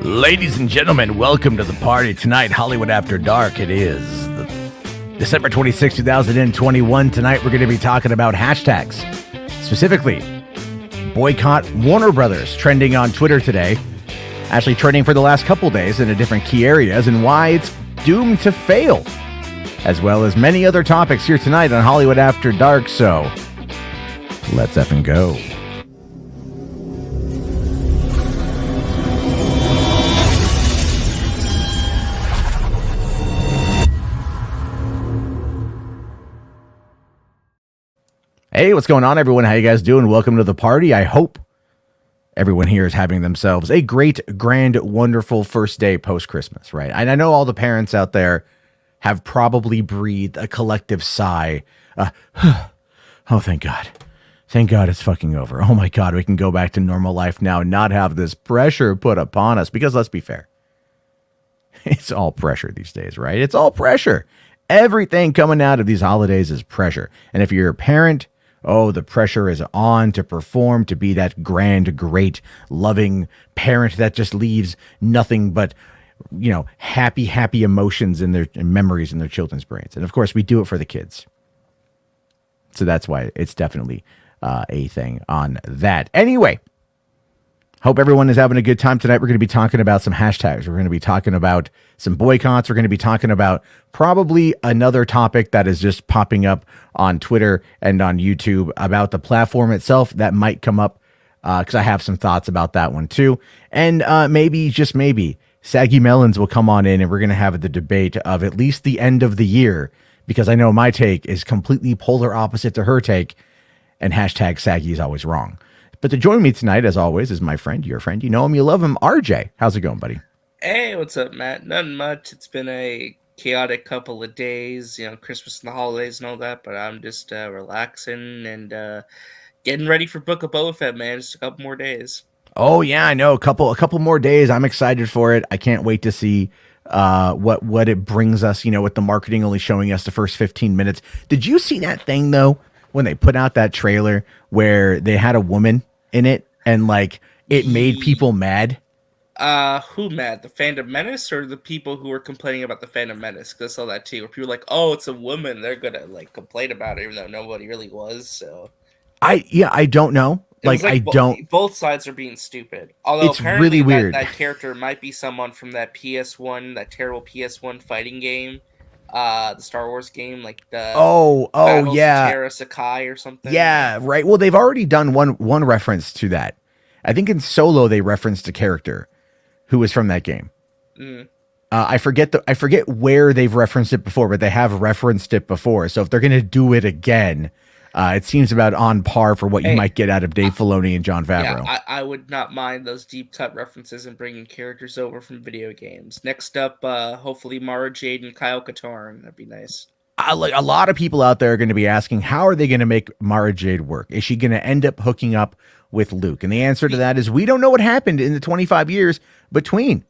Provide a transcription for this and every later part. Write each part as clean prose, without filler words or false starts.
Ladies and gentlemen, welcome to the party tonight, Hollywood After Dark. It is December 26, 2021. Tonight we're going to be talking about hashtags. Specifically, boycott Warner Brothers, trending on Twitter today. Actually trending for the last couple days in different key areas, and why it's doomed to fail. As well as many other topics here tonight on Hollywood After Dark, so let's effing go. Hey, what's going on, everyone? How you guys doing? Welcome to the party. I hope everyone here is having themselves a great, grand, wonderful first day post-Christmas, right? And I know all the parents out there have probably breathed a collective sigh. Oh, thank God. Thank God it's fucking over. Oh my God, we can go back to normal life now and not have this pressure put upon us. Because let's be fair, it's all pressure these days, right? It's all pressure. Everything coming out of these holidays is pressure. And if you're a parent, oh, the pressure is on to perform, to be that grand, great, loving parent that just leaves nothing but, happy emotions in their and memories in their children's brains. And of course, we do it for the kids. So that's why it's definitely a thing on that. Anyway, hope everyone is having a good time tonight. We're going to be talking about some hashtags. We're going to be talking about some boycotts. We're going to be talking about probably another topic that is just popping up on Twitter and on YouTube about the platform itself that might come up, because I have some thoughts about that one too. And maybe, just maybe, Saggy Melons will come on in and we're going to have the debate of at least the end of the year, because I know my take is completely polar opposite to her take, and hashtag Saggy is always wrong. But to join me tonight, as always, is my friend, your friend. You know him, you love him, RJ. How's it going, buddy? Hey, what's up, Matt? Nothing much. It's been a chaotic couple of days, Christmas and the holidays and all that, but I'm just relaxing and getting ready for Book of Boba Fett, man. Just a couple more days. Oh yeah, I know. A couple more days. I'm excited for it. I can't wait to see what it brings us, with the marketing only showing us the first 15 minutes. Did you see that thing though, when they put out that trailer where they had a woman in it and it made people mad? Who mad? The Phantom Menace or the people who were complaining about the Phantom Menace? Because I saw that too. Where people were like, oh, it's a woman. They're gonna complain about it, even though nobody really was. So I don't know. I don't. Both sides are being stupid. Although It's apparently really weird. That character might be someone from that PS1, that terrible PS1 fighting game, the Star Wars game, like the Battles yeah, of Terra Sakai or something. yeah, right. Well, they've already done one reference to that. I think in Solo they referenced a character who was from that game. Mm. I forget where they've referenced it before, but they have referenced it before. So if they're gonna do it again, it seems about on par for what you might get out of Dave Filoni and Jon Favreau. Yeah, I would not mind those deep cut references and bringing characters over from video games. Next up, hopefully Mara Jade and Kyle Katarn. That'd be nice. A lot of people out there are going to be asking, how are they going to make Mara Jade work? Is she going to end up hooking up with Luke? And the answer to that is we don't know what happened in the 25 years between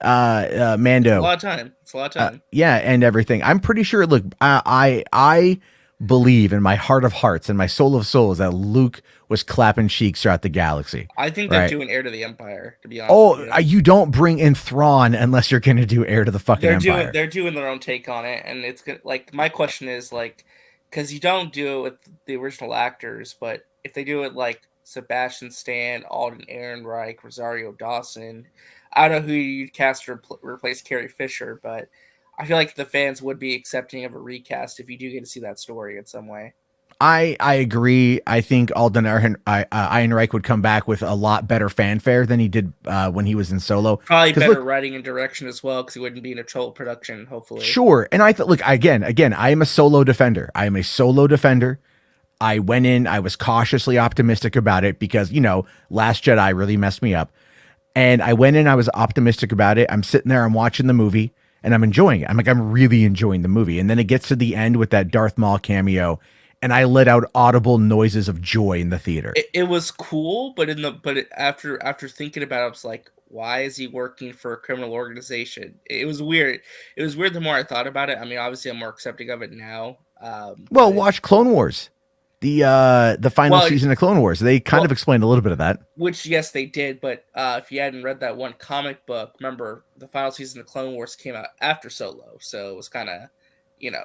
Mando. It's a lot of time. Yeah, and everything. I'm pretty sure. Look, I believe in my heart of hearts and my soul of souls that Luke was clapping cheeks throughout the galaxy. I think they're doing Heir to the Empire, to be honest. You don't bring in Thrawn unless you're going to do Heir to the fucking Empire. They're doing their own take on it, and it's good. My question is because you don't do it with the original actors, but if they do it like Sebastian Stan, Alden Ehrenreich, Rosario Dawson, I don't know who you'd cast to replace Carrie Fisher, but I feel like the fans would be accepting of a recast if you do get to see that story in some way. I agree. I think Alden Ehrenreich would come back with a lot better fanfare than he did when he was in Solo. Probably better writing and direction as well, because he wouldn't be in a troll production, hopefully. Sure. And I thought, look, again, I am a Solo defender. I went in, I was cautiously optimistic about it because, Last Jedi really messed me up. And I went in, I was optimistic about it. I'm sitting there, I'm watching the movie. And I'm enjoying it. I'm really enjoying the movie. And then it gets to the end with that Darth Maul cameo, and I let out audible noises of joy in the theater. It was cool, but after thinking about it, I was like, why is he working for a criminal organization? It was weird. It was weird the more I thought about it. I mean, obviously, I'm more accepting of it now. Watch Clone Wars. The final Well, season of Clone Wars. They kind of well, explained a little bit of that. which yes, they did. But if you hadn't read that one comic book, remember the final season of Clone Wars came out after Solo, so it was kind of,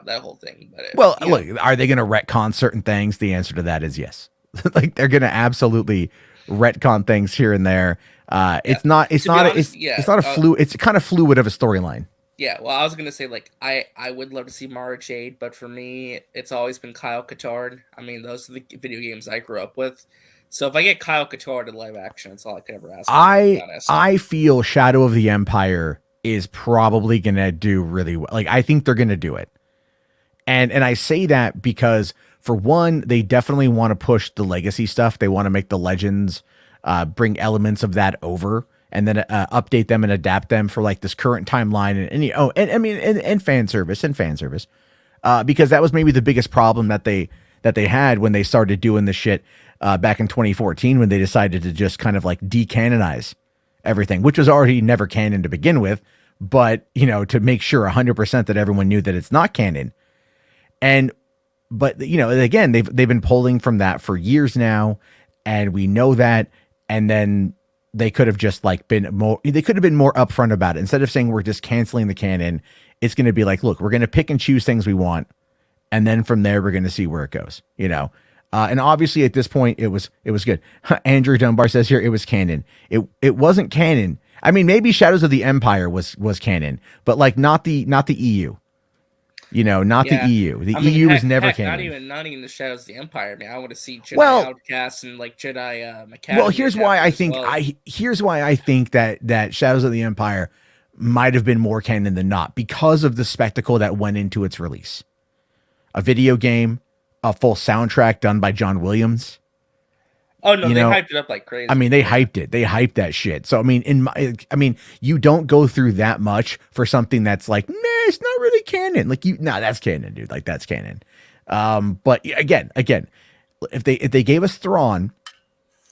that whole thing. But Well, look, are they going to retcon certain things? The answer to that is yes. Like they're going to absolutely retcon things here and there. yeah. It's not. It's To be not. honest, It's not a fluid. It's kind of fluid of a storyline. yeah. Well, I was gonna say like I would love to see Mara Jade, but for me, it's always been Kyle Katarn. I mean, those are the video games I grew up with. So if I get Kyle Katarn in live action, it's all I could ever ask for, to be honest. I feel Shadow of the Empire is probably going to do really well. Like I think they're going to do it. And I say that because for one, they definitely want to push the legacy stuff. They want to make the legends bring elements of that over and then update them and adapt them for like this current timeline and I mean and fan service because that was maybe the biggest problem that they had when they started doing this shit back in 2014 when they decided to just kind of like decanonize everything, which was already never canon to begin with, but to make sure 100% that everyone knew that it's not canon. But again, they've been pulling from that for years now, and we know that. And then they could have just like been more. They could have been more upfront about it instead of saying we're just canceling the canon. It's going to be like, look, we're going to pick and choose things we want, and then from there we're going to see where it goes. And obviously at this point it was good. Andrew Dunbar says here it was canon. It wasn't canon. I mean, maybe Shadows of the Empire was canon, but like not the EU. Not the EU. The EU was never canon. Not even the Shadows of the Empire. I mean, I want to see Jedi Outcasts and like Jedi Academy. Well, here's why I think that Shadows of the Empire might have been more canon than not because of the spectacle that went into its release. A video game, a full soundtrack done by John Williams. Oh no, they hyped it up like crazy. I mean, they hyped it. They hyped that shit. So I mean, you don't go through that much for something that's like, nah, it's not really canon. Like that's canon, dude. Like that's canon. But again, if they gave us Thrawn,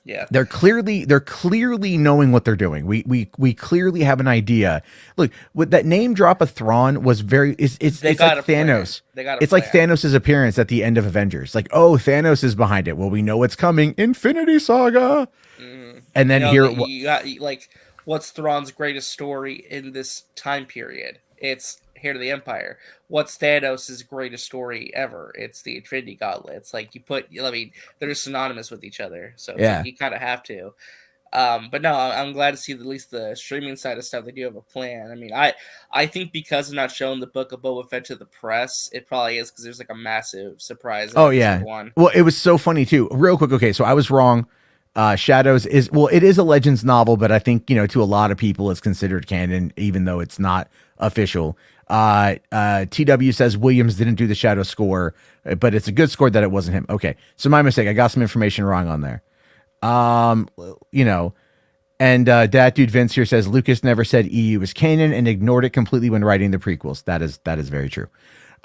yeah, they're clearly knowing what they're doing. We clearly have an idea. Look, with that name drop of Thrawn was it's like Thanos. It's like Thanos' appearance at the end of Avengers. Like, oh, Thanos is behind it. Well, we know what's coming. Infinity Saga. Mm-hmm. And then you got like, what's Thrawn's greatest story in this time period? It's Heir to the Empire. What's Thanos' greatest story ever? It's the Infinity Gauntlet. It's like they're synonymous with each other. So it's like you kind of have to. But no, I'm glad to see at least the streaming side of stuff. They do have a plan. I mean, I think because they're not showing the Book of Boba Fett to the press, it probably is because there's like a massive surprise. Oh yeah. Well, it was so funny too. Real quick. Okay, so I was wrong. Shadows it is a Legends novel, but I think to a lot of people it's considered canon, even though it's not official. TW says Williams didn't do the Shadow score, but it's a good score that it wasn't him. Okay, so my mistake. I got some information wrong on there. And that dude Vince here says Lucas never said EU was canon and ignored it completely when writing the prequels. That is very true.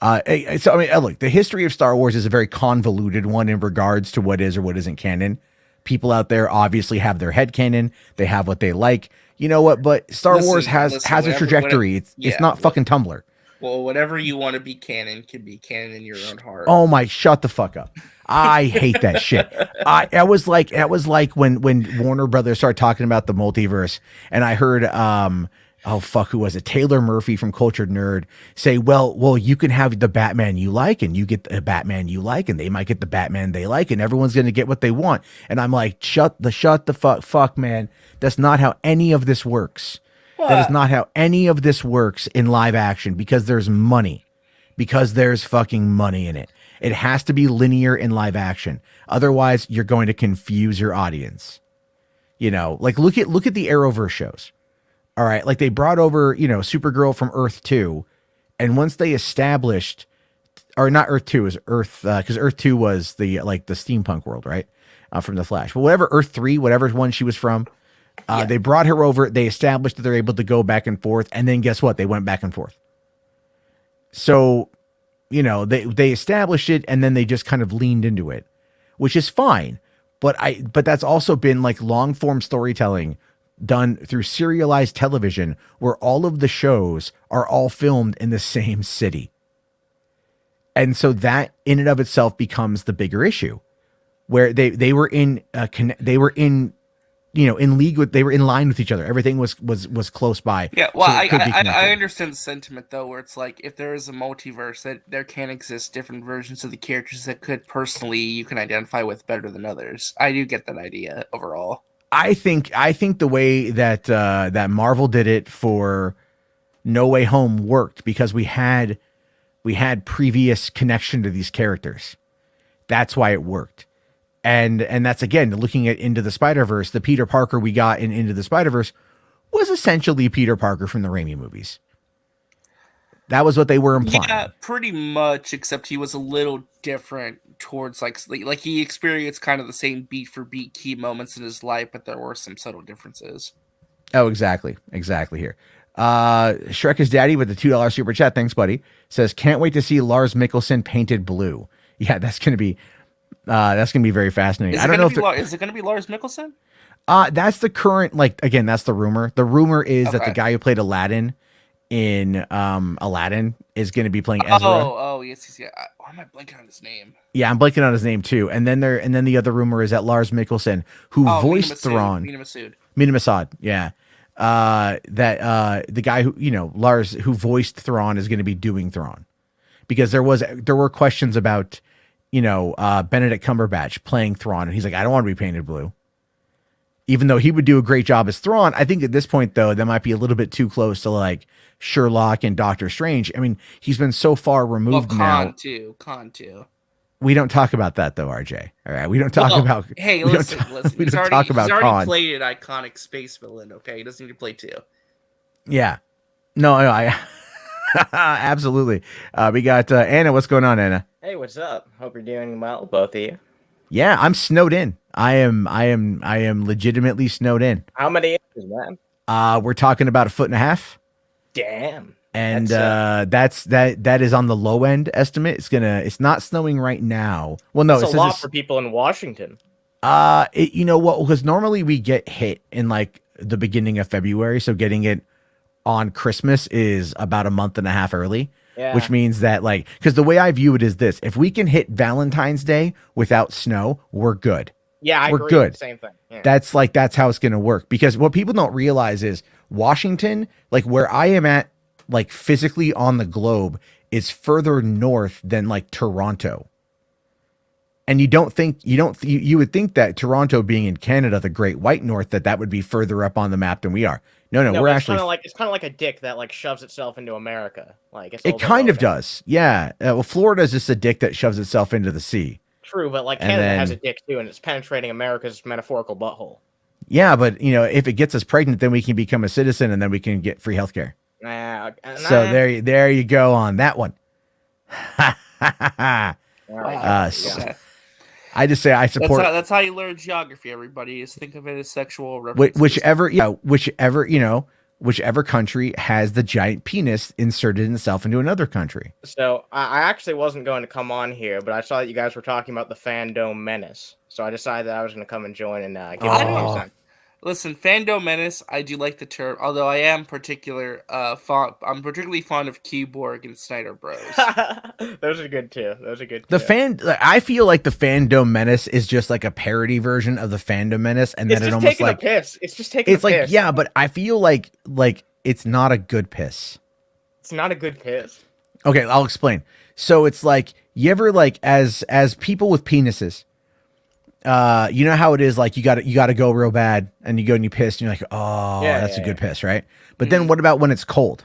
So I mean, look, the history of Star Wars is a very convoluted one in regards to what is or what isn't canon. People out there obviously have their head canon. They have what they like. You know what? But Star Wars has a trajectory. It's not fucking Tumblr. Well, whatever you want to be canon can be canon in your own heart. Oh my! Shut the fuck up. I hate that shit. That was like when Warner Brothers started talking about the multiverse, and I heard who was it? Taylor Murphy from Cultured Nerd say, well, you can have the Batman you like, and you get the Batman you like, and they might get the Batman they like, and everyone's gonna get what they want. And I'm like, shut the fuck, man. That's not how any of this works. What? That is not how any of this works in live action because there's money. Because there's fucking money in it. It has to be linear in live action. Otherwise, you're going to confuse your audience. Like look at the Arrowverse shows. All right, like they brought over, Supergirl from Earth 2, and once they established, or not Earth 2, is Earth, because Earth 2 was the steampunk world, right? From the Flash. But whatever Earth 3, whatever one she was from, they brought her over, they established that they're able to go back and forth, and then guess what? They went back and forth. So, they established it, and then they just kind of leaned into it, which is fine. But that's also been like long form storytelling done through serialized television where all of the shows are all filmed in the same city. And so that in and of itself becomes the bigger issue. where they were in they were in in league with, they were in line with each other. Everything was close by, Yeah, well, so it could be I connected. understand the sentiment though, where it's like if there is a multiverse, that there can exist different versions of the characters that could personally you can identify with better than others. I do get that idea overall. I think the way that that Marvel did it for No Way Home worked because we had previous connection to these characters. That's why it worked. And that's again looking at Into the Spider-Verse, the Peter Parker we got in Into the Spider-Verse was essentially Peter Parker from the Raimi movies. That was what they were Yeah, implying. pretty much, except he was a little different towards like he experienced kind of the same beat for beat key moments in his life, but there were some subtle differences. Oh, exactly here. Shrek is Daddy with the $2 super chat. Thanks, buddy. Says can't wait to see Lars Mikkelsen painted blue. Yeah, that's gonna be very fascinating. I don't know if Is it gonna be Lars Mikkelsen? that's the current, like, again, that's the rumor. The rumor is that the Okay. guy who played Aladdin in Aladdin is going to be playing Ezra. Oh, yes. Why am I blanking on his name? Yeah, I'm blanking on his name too. And then the other rumor is that Lars Mikkelsen, who Oh, voiced Thrawn, Mina Masood. Mina Masad, yeah, that the guy who Lars who voiced Thrawn is going to be doing Thrawn, because there were questions about Benedict Cumberbatch playing Thrawn, and he's like, I don't want to be painted blue. Even though he would do a great job as Thrawn, I think at this point though that might be a little bit too close to like Sherlock and Doctor Strange. I mean, he's been so far Well, removed now. Khan too. We don't talk about that though, RJ. All right, we don't talk Well, about. hey, we listen. we He's don't already talk about Khan. played an iconic space villain. Okay, he doesn't need to play two. Yeah, no, I absolutely. We got Anna. What's going on, Anna? Hey, what's up? Hope you're doing well, both of you. Yeah, I'm snowed in. I am legitimately snowed in. How many inches, man? We're talking about 1.5 feet. Damn. And That's, that is on the low end estimate. It's not snowing right now. Well, no, that's it a lot says for people in Washington. you know what? Because normally we get hit in like the beginning of February, so getting it on Christmas is about a month and a half early. Yeah. Which means that, like, because the way I view it is this: if we can hit Valentine's Day without snow, we're good. Yeah, I We're agree. good. Same thing. Yeah. That's how it's going to work. Because what people don't realize is Washington, like where I am at, like physically on the globe, is further north than like Toronto. And you would think that Toronto being in Canada, the Great White North, that would be further up on the map than we are. No, No, we're it's actually kind of like a dick that like shoves itself into America. Like it's a it little bit kind of lower. does. Yeah. Well, Florida is just a dick that shoves itself into the sea. True, but like And Canada then- has a dick too, and it's penetrating America's metaphorical butthole. Yeah, but if it gets us pregnant, then we can become a citizen and then we can get free healthcare. So there you go on that one. All right, Wow. so- Okay. I just say I support That's how you learn geography. Everybody is think of it as sexual references. whichever country has the giant penis inserted itself into another country. So I actually wasn't going to come on here, but I saw that you guys were talking about the Fandom Menace. So I decided that I was going to come and join and give Oh. it a 2 cents. Listen, Fandom Menace, I do like the term, although I am I'm particularly fond of Keyborg and Snyder Bros. Those are good too. I feel like the Fandom Menace is just like a parody version of the Fandom Menace, and It's then it just almost taking like a piss. It's just taking it's a like piss. yeah, but I feel like it's not a good piss. It's not a good piss. Okay, I'll explain. So it's like you ever like as people with penises, you know how it is, like you gotta go real bad and you go and you piss and you're like, oh, Yeah, that's yeah, a good yeah. piss, right? But then what about when it's cold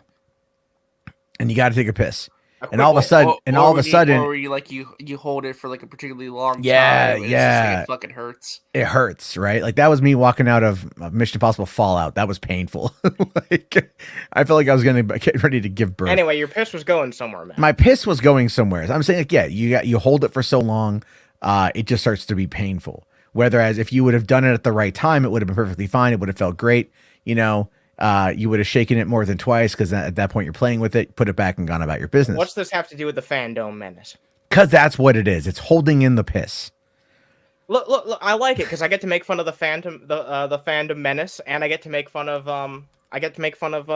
and you gotta take a piss? A And all of a quick- sudden or you like you hold it for like a particularly long Yeah, time. And yeah. It's just like it fucking hurts. it hurts, right? Like that was me walking out of Mission Impossible Fallout. That was painful. Like I felt like I was gonna get ready to give birth. Anyway, your piss was going somewhere, man. My piss was going somewhere. I'm saying, like, yeah, you hold it for so long, it just starts to be painful. Whereas if you would have done it at the right time, it would have been perfectly fine. It would have felt great. You would have shaken it more than twice because at that point you're playing with it, put it back and gone about your business. What's this have to do with the Fandom Menace? Because that's what it is. It's holding in the piss. Look, I like it because I get to make fun of the Fandom Menace, and I get to make fun of I get to make fun of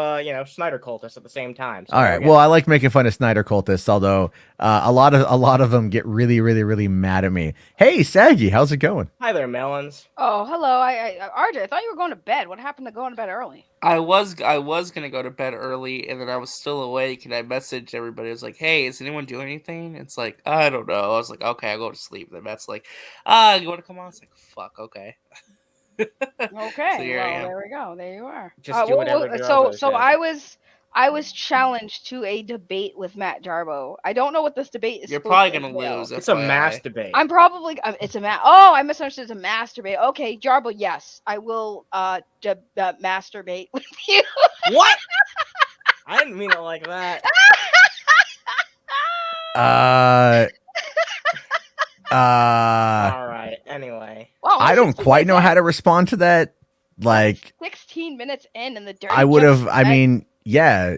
Snyder cultists at the same time. So All right. Well, I like making fun of Snyder cultists, although a lot of them get really, really, really mad at me. Hey, Saggy, how's it going? Hi there, Melons. Oh, hello. RJ, I thought you were going to bed. What happened to going to bed early? I was gonna go to bed early, and then I was still awake, and I messaged everybody. I was like, "Hey, is anyone doing anything?" It's like, I don't know. I was like, "Okay, I'll go to sleep." Then Matt's like, you want to come on?" It's like, "Fuck, okay." Okay, here I am. there we go. There you are. Just do whatever the so others so say. I was challenged to a debate with Matt Jarbo. I don't know what this debate is. You're supposed probably to gonna entail. lose. It's a FYI. mass debate. I'm probably it's a I misunderstood. It's a masturbate. Okay, Jarbo, yes, I will masturbate with you. What? I didn't mean it like that. All right. Anyway, Wow, I don't quite know how to respond to that. Like, 16 minutes in and the dirty. I would have. jokes I back. mean, yeah.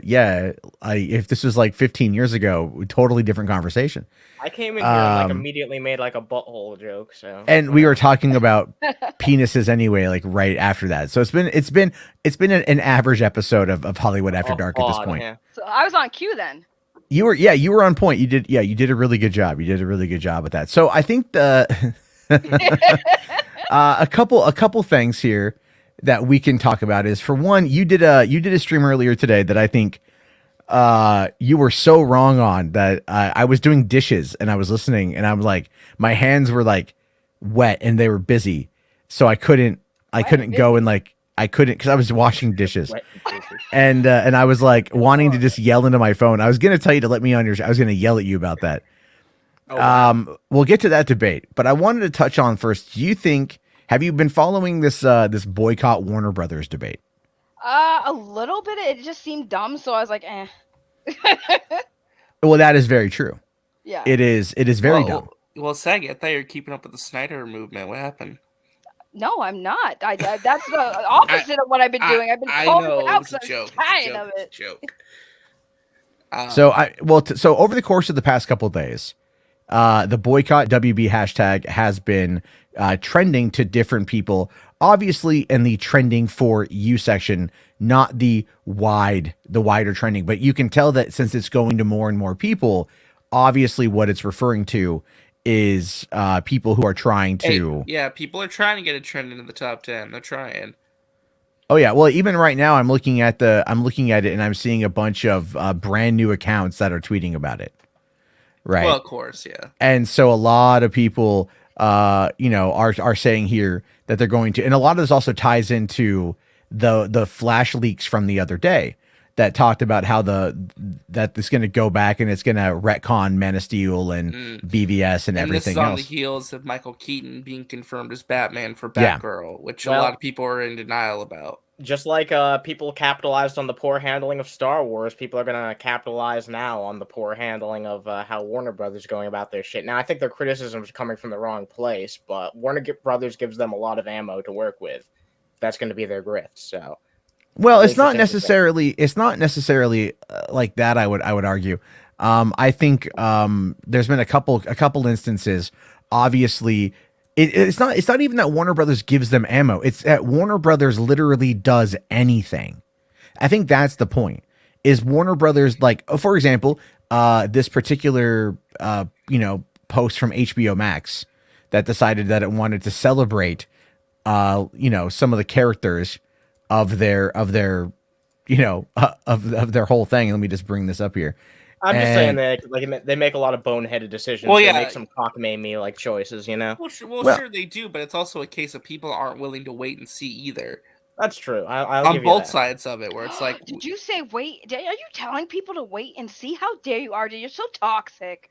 If this was like 15 years ago, totally different conversation. I came in here and Um, immediately made like a butthole joke. So And we were talking about penises anyway, like right after that. So it's been an average episode of Hollywood After Dark at this point. Yeah. So I was on cue then. You were on point. You did a really good job. You did a really good job with that. So I think the a couple things here that we can talk about is, for one, you did a stream earlier today that I think you were so wrong on, that I was doing dishes and I was listening and I was like, my hands were like wet and they were busy, so I couldn't go and like I couldn't, because I was washing dishes. And I was like wanting to just yell into my phone. I was gonna tell you to let me on your. I was gonna yell at you about that. Oh, wow. We'll get to that debate, but I wanted to touch on first. Do you think, have you been following this this boycott Warner Brothers debate? A little bit. It just seemed dumb, so I was like, eh. Well, that is very true. Yeah. It is very dumb. Well, Saggy, I thought you were keeping up with the Snyder movement. What happened? No, I'm not. That's the opposite of what I've been doing. I've been calling it out it's a because joke. I'm tired of it. It's a joke. So over the course of the past couple of days, the boycott WB hashtag has been trending to different people, obviously in the trending for you section, not the wider trending, but you can tell that since it's going to more and more people, obviously what it's referring to is people who are trying to. Yeah, people are trying to get a trend into the top 10. They're trying. Oh yeah, well, even right now I'm looking at it and I'm seeing a bunch of brand new accounts that are tweeting about it. Right. Well, of course, yeah. And so a lot of people are saying here that they're going to, and a lot of this also ties into the flash leaks from the other day that talked about how that it's going to go back and it's going to retcon Man of Steel and BVS and everything this is on else. the heels of Michael Keaton being confirmed as Batman for Batgirl, which a lot of people are in denial about. Just like people capitalized on the poor handling of Star Wars, people are going to capitalize now on the poor handling of how Warner Brothers is going about their shit. Now, I think their criticisms are coming from the wrong place, but Warner Brothers gives them a lot of ammo to work with. That's going to be their grift, so... Well, it's not necessarily like that. I would argue. I think there's been a couple instances. Obviously, it's not even that Warner Brothers gives them ammo. It's that Warner Brothers literally does anything. I think that's the point. Is Warner Brothers, like, for example, this particular post from HBO Max that decided that it wanted to celebrate some of the characters of their whole thing. Let me just bring this up here. I'm just saying that they make a lot of boneheaded decisions. Well, yeah. They make some cockamamie like choices, Well, sure they do, but it's also a case of people aren't willing to wait and see either. That's true. I'll on give you both that. sides of it, where it's like, Did you say wait? Are you telling people to wait and see? How dare you, RJ? You're so toxic.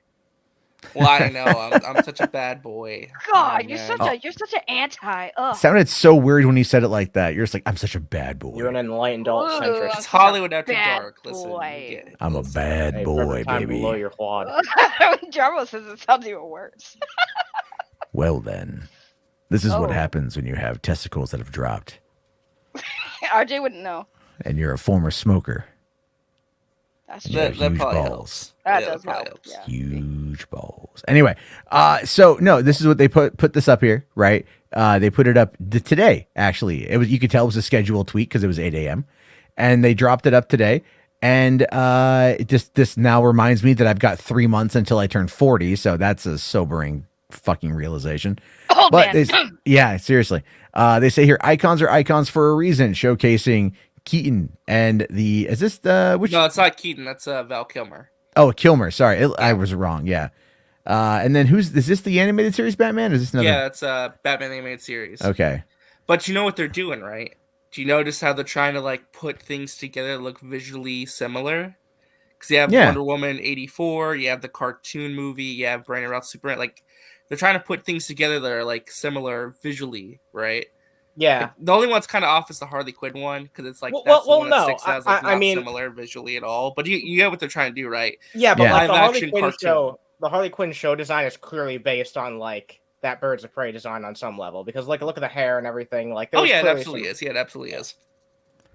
well, I know I'm such a bad boy. God, Oh, you're man. such an anti. Ugh. Sounded so weird when you said it like that. You're just like, I'm such a bad boy. You're an enlightened alt Ooh, centrist. It's Hollywood After bad Dark. Listen, boy. I'm a bad Hey, boy, perfect time to baby. blow your quad. Jarbo says it sounds even worse. Well then, this is what Oh. happens when you have testicles that have dropped RJ wouldn't know. and you're a former smoker. That's And true. you have That huge probably balls. helps. That Yeah, does probably help. helps. Yeah. Huge balls. Anyway, so no, this is what they put this up here, right? They put it up today. Actually, you could tell it was a scheduled tweet because it was 8 a.m. and they dropped it up today. And this now reminds me that I've got 3 months until I turn 40, so that's a sobering fucking realization. Oh But man. yeah, seriously. They say here icons are icons for a reason, showcasing Keaton and the is this the which No, it's not Keaton. That's Val Kilmer. oh Kilmer. Sorry, I was wrong. Yeah. And then is this the animated series Batman? Or is this another? Yeah, that's Batman animated series. Okay. But you know what they're doing, right? Do you notice how they're trying to like put things together that look visually similar? Because you have Wonder Woman 84, you have the cartoon movie, you have Brandon Routh Superman. Like they're trying to put things together that are like similar visually, right? Yeah. Like, the only one's kind of off is the Harley Quinn one because it's like Well, the one that no. sticks out as like not mean, similar visually at all. But you get what they're trying to do, right? Yeah, but like Live action the Harley Quinn show design is clearly based on like that Birds of Prey design on some level because like look at the hair and everything. Like oh yeah, it absolutely is. Yeah, it absolutely is.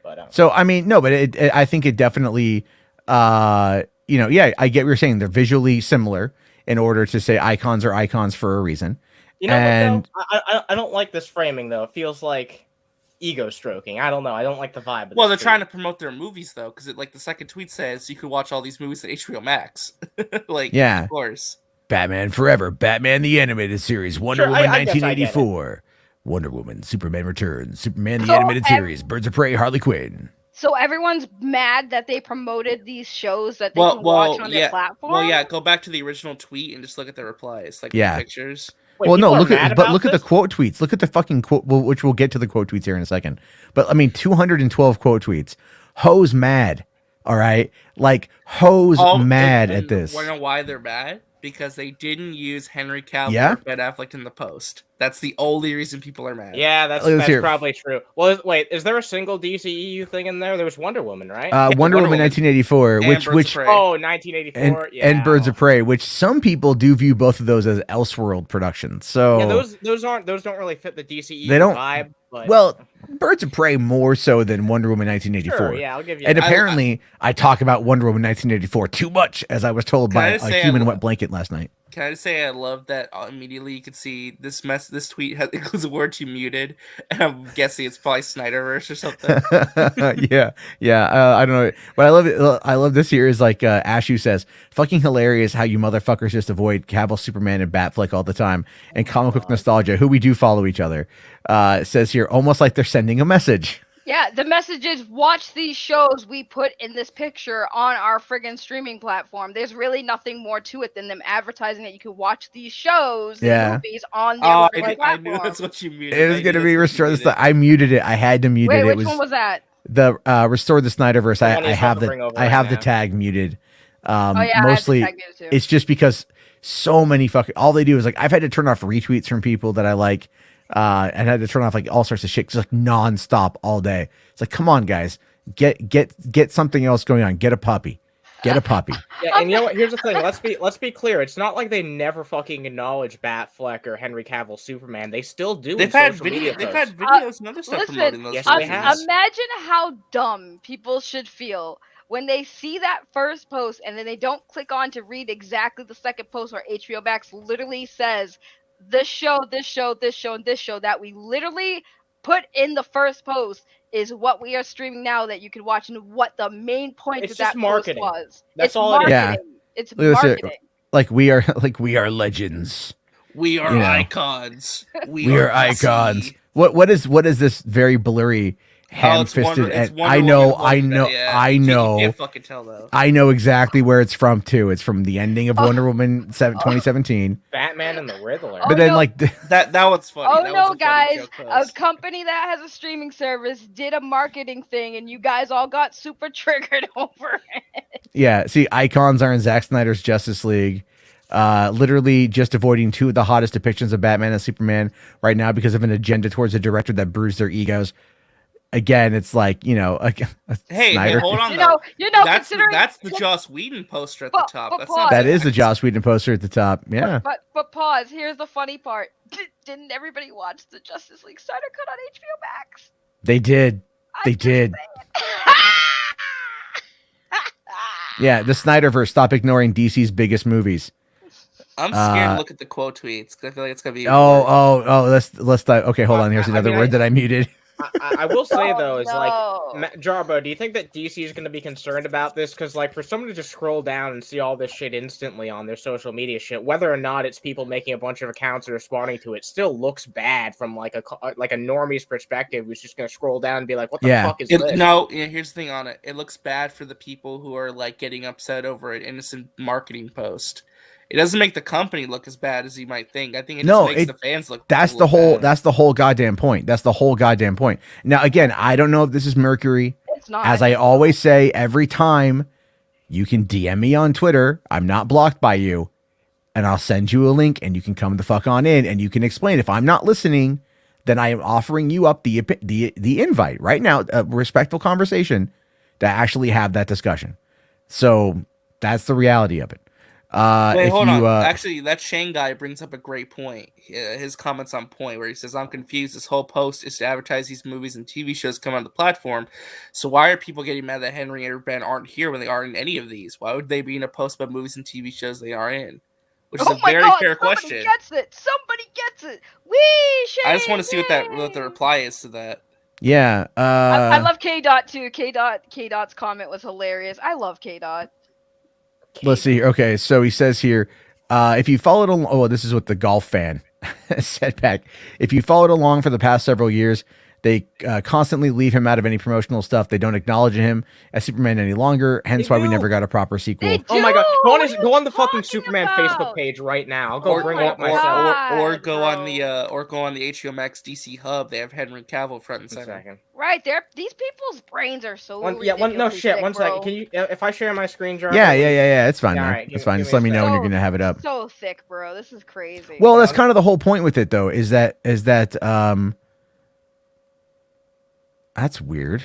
But so I mean, no, but I think it definitely, I get what you're saying. They're visually similar in order to say icons are icons for a reason. You know what, though? I don't like this framing though. It feels like ego stroking. I don't know. I don't like the vibe. Well, they're trying to promote their movies though, because like the second tweet says you could watch all these movies at HBO Max. Like, yeah, of course. Batman Forever, Batman the Animated Series, Wonder Woman 1984, Wonder Woman, Superman Returns, Superman the Animated Series, Birds of Prey, Harley Quinn. So everyone's mad that they promoted these shows that they can watch on their platform? Well, yeah, go back to the original tweet and just look at the replies, like the pictures. Wait, well, no, look at this? the quote tweets. Look at the fucking quote, which we'll get to the quote tweets here in a second. But I mean, 212 quote tweets. Ho's mad. All right, like Ho's mad at this. Want to know why they're mad? Because they didn't use Henry Cavill or Ben Affleck in the post. That's the only reason people are mad. Yeah, that's probably true. Well, wait, is there a single DCEU thing in there? There was Wonder Woman, right? Wonder Woman 1984, which 1984, and Birds of Prey, which some people do view both of those as Elseworld productions. So yeah, those don't really fit the DCEU vibe. But... Well, Birds of Prey more so than Wonder Woman 1984. Sure, yeah, I'll give you. And apparently, I talk about Wonder Woman 1984 too much, as I was told by a human wet blanket last night. Can I just say I love that immediately you can see this tweet includes a word you muted, and I'm guessing it's probably Snyderverse or something. yeah. I don't know, but I love this here is like Ashu says, fucking hilarious how you motherfuckers just avoid Cavill, Superman, and Batfleck all the time, and comic book nostalgia, who we do follow each other, says here almost like they're sending a message. Yeah, the message is watch these shows we put in this picture on our friggin' streaming platform. There's really nothing more to it than them advertising that you can watch these shows and movies on their platform. I knew that's what you muted. It was going to be Restore the Snyderverse. I muted it. I had to mute it. Which one was that? The Restore the Snyderverse. I have the tag muted. Mostly it's just because so many all they do is like I've had to turn off retweets from people that I like. And had to turn off like all sorts of shit, just like nonstop all day. It's like, come on, guys, get something else going on. Get a puppy. Yeah, and you know what? Here's the thing. Let's be clear. It's not like they never fucking acknowledge Batfleck or Henry Cavill Superman. They still do. They've had videos and other stuff promoting those. Yes, they have. Imagine how dumb people should feel when they see that first post and then they don't click on to read exactly the second post where HBO Max literally says this show, and this show that we literally put in the first post is what we are streaming now that you can watch, and what the main point of that post was. That's all it is. Yeah. It's marketing. Like we are legends. We are icons. We are icons. What is this very blurry ham-fisted? I know. You can't fucking tell though. I know exactly where it's from too. It's from the ending of Wonder Woman 2017. Batman and the Riddler. But then that one's funny. Oh no, guys! A company that has a streaming service did a marketing thing, and you guys all got super triggered over it. Yeah. See, icons are in Zack Snyder's Justice League. Literally just avoiding two of the hottest depictions of Batman and Superman right now because of an agenda towards a director that bruised their egos. Again, it's like, hey, hold on. That's the Joss Whedon poster at the top. That is the Joss Whedon poster at the top. Yeah. But pause. Here's the funny part. Didn't everybody watch the Justice League Snyder cut on HBO Max? They did. Yeah, the Snyderverse. Stop ignoring DC's biggest movies. I'm scared to look at the quote tweets because I feel like it's gonna be. Let's dive. Okay, hold on. Here's another word that I muted. I will say Oh, though, is like no. Jarbo, do you think that DC is going to be concerned about this? Because like for someone to just scroll down and see all this shit instantly on their social media shit, whether or not it's people making a bunch of accounts and responding to it, still looks bad from like a normie's perspective who's just going to scroll down and be like, "What the Yeah. fuck is this?" No, yeah, here's the thing on it. It looks bad for the people who are like getting upset over an innocent marketing post. It doesn't make the company look as bad as you might think. I think it just makes the fans look. That's the whole goddamn point. That's the whole goddamn point. Now, again, I don't know if this is Mercury. It's not. As I always say, every time you can DM me on Twitter, I'm not blocked by you, and I'll send you a link, and you can come the fuck on in, and you can explain. If I'm not listening, then I am offering you up the invite right now, a respectful conversation to actually have that discussion. So that's the reality of it. Wait, hold on. Actually, that Shane guy brings up a great point. His comments on point where he says, "I'm confused. This whole post is to advertise these movies and TV shows come on the platform. So why are people getting mad that Henry and Ben aren't here when they are in any of these? Why would they be in a post about movies and TV shows they are in?" Which is a very fair question. Somebody gets it. Wee, Shane. I just want to see what the reply is to that. Yeah. I love K Dot too. K Dot's comment was hilarious. I love K Dot. Let's see. Okay, so he says here, if you followed along, this is what the golf fan said back. If you followed along for the past several years, they constantly leave him out of any promotional stuff. They don't acknowledge him as Superman any longer. Hence why we never got a proper sequel. Oh my god! Go on the fucking Superman Facebook page right now. I'll go bring it up myself. Or go on the HBO Max DC Hub. They have Henry Cavill front and center. Right there, these people's brains are so. One second. Can you? If I share my screen, Jarbo? Yeah. It's fine, man. Right, it's fine. Just let me know when you're gonna have it up. So thick, bro. This is crazy. Well, that's kind of the whole point with it, though. Is that that's weird.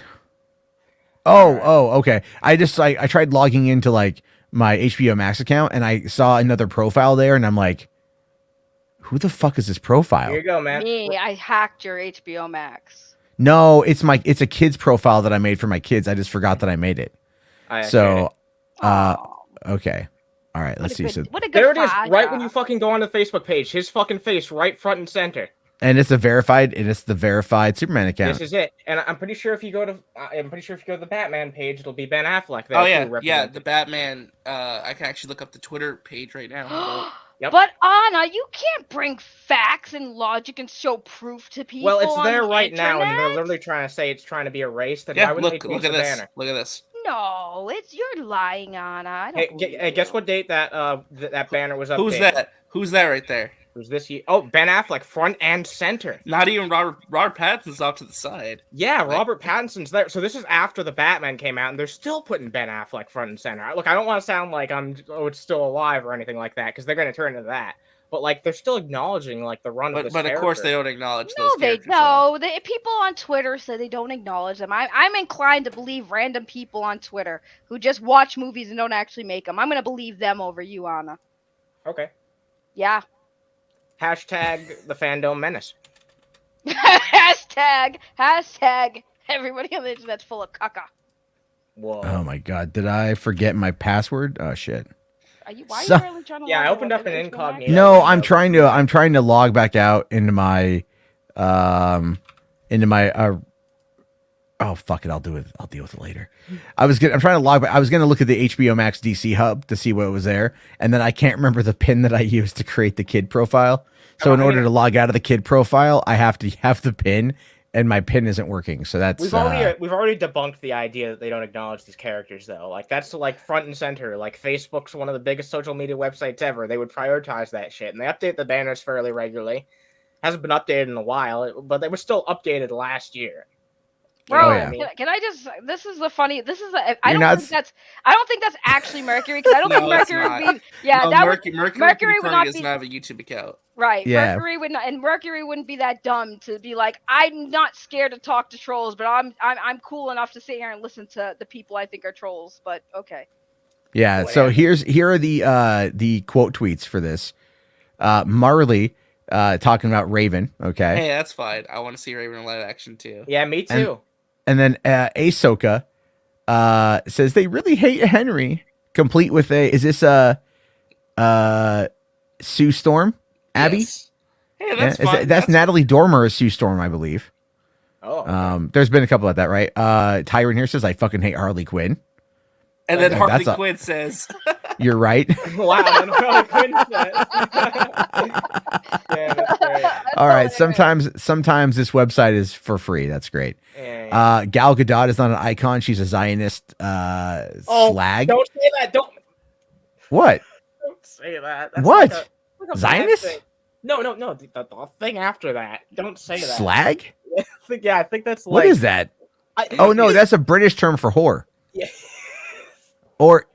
Okay. I tried logging into like my HBO Max account and I saw another profile there and I'm like, who the fuck is this profile? Here you go, man. Me, I hacked your HBO Max. No, it's a kid's profile that I made for my kids. I just forgot that I made it. Okay. All right, let's see. So there it is, right when you fucking go on the Facebook page. His fucking face right front and center. And it's the verified Superman account. This is it. And I'm pretty sure if you go to the Batman page, it'll be Ben Affleck there. Oh yeah, the Batman. I can actually look up the Twitter page right now. Yep. But Anna, you can't bring facts and logic and show proof to people. Well, it's there right now, and they're literally trying to say it's trying to be erased. Yeah, look at this. Banner? Look at this. No, you're lying, Anna. Hey, guess what date that banner was updated? Who's that? Who's that right there? Who's this? Oh, Ben Affleck, front and center. Not even Robert Pattinson's off to the side. Yeah, Robert Pattinson's there. So this is after the Batman came out, and they're still putting Ben Affleck front and center. Look, I don't want to sound like it's still alive or anything like that, because they're going to turn into that. But like, they're still acknowledging like the run of this character. Of course, they don't acknowledge those characters. People on Twitter say they don't acknowledge them. I'm inclined to believe random people on Twitter who just watch movies and don't actually make them. I'm going to believe them over you, Anna. Okay. Yeah. Hashtag the fandom menace. Hashtag everybody on the internet's full of caca. Whoa. Oh my god, did I forget my password? Oh shit. Why are you really trying to I opened up an incognito. No, I'm trying to log back out into my oh fuck it, I'll deal with it later. I'm trying to log back. I was gonna look at the HBO Max DC hub to see what was there, and then I can't remember the pin that I used to create the kid profile. So in order to log out of the kid profile, I have to have the pin, and my pin isn't working. So that's we've already debunked the idea that they don't acknowledge these characters though. Like that's like front and center. Like Facebook's one of the biggest social media websites ever. They would prioritize that shit, and they update the banners fairly regularly. Hasn't been updated in a while, but they were still updated last year. Bro, can I just? I don't think that's actually Mercury, because I don't think Mercury would be. Yeah, no, that Mercury would not does not have a YouTube account. Right. Yeah. Mercury wouldn't be that dumb to be like, I'm not scared to talk to trolls, but I'm cool enough to sit here and listen to the people I think are trolls. But okay. Yeah. So here are the quote tweets for this. Marley talking about Raven. Okay. Hey, that's fine. I want to see Raven in live action too. Yeah, me too. And then Ahsoka says they really hate Henry. Complete with is this Sue Storm? Abby? Yes. Hey, that's fine. That's Natalie Dormer as Sue Storm, I believe. Oh, okay. There's been a couple like that, right? Tyron here says, I fucking hate Harley Quinn. And then Okay. Harley That's a- Quinn says, You're right. Wow, then Harley Quinn says. Yeah, that's great. All right. hilarious. Sometimes this website is for free. That's great. Yeah. Gal Gadot is not an icon. She's a Zionist slag. Don't say that. Don't What? say that. That's What? like a bad Zionist? thing. No. The thing after that. Don't say that. Slag? I think that's like. What is that? Oh no, that's a British term for whore. Yeah. Or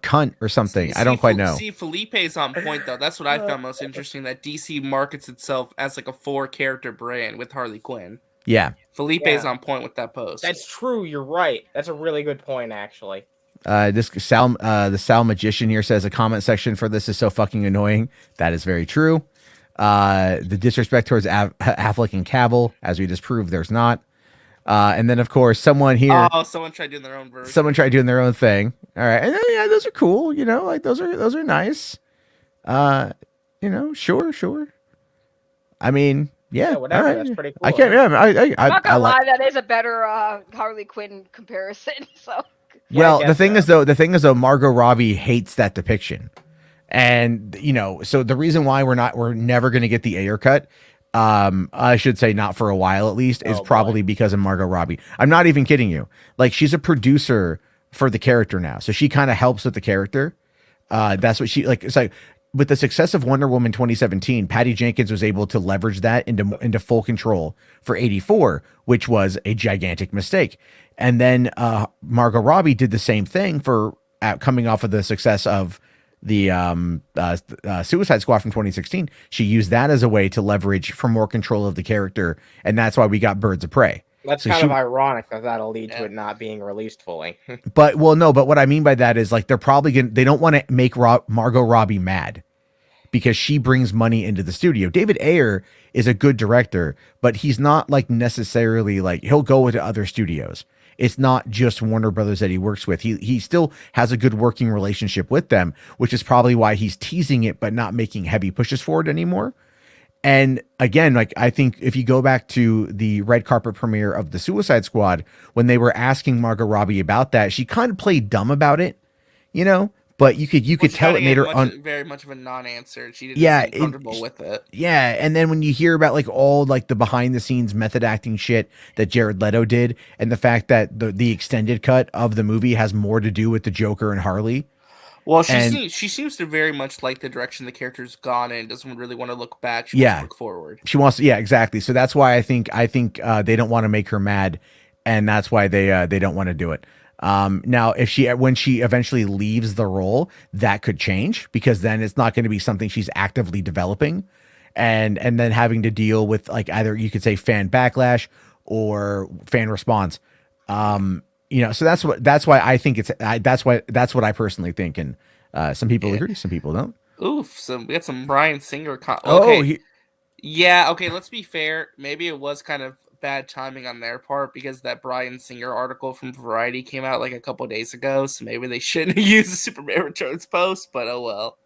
cunt or something. I don't quite know. See, Felipe's on point though. That's what I found most interesting. That DC markets itself as like a 4-character brand with Harley Quinn. Yeah. Felipe's on point with that post. That's true. You're right. That's a really good point, actually. The Sal Magician here says a comment section for this is so fucking annoying. That is very true. The disrespect towards Affleck and Cavill, as we just proved, there's not. And then of course someone here. Oh, someone tried doing their own version. Someone tried doing their own thing. All right, and yeah, those are cool. You know, like those are nice. You know, sure. I mean, yeah, whatever. all right. That's pretty cool. I can't. Yeah, I'm not I gonna like. lie, that is a better Harley Quinn comparison. So Well, I the guess thing is though, Margot Robbie hates that depiction, and you know, so the reason why we're never going to get the Ayer cut, I should say not for a while at least, is Oh, boy. probably because of Margot Robbie. I'm not even kidding you. Like she's a producer for the character now, so she kind of helps with the character. That's what she like. It's like with the success of Wonder Woman 2017, Patty Jenkins was able to leverage that into full control for 84, which was a gigantic mistake. And then Margot Robbie did the same thing for coming off of the success of the Suicide Squad from 2016. She used that as a way to leverage for more control of the character, and that's why we got Birds of Prey. That's So kind she- of ironic that that'll lead to it not being released fully. But what I mean by that is like they're probably they don't want to make Margot Robbie mad because she brings money into the studio. David Ayer is a good director, but he's not like necessarily like he'll go into other studios. It's not just Warner Brothers that he works with. He still has a good working relationship with them, which is probably why he's teasing it but not making heavy pushes for it anymore. And again, like I think if you go back to the red carpet premiere of the Suicide Squad, when they were asking Margot Robbie about that, she kind of played dumb about it, you know. But you could tell it made her very much of a non-answer. She didn't seem comfortable with it. Yeah, and then when you hear about like all like the behind the scenes method acting shit that Jared Leto did, and the fact that the extended cut of the movie has more to do with the Joker and Harley. Well, she seems to very much like the direction the character's gone in. Doesn't really want to look back. She wants to look forward. She wants to, yeah, exactly. So that's why I think they don't want to make her mad, and that's why they don't want to do it. Now, when she eventually leaves the role, that could change because then it's not going to be something she's actively developing, and then having to deal with like either you could say fan backlash or fan response. You know, so that's why I think that's what I personally think, and some people agree, some people don't. Oof, we got some Bryan Singer. Okay. Okay, let's be fair. Maybe it was kind of bad timing on their part because that Bryan Singer article from Variety came out like a couple days ago, so maybe they shouldn't have used the Superman Returns post, but oh well.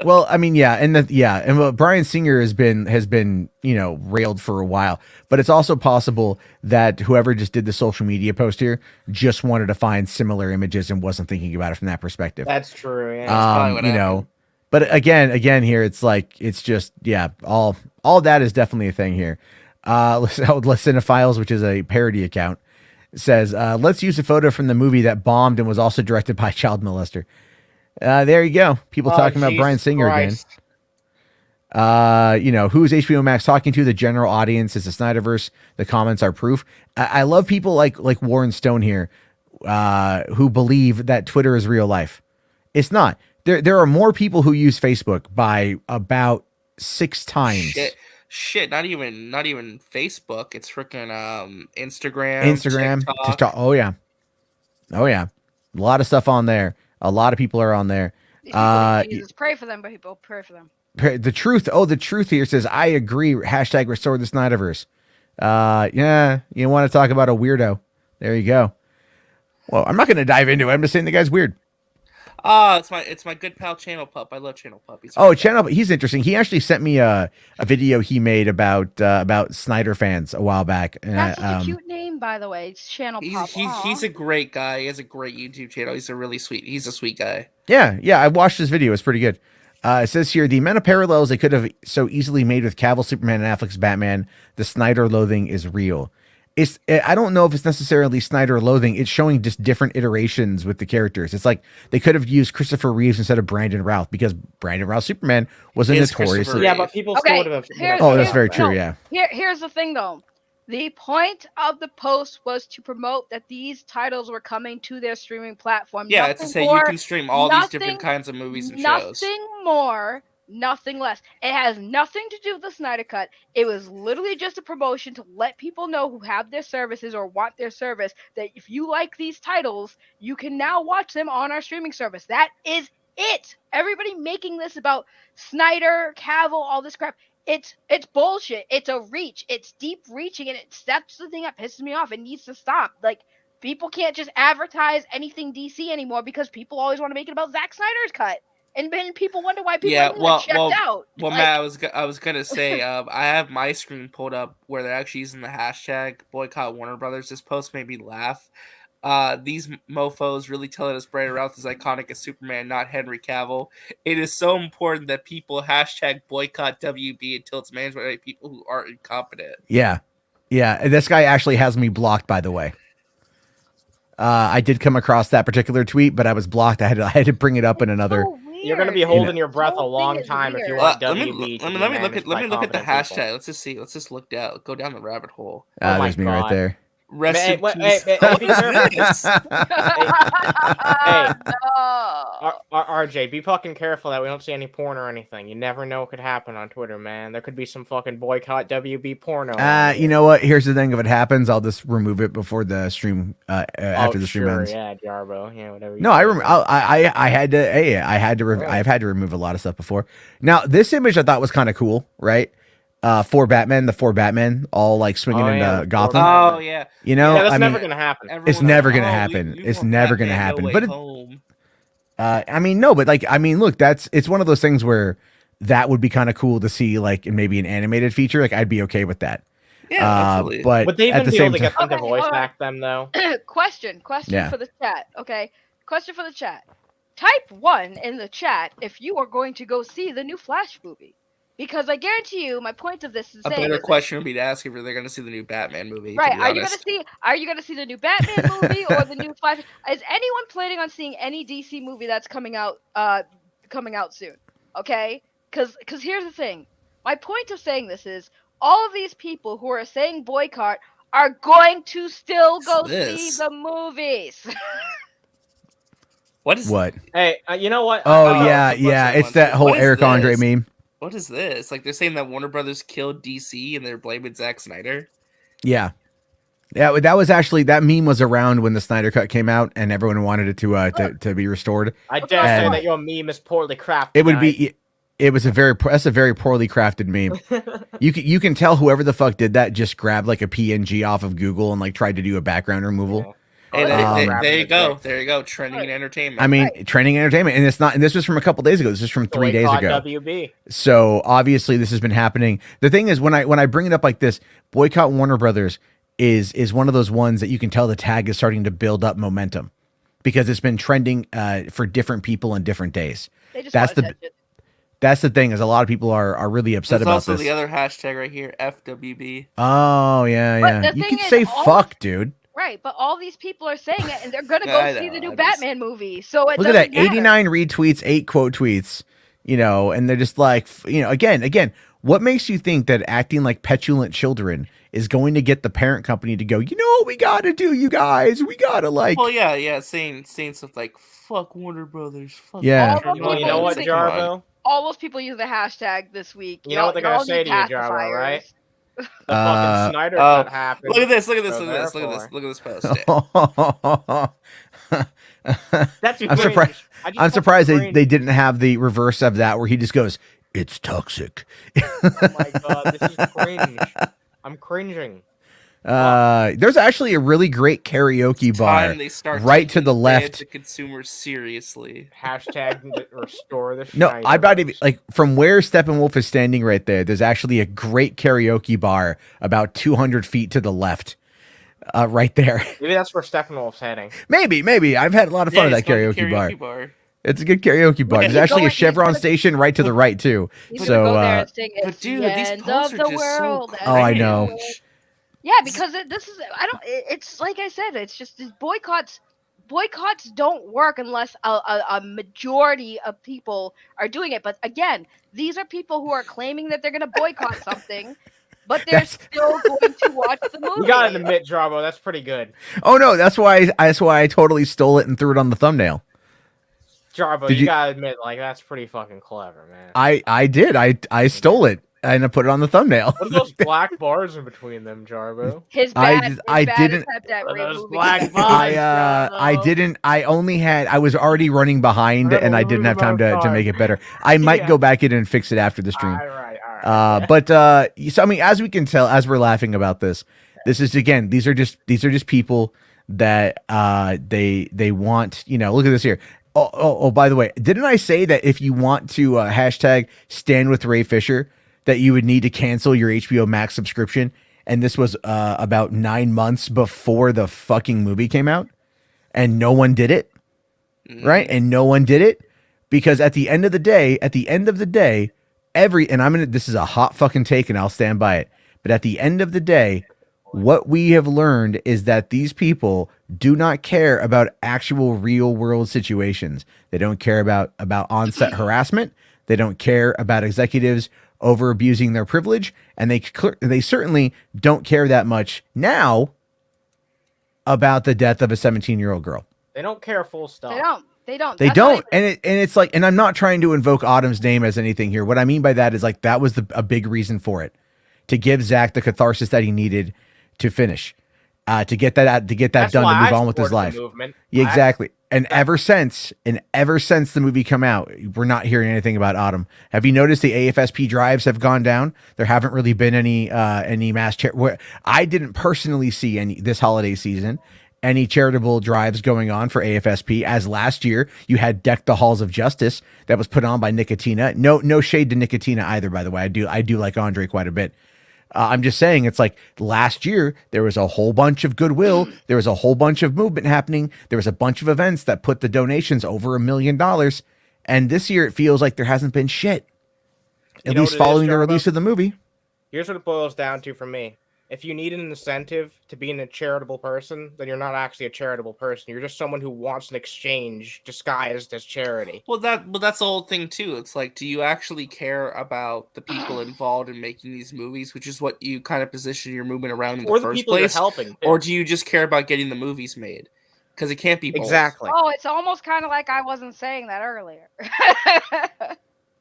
Well, I mean, and Bryan Singer has been, you know, railed for a while, but it's also possible that whoever just did the social media post here just wanted to find similar images and wasn't thinking about it from that perspective. That's true. Yeah. You know, but again here, it's like, it's just, yeah, all that is definitely a thing here. Cinephiles, which is a parody account, says, let's use a photo from the movie that bombed and was also directed by a child molester. There you go. People talking about Bryan Singer again. You know, who's HBO Max talking to? The general audience. Is the Snyderverse. The comments are proof. I love people like Warren Stone here, who believe that Twitter is real life. It's not. There are more people who use Facebook by about 6 times. Shit, not even Facebook. It's freaking Instagram, TikTok. Oh yeah. A lot of stuff on there. A lot of people are on there. Jesus, pray for them, but people pray for them. The truth here says, I agree. Hashtag restore the Snyderverse. Yeah, you want to talk about a weirdo. There you go. Well, I'm not going to dive into it. I'm just saying the guy's weird. Ah, it's my good pal Channel Pup. I love Channel Pup. He's Oh, great guy. Channel, he's interesting. He actually sent me a video he made about Snyder fans a while back. And That's such a cute name, by the way. It's Channel Pop. He's a great guy. He has a great YouTube channel. He's a sweet guy. Yeah, I watched this video. It's pretty good. It says here the amount of parallels they could have so easily made with Cavill, Superman, and Affleck's Batman. The Snyder loathing is real. I don't know if it's necessarily Snyder loathing. It's showing just different iterations with the characters. It's like they could have used Christopher Reeves instead of Brandon Routh because Brandon Routh Superman was a Is notoriously. Christopher Yeah, but people still would have. Oh, that's very true. Yeah. Here's the thing, though. The point of the post was to promote that these titles were coming to their streaming platform. Yeah, it's to say you can stream all these different kinds of movies and shows. Nothing more, nothing less. It has nothing to do with the Snyder Cut. It was literally just a promotion to let people know who have their services or want their service that if you like these titles, you can now watch them on our streaming service. That is it. Everybody making this about Snyder, Cavill, all this crap. It's bullshit. It's a reach. It's deep reaching, and that's the thing that pisses me off. It needs to stop. Like, people can't just advertise anything DC anymore because people always want to make it about Zack Snyder's cut, and then people wonder why people are checked out. Well, Matt, I was gonna say, I have my screen pulled up where they're actually using the hashtag boycott Warner Brothers. This post made me laugh. These mofos really telling us Brandon Routh is iconic as Superman, not Henry Cavill. It is so important that people hashtag boycott WB until it's managed by people who are incompetent. Yeah. This guy actually has me blocked, by the way. I did come across that particular tweet, but I was blocked. I had to bring it up in another. So You're going to be holding your breath a long time if you want let me WB. let me look at the hashtag. Let's just see. Let's just go down the rabbit hole. There's me right there. Rest in peace. Hey, No. RJ, be fucking careful that we don't see any porn or anything. You never know what could happen on Twitter, man. There could be some fucking boycott WB porno. You know what? Here's the thing. If it happens, I'll just remove it before the stream. After the stream ends. Yeah, Jarbo. Yeah, whatever. No, I had to. Hey, I've had to remove a lot of stuff before. Now, this image I thought was kind of cool, right? The four Batmen, all like swinging into Gotham. Oh yeah. You know, that's never gonna happen. It's never gonna happen. It's never gonna happen. But look, it's one of those things where that would be kind of cool to see, like in maybe an animated feature. Like I'd be okay with that. Yeah, absolutely. But would they even at the be same able to get time, them to voice back them though? Question for the chat. Okay, question for the chat. Type 1 in the chat if you are going to go see the new Flash movie. Because I guarantee you, my point of this is a better question would be to ask if they're going to see the new Batman movie. Right? Are you going to see the new Batman movie or the new Flash? Is anyone planning on seeing any DC movie that's coming out soon? Okay, because here's the thing. My point of saying this is all of these people who are saying boycott are going to still go see the movies. What? Hey, you know what? Oh yeah. It's that whole Eric Andre meme. What is this? Like they're saying that Warner Brothers killed DC and they're blaming Zack Snyder? Yeah. That was actually, that meme was around when the Snyder Cut came out and everyone wanted it to be restored. I dare say that your meme is poorly crafted. It would be. That's a very poorly crafted meme. You can tell whoever the fuck did that just grabbed like a PNG off of Google and like tried to do a background removal. Yeah. Hey, there you go. Trending in entertainment. I mean, trending in entertainment, and it's not. And this was from a couple days ago. This is from 3 days ago. WB. So obviously, this has been happening. The thing is, when I bring it up like this, boycott Warner Brothers is one of those ones that you can tell the tag is starting to build up momentum because it's been trending for different people in different days. That's the thing, is a lot of people are really upset about this. There's also the other hashtag right here, FWB. Oh yeah. You can say fuck, dude. Right, but all these people are saying it, and they're gonna go see the new Batman movie. So look at that, matter. 89 retweets, 8 quote tweets. You know, and they're just like, again, what makes you think that acting like petulant children is going to get the parent company to go, you know what we gotta do, you guys? We gotta like. Well, yeah, saying stuff like "fuck Warner Brothers." Fuck yeah. Well, you know what, Jarvo? All those people use the hashtag this week. You know what they're gonna say to you, Jarvo, right? The fucking Snyder Cut happened. Look at this post. I'm surprised they didn't have the reverse of that where he just goes, "It's toxic." Oh my god, this is cringe. I'm cringing. There's actually a really great karaoke bar Time they start right to taking the fans left. and consumers seriously. Hashtag restore the No, Schneider. I'm not even like from where Steppenwolf is standing right there. There's actually a great karaoke bar about 200 feet to the left, right there. Maybe that's where Steppenwolf's heading. Maybe. I've had a lot of fun at that he's going to karaoke bar. bar. It's a good karaoke bar. There's he's actually a going- Chevron he's gonna- station right to the right too. He's So, gonna go there and sing but it's dude, the these end posts of are the just so world. Oh, I know. cringe. Yeah, because this is it's like I said, it's just these boycotts don't work unless a majority of people are doing it. But again, these are people who are claiming that they're going to boycott something, but they're still going to watch the movie. You gotta admit, Jarbo, that's pretty good. Oh no, that's why I totally stole it and threw it on the thumbnail. Jarbo, Did you you- gotta admit, like, that's pretty fucking clever, man. I did. I stole it and I put it on the thumbnail. What are those black bars in between them, Jarbo? His I bad, just- his I bad didn't- attempt at Those removing black it. vibes. I didn't. I only had. I was already running behind, and I didn't have time to make it better. I might Yeah. go back in and fix it after the stream. All right. But so I mean, as we can tell, as we're laughing about this, this is again. These are just people that they want. You know, look at this here. Oh, by the way, didn't I say that if you want to hashtag stand with Ray Fisher, that you would need to cancel your HBO Max subscription? And this was about 9 months before the fucking movie came out, and no one did it, right? And no one did it because at the end of the day, this is a hot fucking take, and I'll stand by it. But at the end of the day, what we have learned is that these people do not care about actual real world situations. They don't care about on-set harassment. They don't care about executives over abusing their privilege, and they certainly don't care that much now about the death of a 17-year-old girl. They don't care full stop. They don't. They That's why don't, and it's like, and I'm not trying to invoke Autumn's name as anything here. What I mean by that is like that was a big reason for it, to give Zach the catharsis that he needed to finish, to get that out, to get that That's done, why to move I on with his supported life. the movement. Yeah, exactly. And ever since the movie come out, we're not hearing anything about Autumn. Have you noticed the AFSP drives have gone down? There haven't really been any mass I didn't personally see any this holiday season any charitable drives going on for AFSP, as last year you had Deck the Halls of Justice that was put on by Nicotina. No shade to Nicotina either, by the way. I do like Andre quite a bit. I'm just saying, it's like last year there was a whole bunch of goodwill, there was a whole bunch of movement happening, there was a bunch of events that put the donations over $1 million, and this year it feels like there hasn't been shit. At least following the release of the movie. Here's what it boils down to for me. If you need an incentive to being a charitable person, then you're not actually a charitable person. You're just someone who wants an exchange disguised as charity. Well, that's the whole thing too. It's like, do you actually care about the people involved in making these movies, which is what you kind of position your movement around in Or the the first people place, you're helping. or do you just care about getting the movies made? Because it can't be both. Exactly. Oh, it's almost kind of like I wasn't saying that earlier.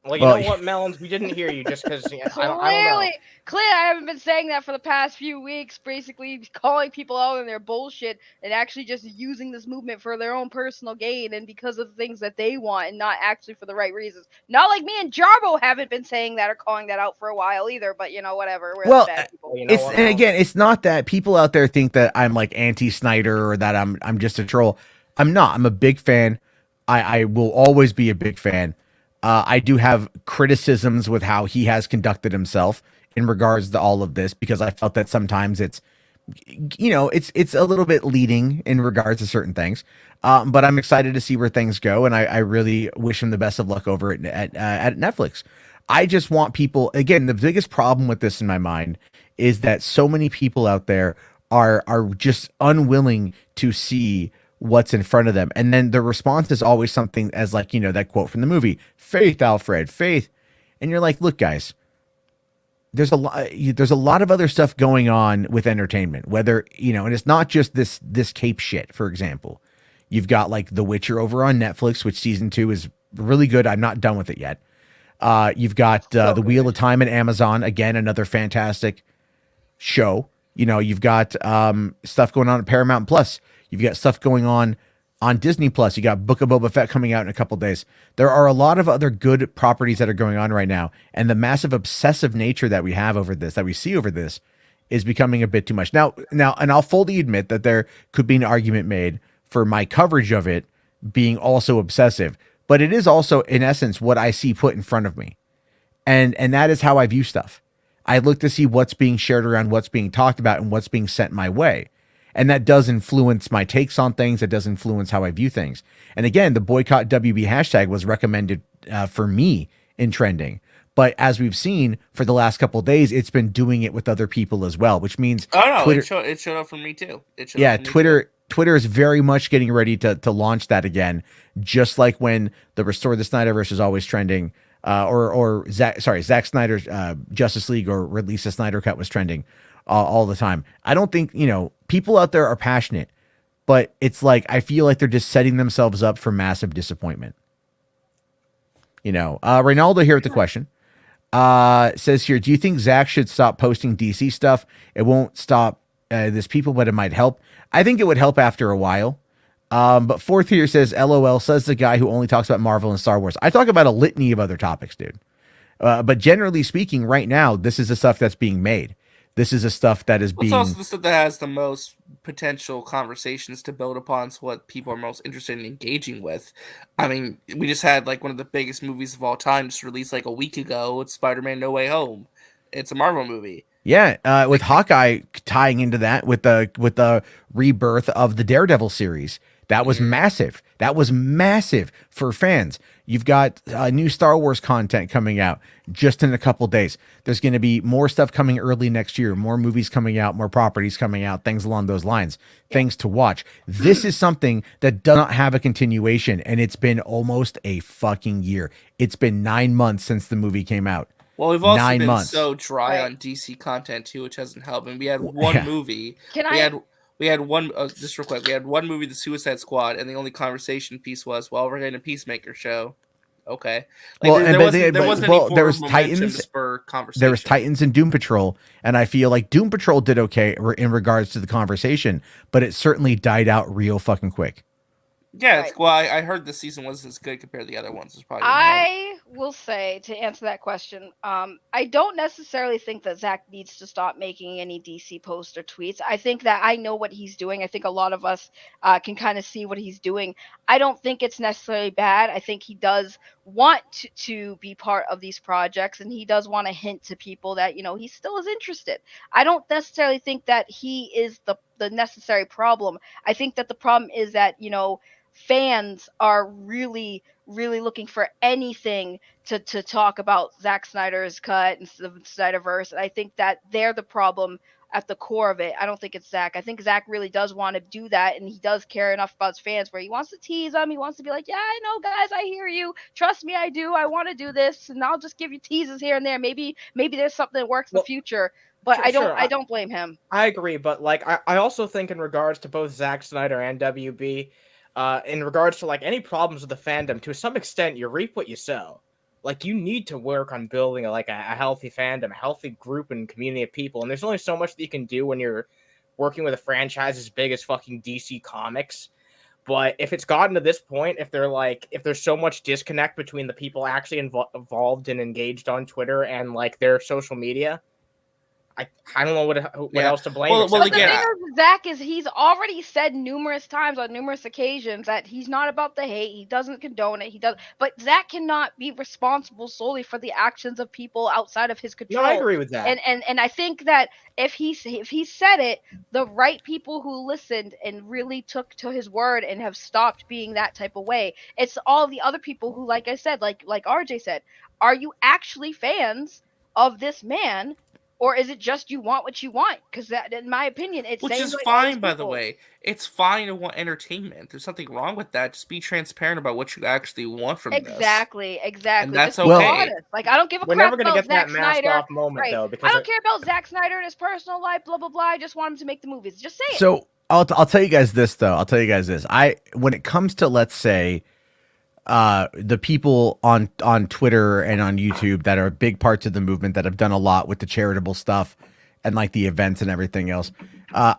Well, you know what, Melons? We didn't hear you just because I don't know. Clearly, I haven't been saying that for the past few weeks, basically calling people out on their bullshit and actually just using this movement for their own personal gain and because of things that they want and not actually for the right reasons. Not like me and Jarbo haven't been saying that or calling that out for a while either, but you know, whatever. We're the bad people. You know what, And again, it's not that people out there think that I'm like anti-Snyder or that I'm just a troll. I'm not. I'm a big fan. I will always be a big fan. I do have criticisms with how he has conducted himself in regards to all of this, because I felt that sometimes it's a little bit leading in regards to certain things. But I'm excited to see where things go, and I really wish him the best of luck over at Netflix. I just want people, again, the biggest problem with this in my mind is that so many people out there are just unwilling to see what's in front of them. And then the response is always something as like, that quote from the movie, faith, Alfred, faith. And you're like, look, guys, there's a lot of other stuff going on with entertainment, whether, and it's not just this cape shit. For example, you've got like The Witcher over on Netflix, which season 2 is really good. I'm not done with it yet. You've got The Wheel of Time and Amazon, again, another fantastic show. You've got stuff going on at Paramount Plus. You've got stuff going on Disney Plus. You got Book of Boba Fett coming out in a couple days. There are a lot of other good properties that are going on right now, and the massive obsessive nature that we have over this, that we see over this, is becoming a bit too much. Now, and I'll fully admit that there could be an argument made for my coverage of it being also obsessive, but it is also in essence what I see put in front of me. And that is how I view stuff. I look to see what's being shared around, what's being talked about, and what's being sent my way. And that does influence my takes on things. It does influence how I view things. And again, the boycott WB hashtag was recommended for me in trending. But as we've seen for the last couple of days, it's been doing it with other people as well, which means Twitter, it showed up for me too. Twitter is very much getting ready to launch that again, just like when the Restore the Snyderverse is always trending, or Zack Snyder's Justice League or Release the Snyder Cut was trending all the time. I don't think, people out there are passionate, but it's like I feel like they're just setting themselves up for massive disappointment. Reynaldo here with the question. Says here, do you think Zach should stop posting DC stuff? It won't stop this people, but it might help. I think it would help after a while. But fourth here says, LOL, says the guy who only talks about Marvel and Star Wars. I talk about a litany of other topics, dude. But generally speaking, right now, this is the stuff that's being made. This is the stuff that is being... It's also the stuff that has the most potential conversations to build upon. So what people are most interested in engaging with. I mean, we just had like one of the biggest movies of all time just released like a week ago. It's Spider-Man No Way Home. It's a Marvel movie. Yeah, with Hawkeye tying into that with the rebirth of the Daredevil series. That was massive. That was massive for fans. You've got new Star Wars content coming out just in a couple days. There's going to be more stuff coming early next year, more movies coming out, more properties coming out, things along those lines, things to watch. This is something that does not have a continuation, and it's been almost a fucking year. It's been 9 months since the movie came out. Well, we've also been so dry on DC content too, which hasn't helped. And we had one movie. We had one, just real quick, we had one movie, The Suicide Squad, and the only conversation piece was, well, we're getting a Peacemaker show. Okay. Like, there was Titans. There was Titans and Doom Patrol, and I feel like Doom Patrol did okay in regards to the conversation, but it certainly died out real fucking quick. Yeah, well, I heard this season wasn't as good compared to the other ones. It's probably I will say, to answer that question, I don't necessarily think that Zach needs to stop making any DC posts or tweets. I think that I know what he's doing. I think a lot of us can kind of see what he's doing. I don't think it's necessarily bad. I think he does want to be part of these projects, and he does want to hint to people that, he still is interested. I don't necessarily think that he is the necessary problem. I think that the problem is that, fans are really, really looking for anything to talk about Zack Snyder's cut and the Snyderverse. And I think that they're the problem at the core of it. I don't think it's Zach. I think Zach really does want to do that, and he does care enough about his fans where he wants to tease them. He wants to be like, yeah, I know, guys, I hear you. Trust me, I do. I want to do this, and I'll just give you teases here and there. Maybe there's something that works in the future. But I don't blame him. I agree, but like I also think in regards to both Zack Snyder and WB, in regards to like any problems with the fandom, to some extent, you reap what you sow. Like, you need to work on building a healthy fandom, a healthy group and community of people. And there's only so much that you can do when you're working with a franchise as big as fucking DC Comics. But if it's gotten to this point, if there's so much disconnect between the people actually involved and engaged on Twitter and like their social media, I don't know what else to blame. Well, again, Zach he's already said numerous times on numerous occasions that he's not about the hate. He doesn't condone it. But Zach cannot be responsible solely for the actions of people outside of his control. No, I agree with that. And I think that if he said it, the right people who listened and really took to his word and have stopped being that type of way. It's all the other people who, like I said, like RJ said, are you actually fans of this man? Or is it just you want what you want? Because that, in my opinion, which is fine, by the way. It's fine to want entertainment. There's nothing wrong with that. Just be transparent about what you actually want from this. Exactly. And that's just okay. Like, I don't give a We're crap never gonna about get Zack that mask Snyder. off moment, though. Because I don't care about Zack Snyder and his personal life, blah, blah, blah. I just want him to make the movies. Just say it. So I'll tell you guys this, though. When it comes to, let's say, the people on Twitter and on YouTube that are big parts of the movement that have done a lot with the charitable stuff and like the events and everything else,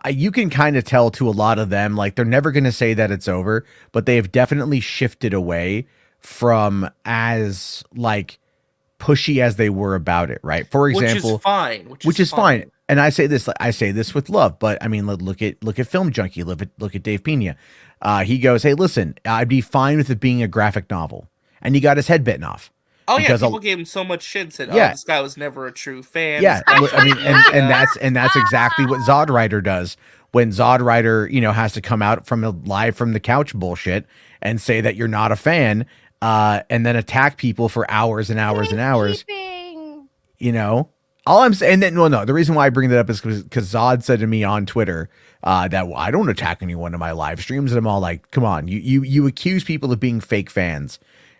you can kind of tell to a lot of them, like, they're never going to say that it's over, but they have definitely shifted away from as like pushy as they were about it, right? For example, which is fine. And I say this with love, but I mean, look at Film Junkie, look at Dave Pena. He goes, "Hey, listen, I'd be fine with it being a graphic novel," and he got his head bitten off. Oh yeah, people gave him so much shit and said, Yeah. "Oh, this guy was never a true fan." Yeah, I mean, and that's exactly what Zod Rider does when Zod Rider, has to come out live from the couch bullshit and say that you're not a fan, and then attack people for hours and hours and hours. All I'm saying that no, the reason why I bring that up is because Zod said to me on Twitter that I don't attack anyone in my live streams, and I'm all like, come on, you accuse people of being fake fans.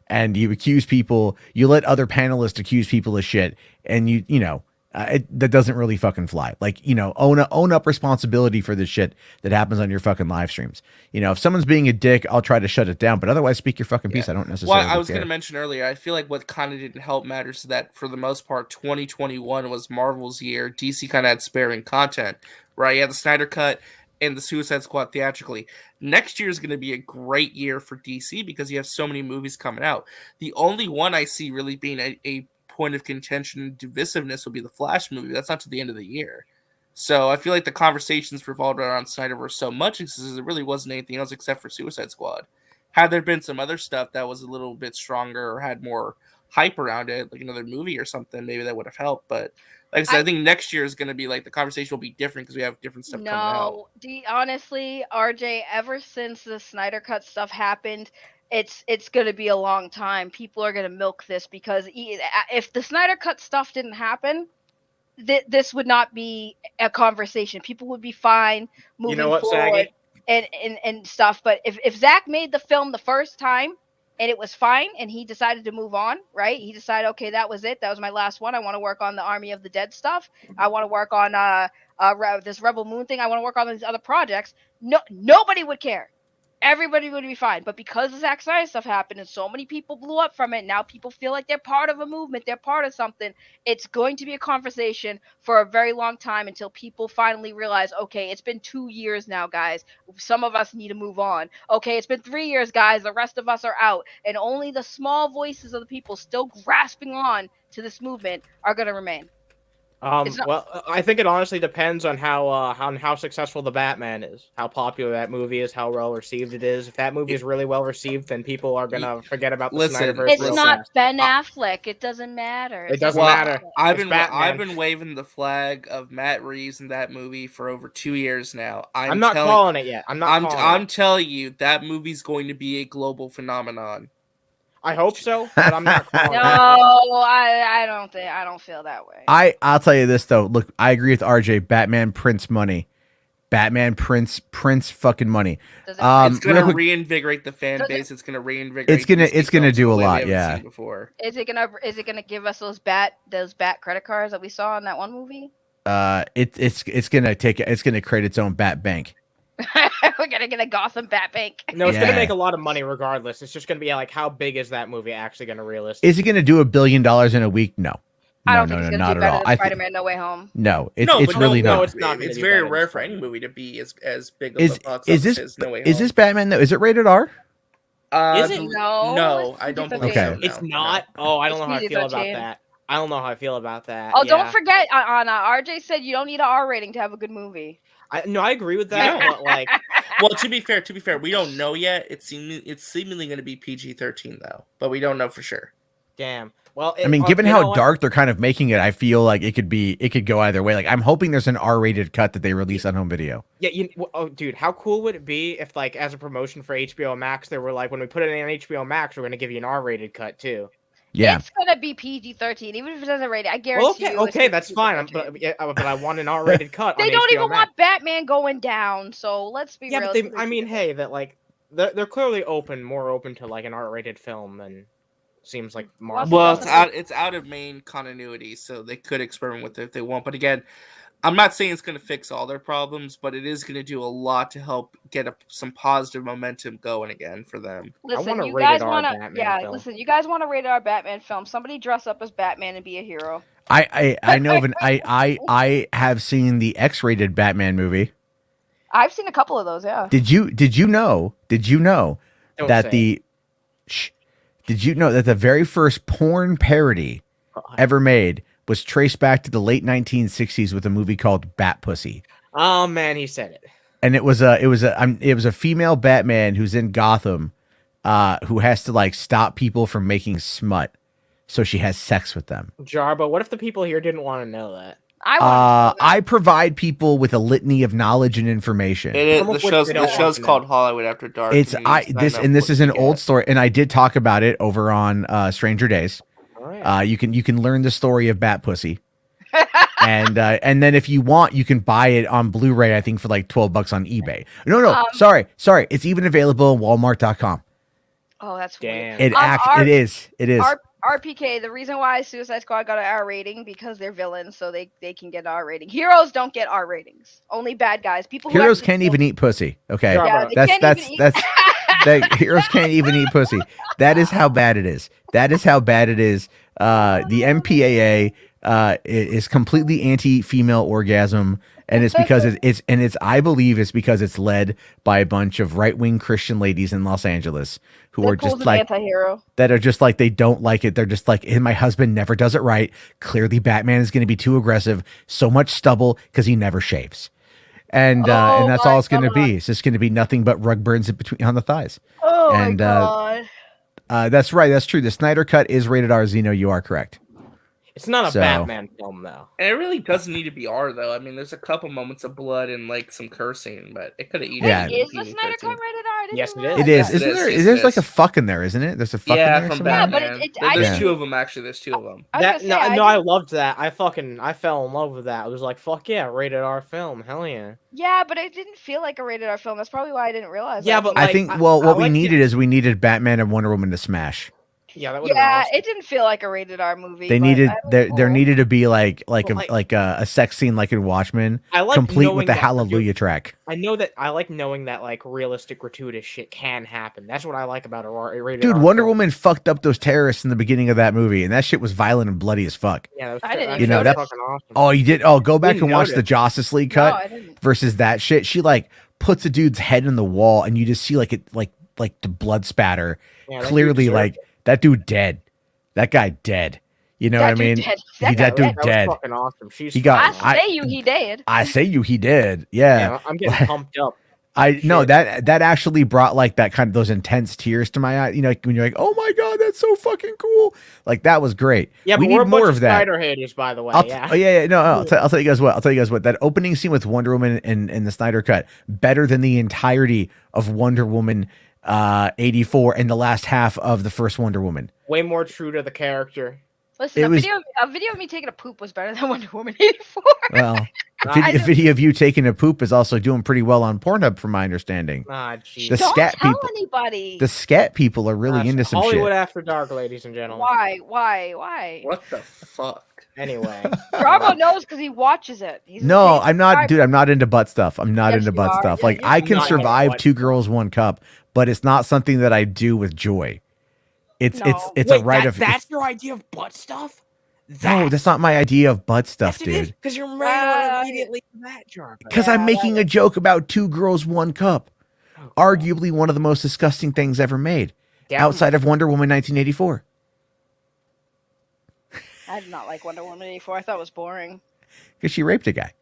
And you accuse people, you let other panelists accuse people of shit, and that doesn't really fucking fly. Like, own up responsibility for the shit that happens on your fucking live streams. If someone's being a dick, I'll try to shut it down, but otherwise speak your fucking piece. I don't necessarily Well, I was care. going to mention earlier, I feel like what kind of didn't help matters is that for the most part, 2021 was Marvel's year. DC kind of had sparing content, right? You had the Snyder Cut and the Suicide Squad theatrically. Next year is going to be a great year for DC because you have so many movies coming out. The only one I see really being a point of contention and divisiveness will be the Flash movie. That's not to the end of the year. So I feel like the conversations revolved around Snyderverse so much because there really wasn't anything else except for Suicide Squad. Had there been some other stuff that was a little bit stronger or had more hype around it, like another movie or something, maybe that would have helped. But like I said, I think next year is going to be like the conversation will be different because we have different stuff coming out. Honestly, RJ, ever since the Snyder Cut stuff happened, it's going to be a long time. People are going to milk this because if the Snyder Cut stuff didn't happen, this would not be a conversation. People would be fine moving forward and stuff. But if Zack made the film the first time and it was fine and he decided to move on, right? He decided, okay, that was it. That was my last one. I want to work on the Army of the Dead stuff. I want to work on this Rebel Moon thing. I want to work on these other projects. Nobody would care. Everybody would be fine. But because the Zack Snyder stuff happened and so many people blew up from it, now people feel like they're part of a movement, they're part of something. It's going to be a conversation for a very long time until people finally realize, okay, it's been 2 years now, guys. Some of us need to move on. Okay, it's been 3 years, guys. The rest of us are out. And only the small voices of the people still grasping on to this movement are going to remain. Well, I think it honestly depends on how successful the Batman is, how popular that movie is, how well received it is. If that movie is really well received, then people are gonna forget about the Snyderverse. It's not Ben Affleck. It doesn't matter. It doesn't matter. I've been waving the flag of Matt Reeves in that movie for over 2 years now. I'm not calling it yet. I'm telling you that movie's going to be a global phenomenon. I hope so, but I'm not calling it. No, I don't feel that way. I'll tell you this though. Look, I agree with RJ. Batman prints money. Batman prints fucking money. It's gonna reinvigorate the fan base. It's gonna reinvigorate. It's gonna do a lot. Yeah. Is it gonna give us those bat credit cards that we saw in that one movie? It's gonna create its own bat bank. We're gonna get a Gotham Bat Bank. No, it's gonna make a lot of money regardless. It's just gonna be like, how big is that movie actually gonna realistically? Is it gonna do $1 billion in a week? No. I don't think it's gonna do better than Spider-Man No Way Home. No, it's really not. No, it's not. It's very rare for any movie to be as big of a box office as No Way Home. Is this Batman though? Is it rated R? Is it? No, I don't believe so. It's not. Oh, I don't know how I feel about that. I don't know how I feel about that. Oh, don't forget, RJ said you don't need an R rating to have a good movie. I agree with that, but like, well, to be fair, we don't know yet. It's seemingly going to be PG-13 though, but we don't know for sure. Damn. Well, I mean, given how dark they're kind of making it, I feel like it could go either way. Like, I'm hoping there's an R-rated cut that they release on home video. Yeah, dude, how cool would it be if, like, as a promotion for HBO Max, they were like, when we put it in HBO Max, we're going to give you an R-rated cut too. Yeah, it's gonna be PG-13, even if it doesn't rate it. I guarantee you. Okay, that's fine. But I want an R-rated cut. They don't even want Batman going down, so let's be real. Yeah, but I mean, hey, that like they're clearly more open to like an R-rated film than seems like Marvel. Well, it's out of main continuity, so they could experiment with it if they want. But again, I'm not saying it's going to fix all their problems, but it is going to do a lot to help get some positive momentum going again for them. Listen, you guys want to rated R Batman film. Somebody dress up as Batman and be a hero. I know of I have seen the X-rated Batman movie. I've seen a couple of those, yeah. Did you know that the very first porn parody ever made was traced back to the late 1960s with a movie called Bat Pussy. Oh man, he said it. And it was a female Batman who's in Gotham, who has to like stop people from making smut, so she has sex with them. Jarbo, what if the people here didn't want to know that? I provide people with a litany of knowledge and information. It is Some the of which show's they don't the show's want to called know. Hollywood After Dark. It's and you need to this sign and up this for is it an to get old it. story, and I did talk about it over on Stranger Days. Oh, yeah. You can learn the story of Bat Pussy, and then if you want, you can buy it on Blu-ray. I think for like $12 on eBay. No, sorry, it's even available on Walmart.com. Oh, that's Damn. weird. It is. RPK, the reason why Suicide Squad got an R rating because they're villains, so they can get an R rating. Heroes don't get R ratings. Only bad guys. People who Heroes actually can't kill- even eat pussy. Okay, Yeah, they can't even eat- that heroes can't even eat pussy. That is how bad it is. The MPAA is completely anti-female orgasm, and it's because I believe it's because it's led by a bunch of right-wing Christian ladies in Los Angeles who are just Deadpool's an like anti-hero. that are just like they don't like it. They're just like, "Hey, my husband never does it right. Clearly, Batman is going to be too aggressive. So much stubble because he never shaves." And that's all it's going to be. It's just going to be nothing but rug burns in between on the thighs. Oh and, my god. That's right. That's true. The Snyder Cut is rated R. Zeno, you are correct. It's not a So- Batman film, though. And it really doesn't need to be R though. I mean, there's a couple moments of blood and like some cursing, but it could have easily. Yeah. been Is the PG-13. Snyder Cut rated R? I didn't Yes, it realize is. It is. that. Isn't It there? is, There's it like a is. fuck in there, isn't it? There's a fuck in Yeah, there from somewhere. Yeah, but Batman. it- I There's just- two of them actually. There's two of them. I was That gonna say, no, I no, I didn't- loved that. I fell in love with that. I was like, fuck yeah, rated R film. Hell yeah. Yeah, but it didn't feel like a rated R film. That's probably why I didn't realize. Yeah, that. but I like, think. I- Well, I what we like needed is we needed Batman and Wonder Woman to smash. Yeah, that would have yeah, been awesome. it didn't feel like a rated R movie. They but needed I was there cool. needed to be like Like- a sex scene like in Watchmen, I like complete with knowing the that- Hallelujah track. I know that I like knowing that like realistic gratuitous shit can happen. That's what I like about a rated Dude, R Wonder film. Woman fucked up those terrorists in the beginning of that movie, and that shit was violent and bloody as fuck. Yeah, that was, I didn't You know, that was that- fucking awesome. Oh, you did? Oh, go back Didn't and watch notice. the Justice League No, cut I didn't. versus that shit. She like puts a dude's head in the wall, and you just see like the blood spatter. Yeah, that dude Clearly, deserved like it. that dude dead. That guy dead. You know That what I mean? dude dead. That guy dude dead. That dead. was fucking awesome. She's He got- fucking I say you, he did. I say you, he did. Yeah. Yeah, I'm getting pumped up. No, Shit. that actually brought like that kind of those intense tears to my eye. You know, like, when you're like, "Oh my god, that's so fucking cool!" Like that was great. Yeah, we but we're need a bunch more of of that. Snyder haters, by the way. Yeah. No, I'll tell you guys what. That opening scene with Wonder Woman in the Snyder Cut better than the entirety of Wonder Woman 84 and the last half of the first Wonder Woman. Way more true to the character. Listen, It a was- video of me taking a poop was better than Wonder Woman 84. Well, I a video of you taking a poop is also doing pretty well on Pornhub, from my understanding. Ah, jeez. The Don't scat tell people- anybody. The scat people are really into some Hollywood shit. After Dark, ladies and gentlemen. Why? What the fuck? Anyway. Bravo knows because he watches it. He's a No, paid I'm not, subscriber. dude. I'm not into butt stuff. I'm not Yes, into you butt are. stuff. Yeah, Like you're I can not into survive butt two girls, one cup, but it's not something that I do with joy. It's No. it's a right of. That's your idea of butt stuff? No, that's not my idea of butt stuff, dude. Because you're Right. immediately to that jar. Because Yeah, I'm making a joke about two girls, one cup. Arguably one of the most disgusting things ever made, outside of Wonder Woman 1984. I did not like Wonder Woman 84. I thought it was boring. Because she raped a guy.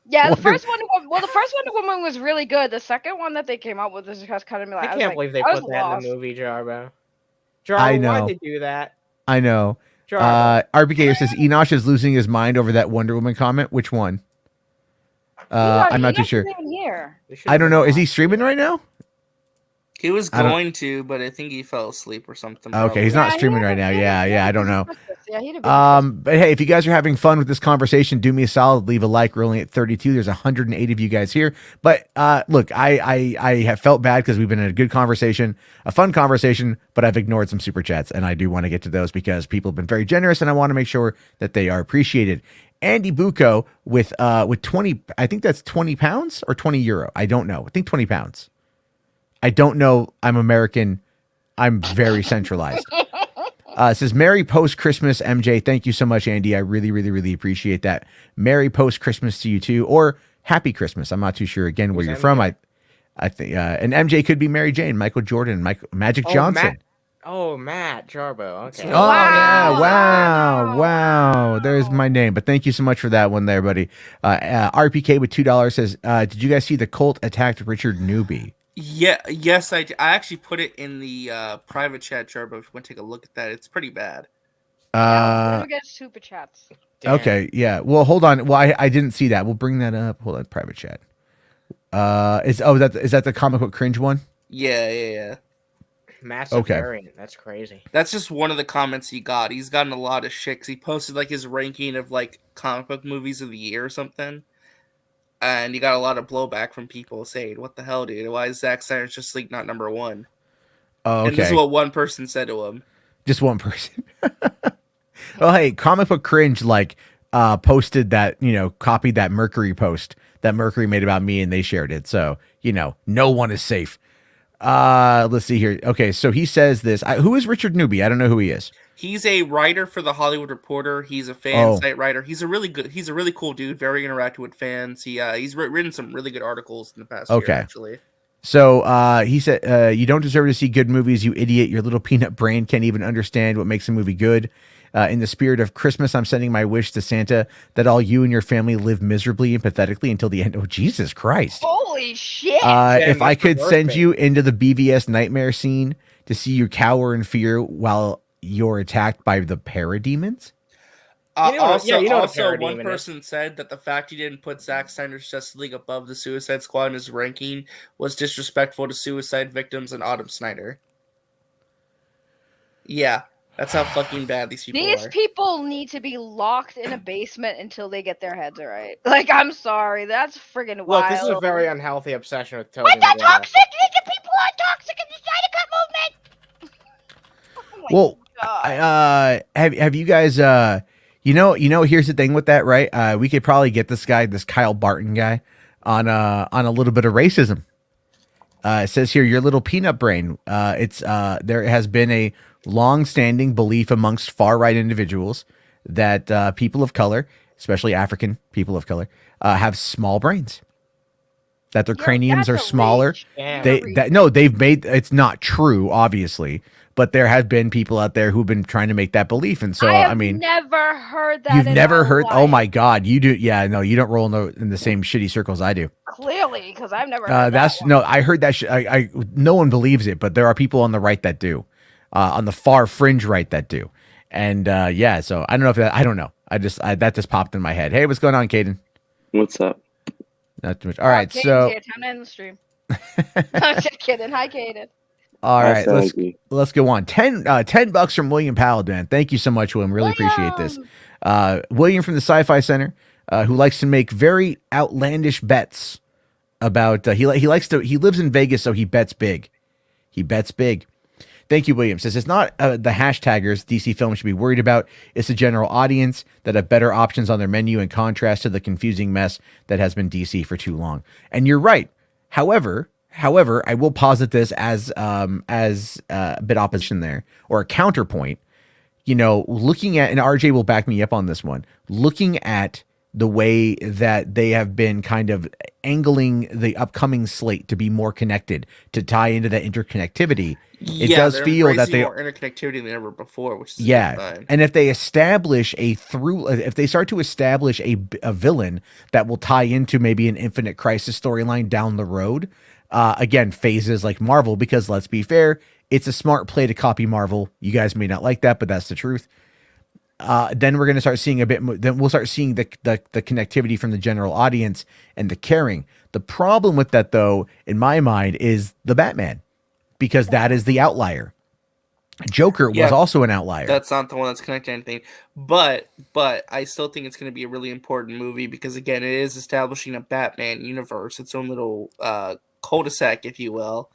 Yeah, the Wonder- first Wonder Woman. Well, the first Wonder Woman was really good. The second one that they came out with was just kind of me like. I was can't like- believe they I was put that lost. in the movie, Jarbo. Jarbo, I know. why'd they do that? I know. Jarbo. RBK says Enosh is losing his mind over that Wonder Woman comment. Which one? I'm not too sure. Here. They should've I don't been know. Is on. he streaming right now? He was I don't- going to, but I think he fell asleep or something. Okay, he's probably. not streaming right now. Yeah, I don't know. Yeah, he did. But hey, if you guys are having fun with this conversation, do me a solid, leave a like. We're only at 32. There's 180 of you guys here. But look, I have felt bad because we've been in a good conversation, a fun conversation, but I've ignored some super chats, and I do want to get to those because people have been very generous, and I want to make sure that they are appreciated. Andy Bucco with 20, I think that's 20 pounds or 20 euro. I don't know. I think 20 pounds. I don't know. I'm American. I'm very centralized. It says Merry post Christmas, MJ. Thank you so much, Andy. I really, really, really appreciate that. Merry post Christmas to you too, or Happy Christmas. I'm not too sure again where Who's you're from. MJ? I think, and MJ could be Mary Jane, Michael Jordan, Magic Johnson. Oh, Matt Jarbo. Okay. Oh yeah! Wow. Wow! There's my name. But thank you so much for that one, there, buddy. RPK with $2 says, "Did you guys see the cult attacked Richard Newby?" Yeah, yes, I actually put it in the private chat, Jarbo. If you want to take a look at that, it's pretty bad. Where do we get super chats? Damn. Okay, yeah. Well, hold on. Well, I didn't see that. We'll bring that up. Hold on, private chat. Is that the comic book cringe one? Yeah. Massive Okay. variant. That's crazy. That's just one of the comments he got. He's gotten a lot of shit 'cause he posted like his ranking of like comic book movies of the year or something, and he got a lot of blowback from people saying, "What the hell, dude? Why is Zack Snyder's Justice League not number one?" Oh, And this is okay. what one person said to him. Just one person. Oh, hey, comic book cringe posted that, copied that Mercury post that Mercury made about me, and they shared it. So, no one is safe. Let's see here. Okay, so he says this. Who is Richard Newby? I don't know who he is. He's a writer for the Hollywood Reporter. He's a fan site writer. He's a really cool dude. Very interactive with fans. He's written some really good articles in the past year, actually. So he said, "You don't deserve to see good movies, you idiot. Your little peanut brain can't even understand what makes a movie good. In the spirit of Christmas, I'm sending my wish to Santa that all you and your family live miserably and pathetically until the end." Oh, Jesus Christ. Holy shit. If I could send you into the BVS nightmare scene to see you cower in fear while you're attacked by the parademons. Also, one person said that the fact he didn't put Zack Snyder's Justice League above the Suicide Squad in his ranking was disrespectful to suicide victims and Autumn Snyder. Yeah, that's how fucking bad these people are. These people need to be locked in a basement until they get their heads right. Like, I'm sorry, that's friggin' wild. Look, this is a very unhealthy obsession with Toby. With the toxic, the people are toxic in the Snyder Cut movement. Have you guys here's the thing with that, right? We could probably get this Kyle Barton guy on a little bit of racism. It says here, your little peanut brain. There has been a long-standing belief amongst far-right individuals that people of color, especially African people of color, have small brains. That their craniums are smaller. They've made it's not true, obviously, but there have been people out there who've been trying to make that belief, and so I mean, never heard that. You've never heard? Life. Oh my God, you do? Yeah, no, you don't roll in the same shitty circles I do. Clearly, because I've never heard that. I heard that. No one believes it, but there are people on the right that do, on the far fringe right that do, and so I don't know if that. I don't know. That just popped in my head. Hey, what's going on, Caden? What's up? Not too much. All right, so time to end the stream. I'm just kidding. Hi, Caden. All right, let's go on. $10 from William Powell, man. Thank you so much, William. Really appreciate this. William from the Sci-Fi Center, who likes to make very outlandish bets about. He lives in Vegas, so he bets big. He bets big. Thank you, William. Says it's not the hashtaggers DC Films should be worried about. It's the general audience that have better options on their menu in contrast to the confusing mess that has been DC for too long. And you're right. However, I will posit this as a bit opposition there, or a counterpoint. Looking at, and RJ will back me up on this one, looking at the way that they have been kind of angling the upcoming slate to be more connected, to tie into that interconnectivity. It does feel that they more interconnectivity than ever before, which is and if they establish if they start to establish a villain that will tie into maybe an Infinite Crisis storyline down the road, again, phases like Marvel, because let's be fair, it's a smart play to copy Marvel. You guys may not like that, but that's the truth. Then we're going to start seeing a bit more. Then we'll start seeing the connectivity from the general audience and the caring. The problem with that, though, in my mind, is the Batman, because that is the outlier. Joker was also an outlier. That's not the one that's connected to anything. But I still think it's going to be a really important movie because, again, it is establishing a Batman universe, its own little cul-de-sac, if you will,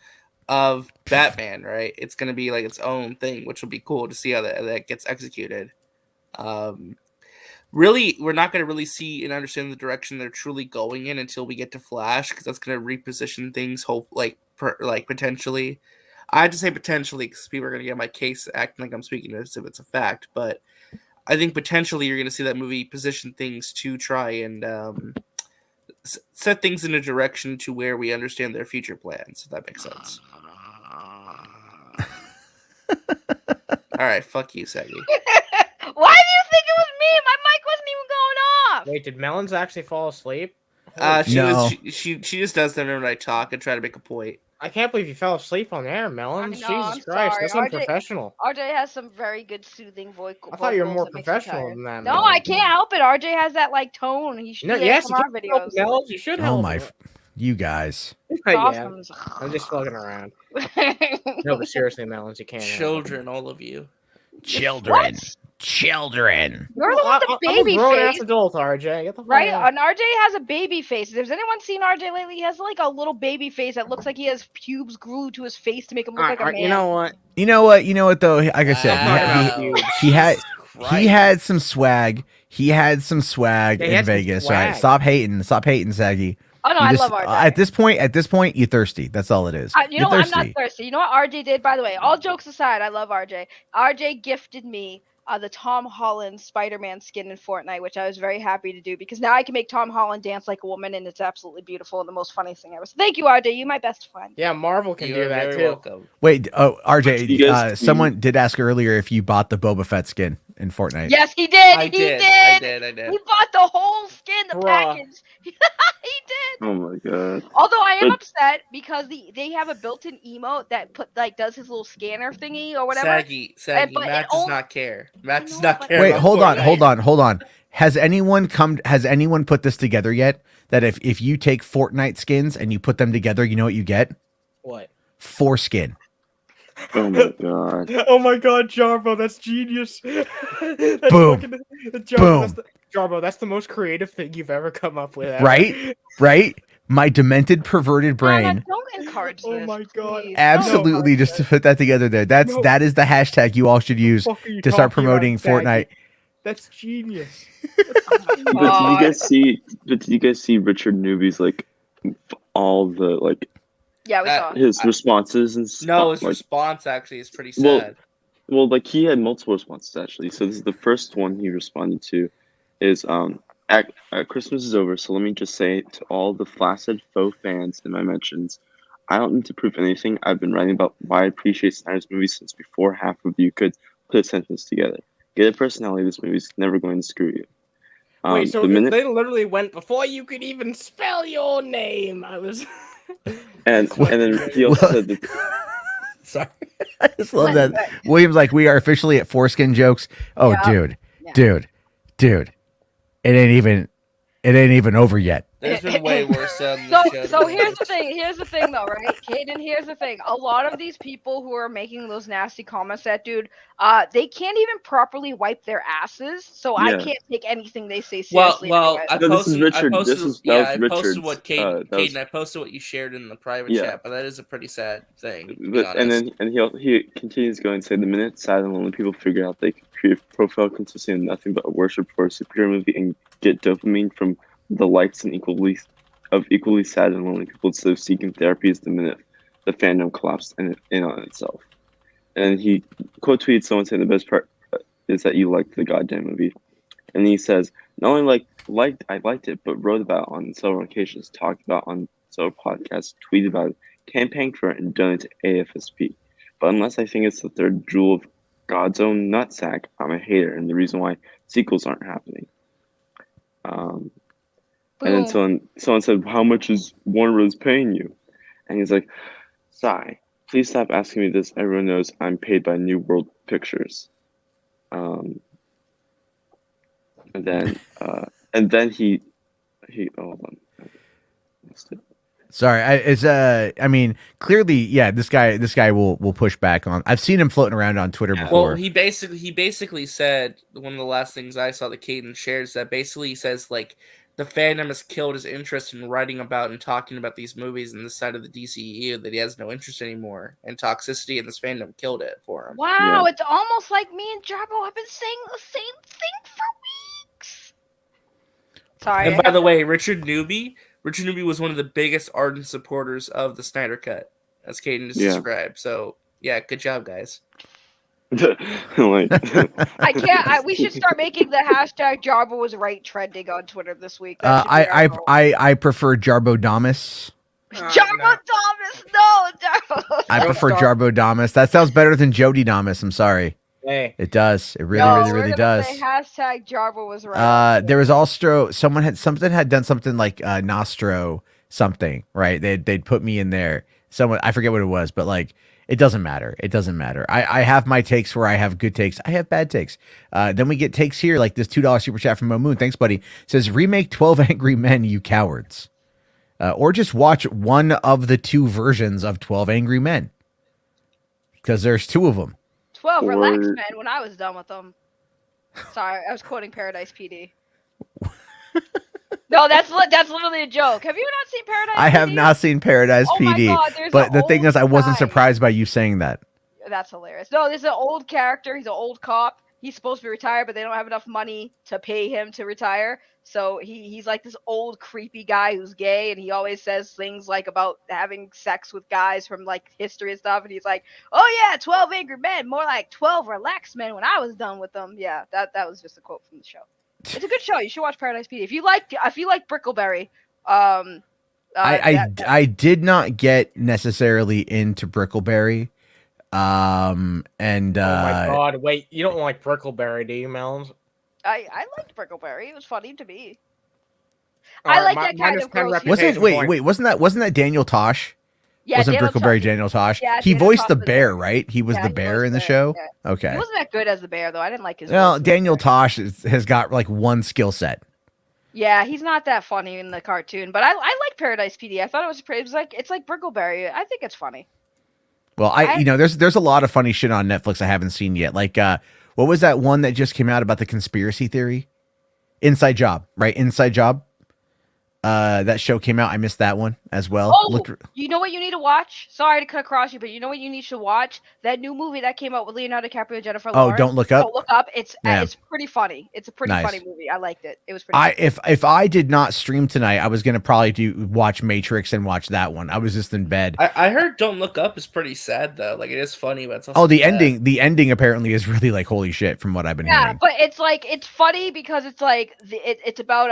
of Batman, right? It's going to be like its own thing, which will be cool to see how that gets executed. Really, we're not going to really see and understand the direction they're truly going in until we get to Flash, because that's going to reposition things, potentially. I had to say potentially because people are going to get my case acting like I'm speaking as if it's a fact, but I think potentially you're going to see that movie position things to try and set things in a direction to where we understand their future plans, if that makes sense. All right, fuck you, Saggy. Why do you think it was me? My mic wasn't even going off. Wait, did Melons actually fall asleep? No. She just does that whenever I talk and try to make a point. I can't believe you fell asleep on air, Melons. I know, Jesus I'm Christ, sorry. that's unprofessional. RJ has some very good soothing vocals. I thought you were more that makes me professional tired. than that. No, Melons. I can't help it. RJ has that like tone. He should No, do yes, you ASMR can help videos. Melons. You should help. Oh my, you guys. It's Yeah, awesome. I'm just fucking around. No, but seriously, Melons, you can't. help it. Children, all of you. Children. What? Children. You're the one with the I'm baby a grown-ass face, adult, RJ. Get the fuck right? out. And RJ has a baby face. Has anyone seen RJ lately? He has like a little baby face that looks like he has pubes glued to his face to make him look like a man. You know what? You know what though? Like I said, Wow. he had Christ. some swag. He had some swag Yeah, he in had some Vegas. swag. Right? Stop hating, Saggy. Oh no, You I just- love RJ. At this point, you're thirsty. That's all it is. You You're know what? I'm thirsty. not thirsty. You know what RJ did, by the way? All jokes aside, I love RJ. RJ gifted me the Tom Holland Spider-Man skin in Fortnite, which I was very happy to do because now I can make Tom Holland dance like a woman, and it's absolutely beautiful and the most funny thing ever. So thank you, RJ. You my best friend. Yeah, Marvel can You're do that very too. welcome. Wait, You RJ, guys- someone did ask earlier if you bought the Boba Fett skin in Fortnite. Yes, he did. I He did. did. I did. He bought the whole skin, the Bruh. package. he did. Oh my god. Although I am But- upset because they have a built-in emote that does his little scanner thingy or whatever. Saggy. but Matt it does only- not care. Matt I does know, not but- care. Wait, about hold Fortnite. on. Has anyone put this together yet? That if you take Fortnite skins and you put them together, you know what you get? What? Foreskin. Oh my god. Oh my god, Jarbo, that's genius. That's Boom. Jarbo, Boom. Jarbo, that's the most creative thing you've ever come up with. Ever. Right? Right? My demented, perverted brain. Anna, don't encourage Oh this. my God. please. Absolutely, No, just to put that together there. No. That is the hashtag you all should use What the fuck are you to start talking about, promoting Saggy? Fortnite. That's genius. But did you guys see Richard Newby's all the Yeah, we saw. his responses and stuff? No, his like, response actually is pretty Well, sad. well, he had multiple responses actually. So this is the first one he responded to is Christmas is over, so let me just say to all the flaccid faux fans in my mentions, I don't need to prove anything. I've been writing about why I appreciate Snyder's movies since before half of you could put a sentence together. Get a personality, this movie's never going to screw you. Wait, so the minute they literally went before you could even spell your name. I was. and then he also said that Sorry. I just love that. William's like, we are officially at foreskin jokes. Oh, Yeah. dude. It ain't even over yet. There's been way worse on the show. So here's the thing. Here's the thing, though, right, Caden? Here's the thing. A lot of these people who are making those nasty comments at dude, they can't even properly wipe their asses. So I Yeah. can't take anything they say Well, seriously. well, anyways. I No, this is posted. Richard- I posted. that was I posted Richard's, what that was- Caden. I posted what you shared in the private Yeah. chat, but that is a pretty sad thing. To be But, and honest. then he continues going and say the minute sad and lonely people figure out they can create a profile consisting of nothing but a worship for a superhero movie and get dopamine from the likes and equally sad and lonely people instead of seeking therapy is the minute the fandom collapsed in on itself. And he quote tweeted someone saying the best part is that you liked the goddamn movie. And he says, not only I liked it, but wrote about it on several occasions, talked about it on several podcasts, tweeted about it, campaigned for it, and donated to AFSP. But unless I think it's the third jewel of God's own nutsack, I'm a hater, and the reason why sequels aren't happening. And then someone said, how much is Warner Bros. Paying you? And he's like, sigh, please stop asking me this. Everyone knows I'm paid by New World Pictures. And then he hold on. Sorry, I mean, clearly, yeah, this guy will push back on. I've seen him floating around on Twitter before. Well, he basically said one of the last things I saw that Caden shares that basically says like the fandom has killed his interest in writing about and talking about these movies in this side of the DCEU, that he has no interest anymore, and toxicity in this fandom killed it for him. Wow, Yeah. it's almost like me and Jarbo have been saying the same thing for weeks. Sorry. And by the way, Richard Newby was one of the biggest ardent supporters of the Snyder Cut, as Caden just Yeah. described. So yeah, good job, guys. Like, I can't. We should start making the hashtag Jarbo was right trending on Twitter this week. That should be our goal. I prefer Jarbo Damas. Jarbo no. Thomas, no, Jarbo. I Don't prefer start. Jarbo Damas. That sounds better than Jody Damas. I'm sorry. Hey, It does. It really, No, really, we're really gonna does. say hashtag Jarbo was right. There was also someone had done something like Nostro something, right? They'd put me in there. Someone, I forget what it was, but like it doesn't matter. It doesn't matter. I have my takes where I have good takes. I have bad takes. Then we get takes here, like this $2 super chat from Mo Moon. Thanks, buddy. Says remake 12 Angry Men, you cowards. Or just watch one of the two versions of 12 Angry Men. Because there's two of them. 12 Or- relax men when I was done with them. Sorry, I was quoting Paradise PD. No, that's literally a joke. Have you not seen Paradise PD? I have not seen Paradise Oh my PD. God, there's But an the thing old is, I wasn't guy. surprised by you saying that. That's hilarious. No, there's an old character. He's an old cop. He's supposed to be retired, but they don't have enough money to pay him to retire. So he's like this old creepy guy who's gay, and he always says things like about having sex with guys from like history and stuff. And he's like, "Oh yeah, 12 Angry Men, more like 12 relaxed men when I was done with them." Yeah, that was just a quote from the show. It's a good show. You should watch Paradise PD if you like Brickleberry. I did not get necessarily into Brickleberry. And oh my God! Wait, you don't like Brickleberry, do you, Melons? I liked Brickleberry. It was funny to me. All I right, like mi- that kind minus of 10 gross. reputation wasn't points. that Daniel Tosh? Yeah, wasn't Daniel Brickleberry Tosh- Daniel Tosh? yeah, He Daniel voiced Tosh the was bear, there. right? He was Yeah, the he bear voiced in the the- show. yeah. Okay. He wasn't that good as the bear though. I didn't like his. Well, voice as Daniel the bear. Tosh has got like one skill set. Yeah, he's not that funny in the cartoon, but I like Paradise PD. I thought it was like it's like Brickleberry. I think it's funny. Well, there's a lot of funny shit on Netflix I haven't seen yet. Like, what was that one that just came out about the conspiracy theory? Inside Job, right? Inside Job. That show came out. I missed that one as well. Oh, you know what you need to watch? Sorry to cut across you, but you know what you need to watch? That new movie that came out with Leonardo DiCaprio and Jennifer Lawrence. Don't Look Up. Don't Look Up. It's Yeah. it's pretty funny. It's a pretty Nice. funny movie. I liked it. It was pretty. Funny. If I did not stream tonight, I was gonna probably watch Matrix and watch that one. I was just in bed. I heard Don't Look Up is pretty sad though. Like it is funny, but it's also The sad. ending apparently is really like holy shit from what I've been hearing. But it's like it's funny because it's like it's about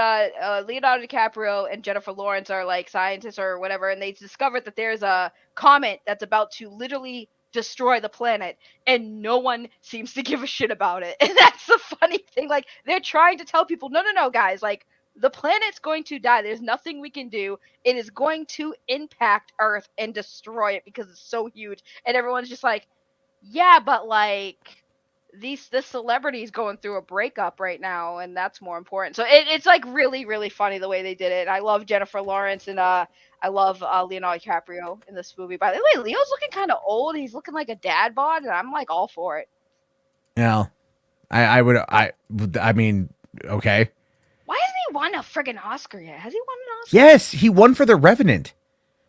Leonardo DiCaprio and Jennifer Lawrence are like scientists or whatever, and they discovered that there's a comet that's about to literally destroy the planet, and no one seems to give a shit about it. And that's the funny thing. Like they're trying to tell people, no, guys, like the planet's going to die. There's nothing we can do. It is going to impact Earth and destroy it because it's so huge. And everyone's just like, yeah, but like this celebrity's going through a breakup right now, and that's more important. So it's like really, really funny the way they did it. I love Jennifer Lawrence and I love Leonardo DiCaprio in this movie. By the way, Leo's looking kind of old. He's looking like a dad bod, and I'm like all for it. Yeah, I mean, okay. Why hasn't he won a friggin' Oscar yet? Has he won an Oscar? Yes, he won for The Revenant.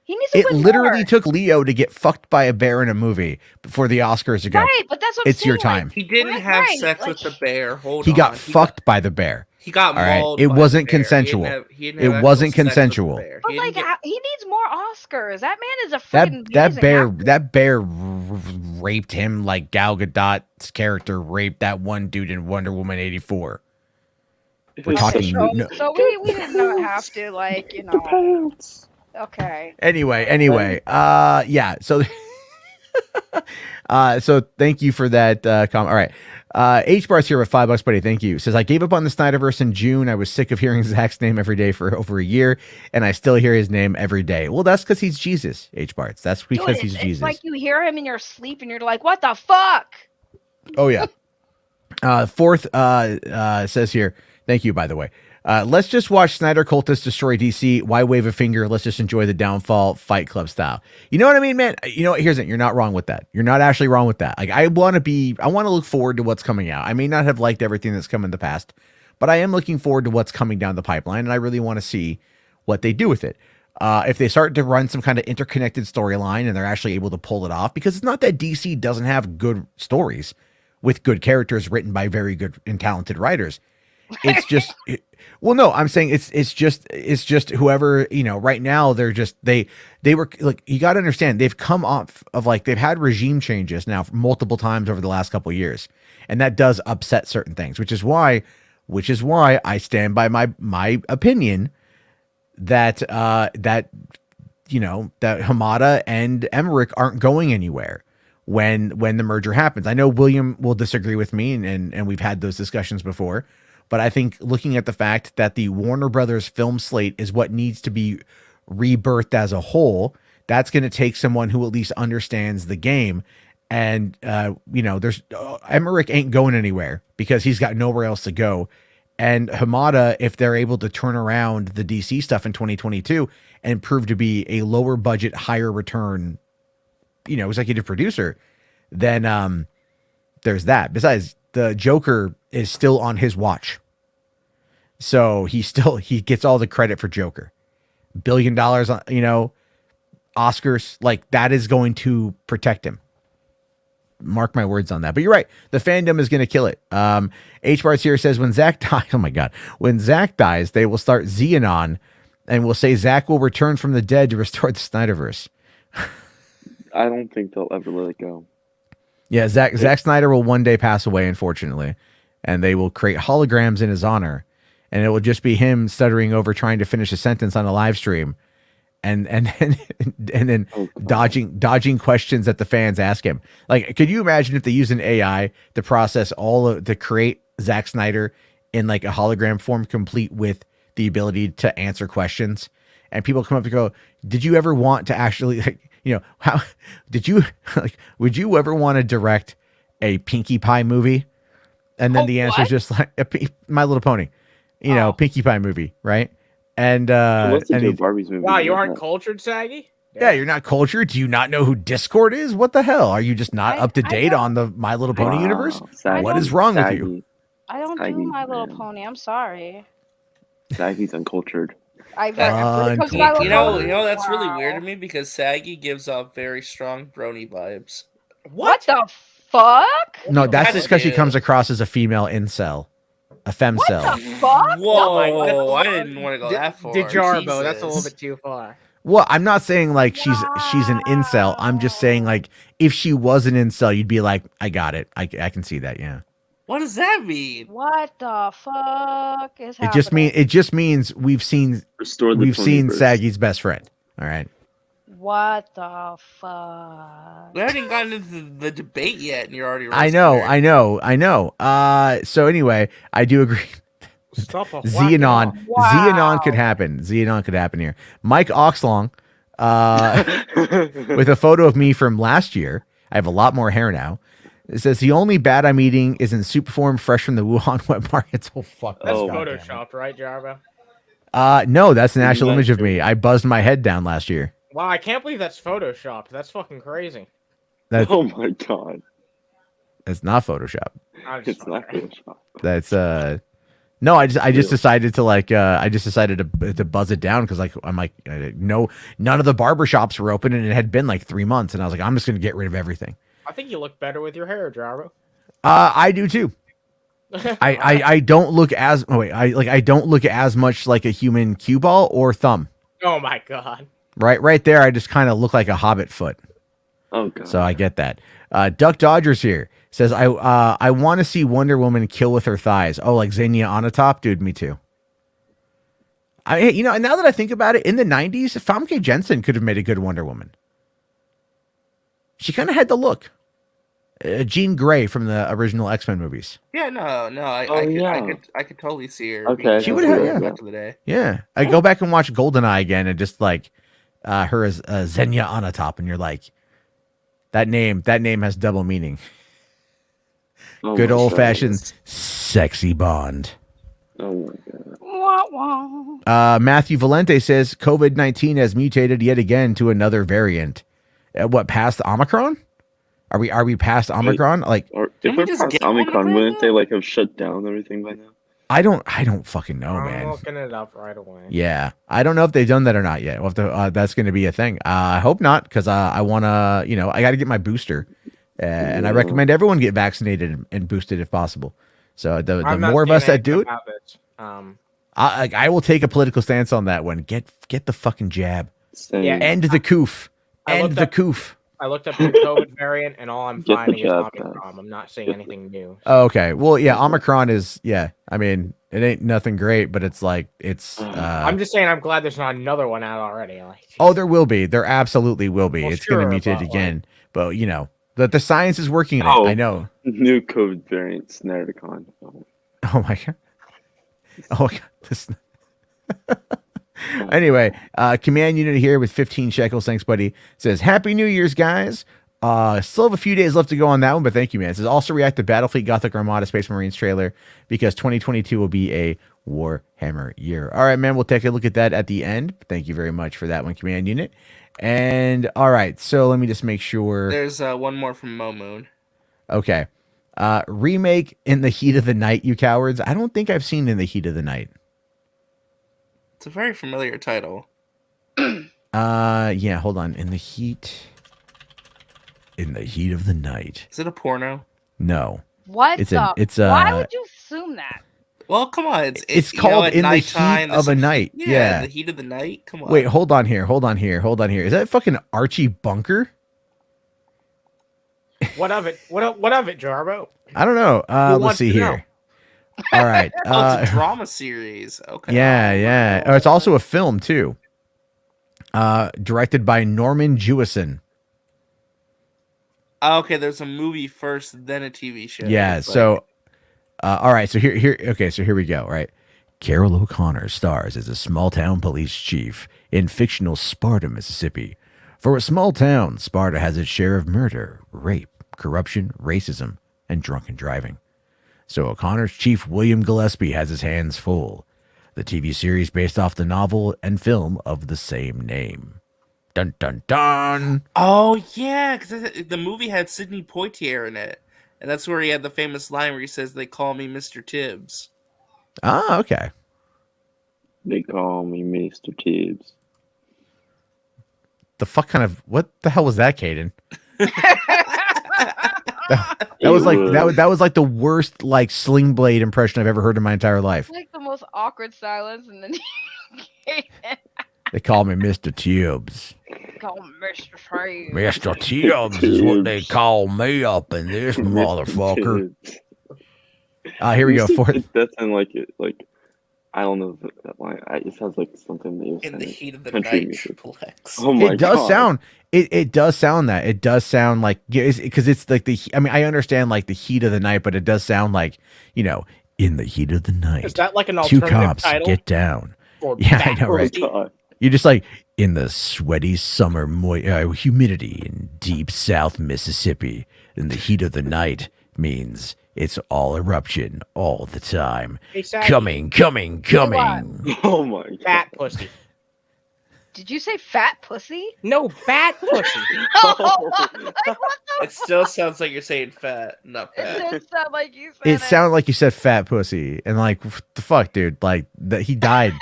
He needs to It win literally more. took Leo to get fucked by a bear in a movie before the Oscars to go. Right, but that's what I'm It's your saying, like, time. He didn't Right, have right, sex like- with the bear. Hold He on. got fucked by the bear. He got All right, mauled. it by wasn't the bear. consensual. He didn't It have wasn't actual sex with the consensual. bear. But He like, didn't get- he needs more Oscars. That man is a That freaking that bear raped him like Gal Gadot's character raped that one dude in Wonder Woman 84. We're It's talking- such So, no- so we did not have to like okay. Anyway, yeah. So, so thank you for that comment. All right. H Bar's here with $5, buddy. Thank you. Says I gave up on the Snyderverse in June. I was sick of hearing Zach's name every day for over a year, and I still hear his name every day. Well, that's because he's Jesus, H Barts. That's because Dude, he's it's Jesus. like you hear him in your sleep and you're like, what the fuck? Oh yeah. Fourth says here, thank you, by the way. Let's just watch Snyder Cultists destroy DC. Why wave a finger? Let's just enjoy the downfall, Fight Club style. You know what I mean, man? You know what? Here's it. You're not wrong with that. You're not actually wrong with that. Like I want to look forward to what's coming out. I may not have liked everything that's come in the past, but I am looking forward to what's coming down the pipeline, and I really want to see what they do with it. If they start to run some kind of interconnected storyline and they're actually able to pull it off, because it's not that DC doesn't have good stories with good characters written by very good and talented writers. It's just, well, no, I'm saying it's just whoever, you know, right now they're just, they were like, you got to understand, they've come off of like, they've had regime changes now multiple times over the last couple of years. And that does upset certain things, which is why I stand by my opinion that, that that Hamada and Emmerich aren't going anywhere when the merger happens. I know William will disagree with me, and we've had those discussions before, but I think looking at the fact that the Warner Brothers film slate is what needs to be rebirthed as a whole, that's going to take someone who at least understands the game. And there's Emmerich ain't going anywhere because he's got nowhere else to go. And Hamada, if they're able to turn around the DC stuff in 2022 and prove to be a lower budget, higher return, executive producer, then there's that. Besides, the Joker is still on his watch. So he gets all the credit for Joker. $1 billion, Oscars, like that is going to protect him. Mark my words on that. But you're right. The fandom is going to kill it. H. Bart's here says when Zach dies, oh my God, when Zach dies, they will start Xenon and will say Zach will return from the dead to restore the Snyderverse. I don't think they'll ever let it go. Yeah, Zack Snyder will one day pass away, unfortunately, and they will create holograms in his honor, and it will just be him stuttering over trying to finish a sentence on a live stream, and then dodging questions that the fans ask him. Like, could you imagine if they use an AI to process to create Zack Snyder in like a hologram form, complete with the ability to answer questions, and people come up and go, "Did you ever want to actually how did you would you ever want to direct a Pinkie Pie movie?" And then the answer is just like My Little Pony, Pinkie Pie movie, right? And Barbie's movie. Wow, you aren't cultured, Saggy? Yeah, you're not cultured. Do you not know who Discord is? What the hell? Are you just not up to date on the My Little Pony universe? What is wrong with you? I don't do My Little Pony. I'm sorry. Saggy's uncultured. That's really weird to me because Saggy gives off very strong brony vibes. What the fuck? No, that's just because she comes across as a female incel. A femcel. What the fuck? Whoa, I didn't want to go that far. Dejarbo, that's a little bit too far. Well, I'm not saying like she's an incel. I'm just saying like if she was an incel, you'd be like, I got it. I can see that, yeah. What does that mean? What the fuck is happening? It just means we've seen Saggy's best friend. All right. What the fuck? We haven't even gotten into the debate yet, and you're already. I know. So anyway, I do agree. Xenon could happen. Xenon could happen here. Mike Oxlong, with a photo of me from last year. I have a lot more hair now. It says the only bat I'm eating is in super form, fresh from the Wuhan wet markets. Oh fuck! That's photoshopped, right, Jarbo? No, that's an actual image of me. I buzzed my head down last year. Wow, I can't believe that's photoshopped. That's fucking crazy. Oh my God! It's not Photoshop. It's not Photoshop. That's No, I just decided to to buzz it down because I'm like no, none of the barbershops were open and it had been like 3 months and I was like, I'm just gonna get rid of everything. I think you look better with your hair, Jarbo. I do too. I don't look as I don't look as much like a human cue ball or thumb. Oh my God. Right there, I just kind of look like a hobbit foot. Oh God. So I get that. Duck Dodgers here says I want to see Wonder Woman kill with her thighs. Oh, like Xenia on a top, dude. Me too. Now that I think about it, in the 90s, Famke Jensen could have made a good Wonder Woman. She kind of had the look. Jean Grey from the original X-Men movies. Yeah, I could totally see her. Okay, she would have back to the day. Yeah, I go back and watch GoldenEye again, and just like her as Xenia on a top, and you're like, that name has double meaning. Good old fashioned sexy Bond. Oh my God. Matthew Valente says COVID-19 has mutated yet again to another variant. What, past Omicron? Are we past Omicron? Like, or if we're past Omicron, wouldn't they like have shut down everything by now? I don't fucking know, man. I'm looking it up right away. Yeah, I don't know if they've done that or not yet. We'll have to, that's going to be a thing. I hope not, because I want to, I got to get my booster, and I recommend everyone get vaccinated and boosted if possible. So the more of us that do it, I will take a political stance on that one. Get the fucking jab. Yeah. End the coof. End the coof. I looked up the COVID variant, and all I'm Get the finding is job Omicron. I'm not seeing anything new. Oh, okay. Well, yeah, Omicron is I mean, it ain't nothing great, but it's like I'm just saying I'm glad there's not another one out already. Like, oh, there will be. There absolutely will be. Well, It's going to sure, mutate but, again. But you know, the science is working on it. Oh. I know. New COVID variant, Snarticon. Oh my god. Oh god. This Anyway, command unit here with 15 shekels. Thanks, buddy. Says, Happy New Year's, guys. Still have a few days left to go on that one, but thank you, man. It says, also react to Battlefleet Gothic Armada Space Marines trailer because 2022 will be a Warhammer year. All right, man. We'll take a look at that at the end. Thank you very much for that one, command unit. And all right, so let me just make sure. There's one more from Mo Moon. Okay. Remake In the Heat of the Night, you cowards. I don't think I've seen In the Heat of the Night. It's a very familiar title. Yeah, hold on. In the Heat of the Night. Is it a porno? No. What It's the? Why would you assume that? Well, come on. It's you called at In the nighttime, Heat of a Night. Yeah. The Heat of the Night. Come on. Wait, hold on here. Is that fucking Archie Bunker? what of it? What of it, Jarbo? I don't know. Let's wants see to know? here. All right. Oh, it's a drama series. Okay. Yeah. Oh, it's also a film too. Directed by Norman Jewison. Okay, there's a movie first, then a TV show. Yeah. So, all right. So here. Okay. So here we go. Right. Carol O'Connor stars as a small town police chief in fictional Sparta, Mississippi. For a small town, Sparta has its share of murder, rape, corruption, racism, and drunken driving. So O'Connor's chief, William Gillespie, has his hands full. The TV series based off the novel and film of the same name. Dun dun dun. Oh yeah, because the movie had Sidney Poitier in it, and that's where he had the famous line where he says, "They call me Mr. Tibbs." Ah, okay. They call me Mr. Tibbs. What the hell was that, Caden? That was like the worst like Sling Blade impression I've ever heard in my entire life. Like the most awkward silence, and then They call me Mr. Tibbs. call him Mr. Trey. Mr. Tibbs is what they call me up in this motherfucker. Here we go. Fourth. That sounds like it. Like I don't know that line. It sounds like something that you In the Heat of the country Night, music. Triple X. Oh my It does God. sound. It does sound that. It does sound like because it's like the. I mean, I understand like the heat of the night, but it does sound like in the heat of the night. Is that like an Two alternative cops title? get down. Or Yeah, I Bat know, right? Pussy? God. You're just like in the sweaty summer humidity in deep South Mississippi. In the heat of the night means it's all eruption all the time. Hey, Saggy, Coming. Oh my God. Bat pussy. Did you say fat pussy? No, bat pussy. Like, what It still sounds like you're saying fat, not It fat. did sound like you said It sounded like you said fat pussy, and like what the fuck, dude. Like that he died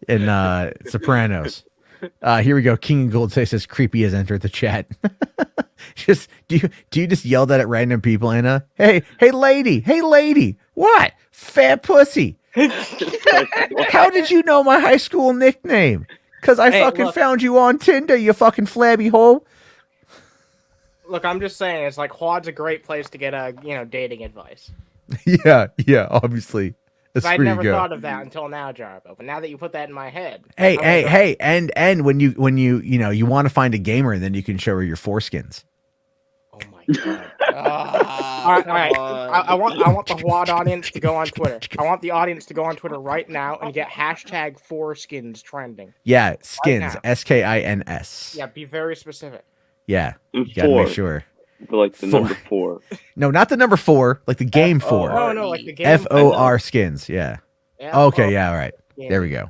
in Sopranos. Here we go. King and Gold says creepy has entered the chat. Just do you just yell that at random people, Anna? Hey lady, what? Fat pussy. How did you know my high school nickname? Because I fucking found you on Tinder, you fucking flabby hole. Look, I'm just saying, it's like Quad's a great place to get dating advice. Yeah, obviously. That's I'd where never you go. thought of that until now, Jarbo. But now that you put that in my head, Hey, and when you want to find a gamer, and then you can show her your foreskins. Oh my God. Ah, All right. come on. I want the Quad audience to go on Twitter. I want the audience to go on Twitter right now and get hashtag foreskins trending. Yeah, skins. now. SKINS. Yeah, be very specific. Yeah. And You gotta four. make sure. But like the Four. number 4. No, not the number 4, like the game 4. Oh no, like the game. FOR skins. Yeah. Okay, yeah, all right. Yeah. There we go.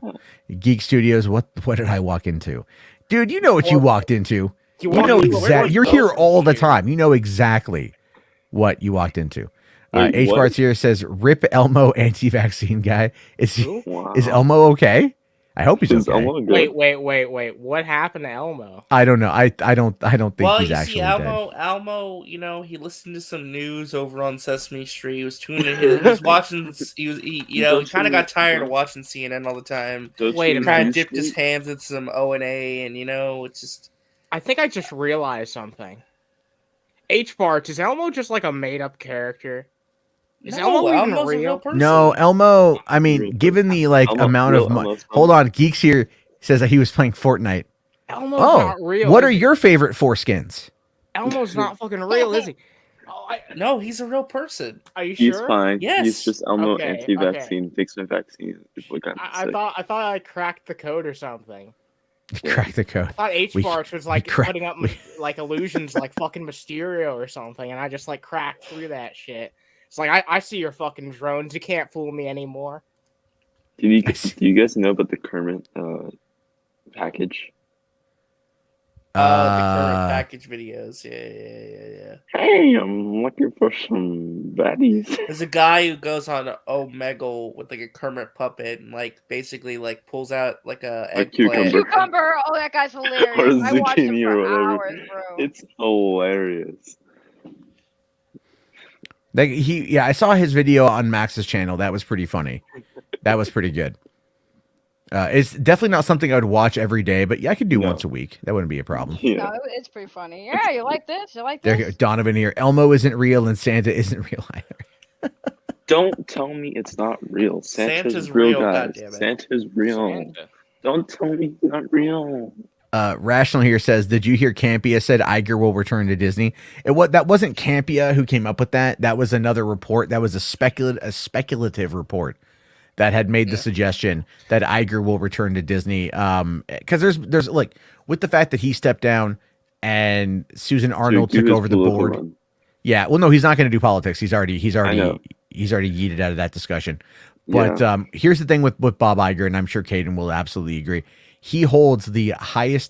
Geek Studios, what did I walk into? Dude, you know what you walked into. You know exactly. You're here all the time. You know exactly what you walked into. Wait, H what? Bart's here says, "Rip Elmo, anti-vaccine guy." Is Wow. Elmo okay? I hope he's Is okay. Elmo good? Wait. What happened to Elmo? I don't know. I don't think Well, he's you actually see, dead. Elmo, he listened to some news over on Sesame Street. He was tuning in. He was watching. He kind of got tired of watching CNN all the time. Don't Wait you a Kind minute. of dipped his hands in some O&A, and it's just I think I just realized something. H-Bart, is Elmo just like a made-up character? Is Elmo even Elmo's a real real? person. No, Elmo. I mean, Real given the like Elmo- amount real of money. Elmo's Hold fun. on, Geeks here says that he was playing Fortnite. Elmo's Oh, not real. what are is he? your favorite foreskins? Elmo's not fucking real, is he? Oh, No, he's a real person. are you He's sure? fine. Yes. He's just Elmo Okay, anti-vaccine. Takes my vaccine. Is what got me I sick. thought I cracked the code or something. Crack the code. I thought H-Bart was like crack- putting up like illusions like fucking Mysterio or something, and I just like cracked through that shit. It's like I see your fucking drones. You can't fool me anymore. Do you guys know about the Kermit package? The current package videos. Yeah. Hey, I'm looking for some baddies. There's a guy who goes on Omegle with like a Kermit puppet and like basically like pulls out like a A eggplant. Cucumber. Oh, that guy's hilarious. Or I watched him zucchini for or whatever. hours, bro. It's hilarious. Like I saw his video on Max's channel. That was pretty funny. That was pretty good. It's definitely not something I would watch every day, but yeah, I could do No. once a week. That wouldn't be a problem. Yeah. No, it's pretty funny. Yeah, you like this? You like There this? you go, Donovan here. Elmo isn't real and Santa isn't real either. Don't tell me it's not real. Santa's real, guys. goddammit. Santa's real. Santa. Don't tell me it's not real. Rational here says, "Did you hear Campia said Iger will return to Disney?" That wasn't Campia who came up with that. That was another report. That was a speculative report that had made the suggestion that Iger will return to Disney. Because there's like with the fact that he stepped down and Susan Arnold Do took his over the political board. run. Yeah, well, no, he's not going to do politics. He's already know. yeeted out of that discussion. But here's the thing with Bob Iger, and I'm sure Caden will absolutely agree. He holds the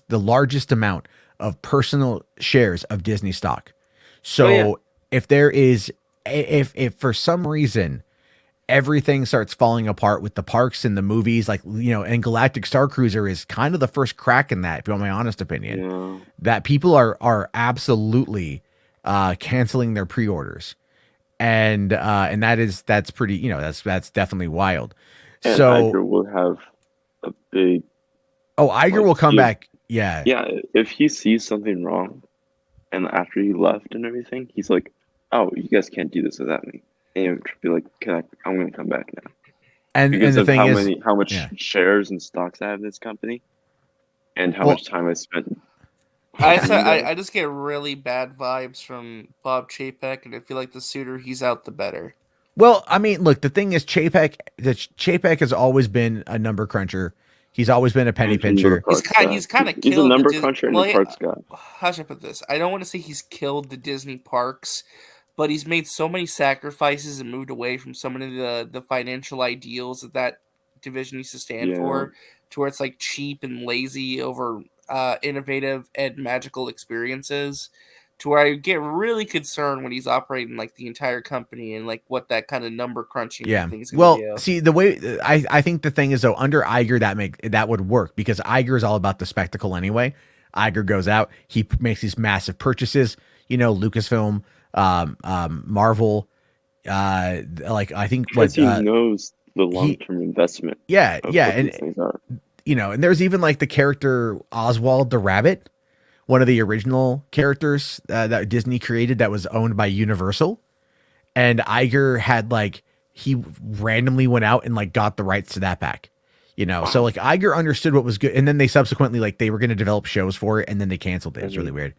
largest amount of personal shares of Disney stock. So if there is, if for some reason everything starts falling apart with the parks and the movies, like, and Galactic Star Cruiser is kind of the first crack in that, if you want my honest opinion, that people are absolutely canceling their pre-orders. And that's pretty, that's definitely wild. And So Iger will have a big. Iger will come back. Yeah. Yeah, if he sees something wrong, and after he left and everything, he's like, "Oh, you guys can't do this without me." And he'll be like, I'm going to come back now." And Because the of thing how much yeah. shares and stocks I have in this company, and how much time I spent. I just get really bad vibes from Bob Chapek, and I feel like the sooner he's out, the better. Well, I mean, look, the thing is, Chapek has always been a number cruncher. He's always been a penny pincher. He's kind of killed. He's a number the cruncher and a parks guy. How should I put this? I don't want to say he's killed the Disney parks, but he's made so many sacrifices and moved away from so many of the financial ideals that division used to stand for, to where it's like cheap and lazy over innovative and magical experiences. To where I get really concerned when he's operating like the entire company and like what that kind of number crunching thing is going to do. See, the way I think the thing is though, under Iger that would work because Iger is all about the spectacle anyway. Iger goes out, he makes these massive purchases, Lucasfilm, Marvel, like I think because he knows the long-term investment. Yeah, and things are. And there's even like the character Oswald the Rabbit, one of the original characters that Disney created that was owned by Universal. And Iger had he randomly went out and got the rights to that back, So Iger understood what was good. And then they subsequently, they were going to develop shows for it and then they canceled it. It's really weird.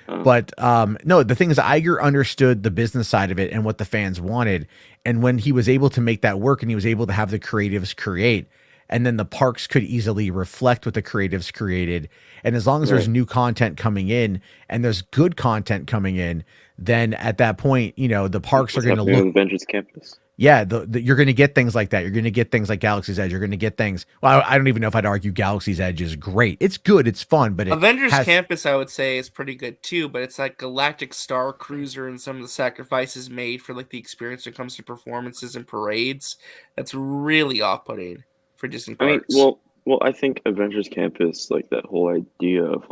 But no, the thing is Iger understood the business side of it and what the fans wanted. And when he was able to make that work and he was able to have the creatives create, and then the parks could easily reflect what the creatives created. And as long as there's new content coming in and there's good content coming in, then at that point, the parks are going to look. Avengers Campus. Yeah, you're going to get things like that. You're going to get things like Galaxy's Edge. You're going to get things. Well, I don't even know if I'd argue Galaxy's Edge is great. It's good. It's fun, but Avengers Campus, I would say, is pretty good too. But it's like Galactic Star Cruiser and some of the sacrifices made for the experience when it comes to performances and parades. That's really off-putting for Disney parks. I mean, well, I think Avengers Campus, that whole idea of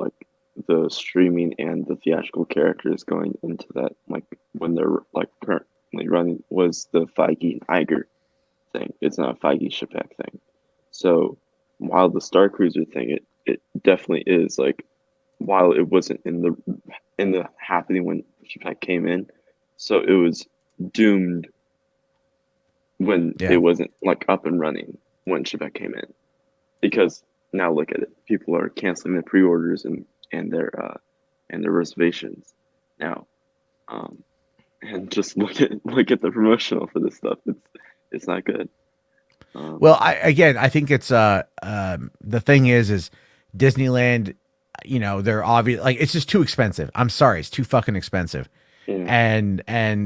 the streaming and the theatrical characters going into that, when they're currently running, was the Feige and Iger thing. It's not a Feige Chapek thing. So while the Star Cruiser thing, it definitely is while it wasn't in the happening when Shipek came in, so it was doomed when it wasn't like up and running when Shipek came in, because now look at it, people are canceling their pre-orders and their reservations now, and just look at the promotional for this stuff. It's not good. Well, I think it's the thing is Disneyland, you know, they're obvious, like it's just too expensive. I'm sorry, it's too fucking expensive. And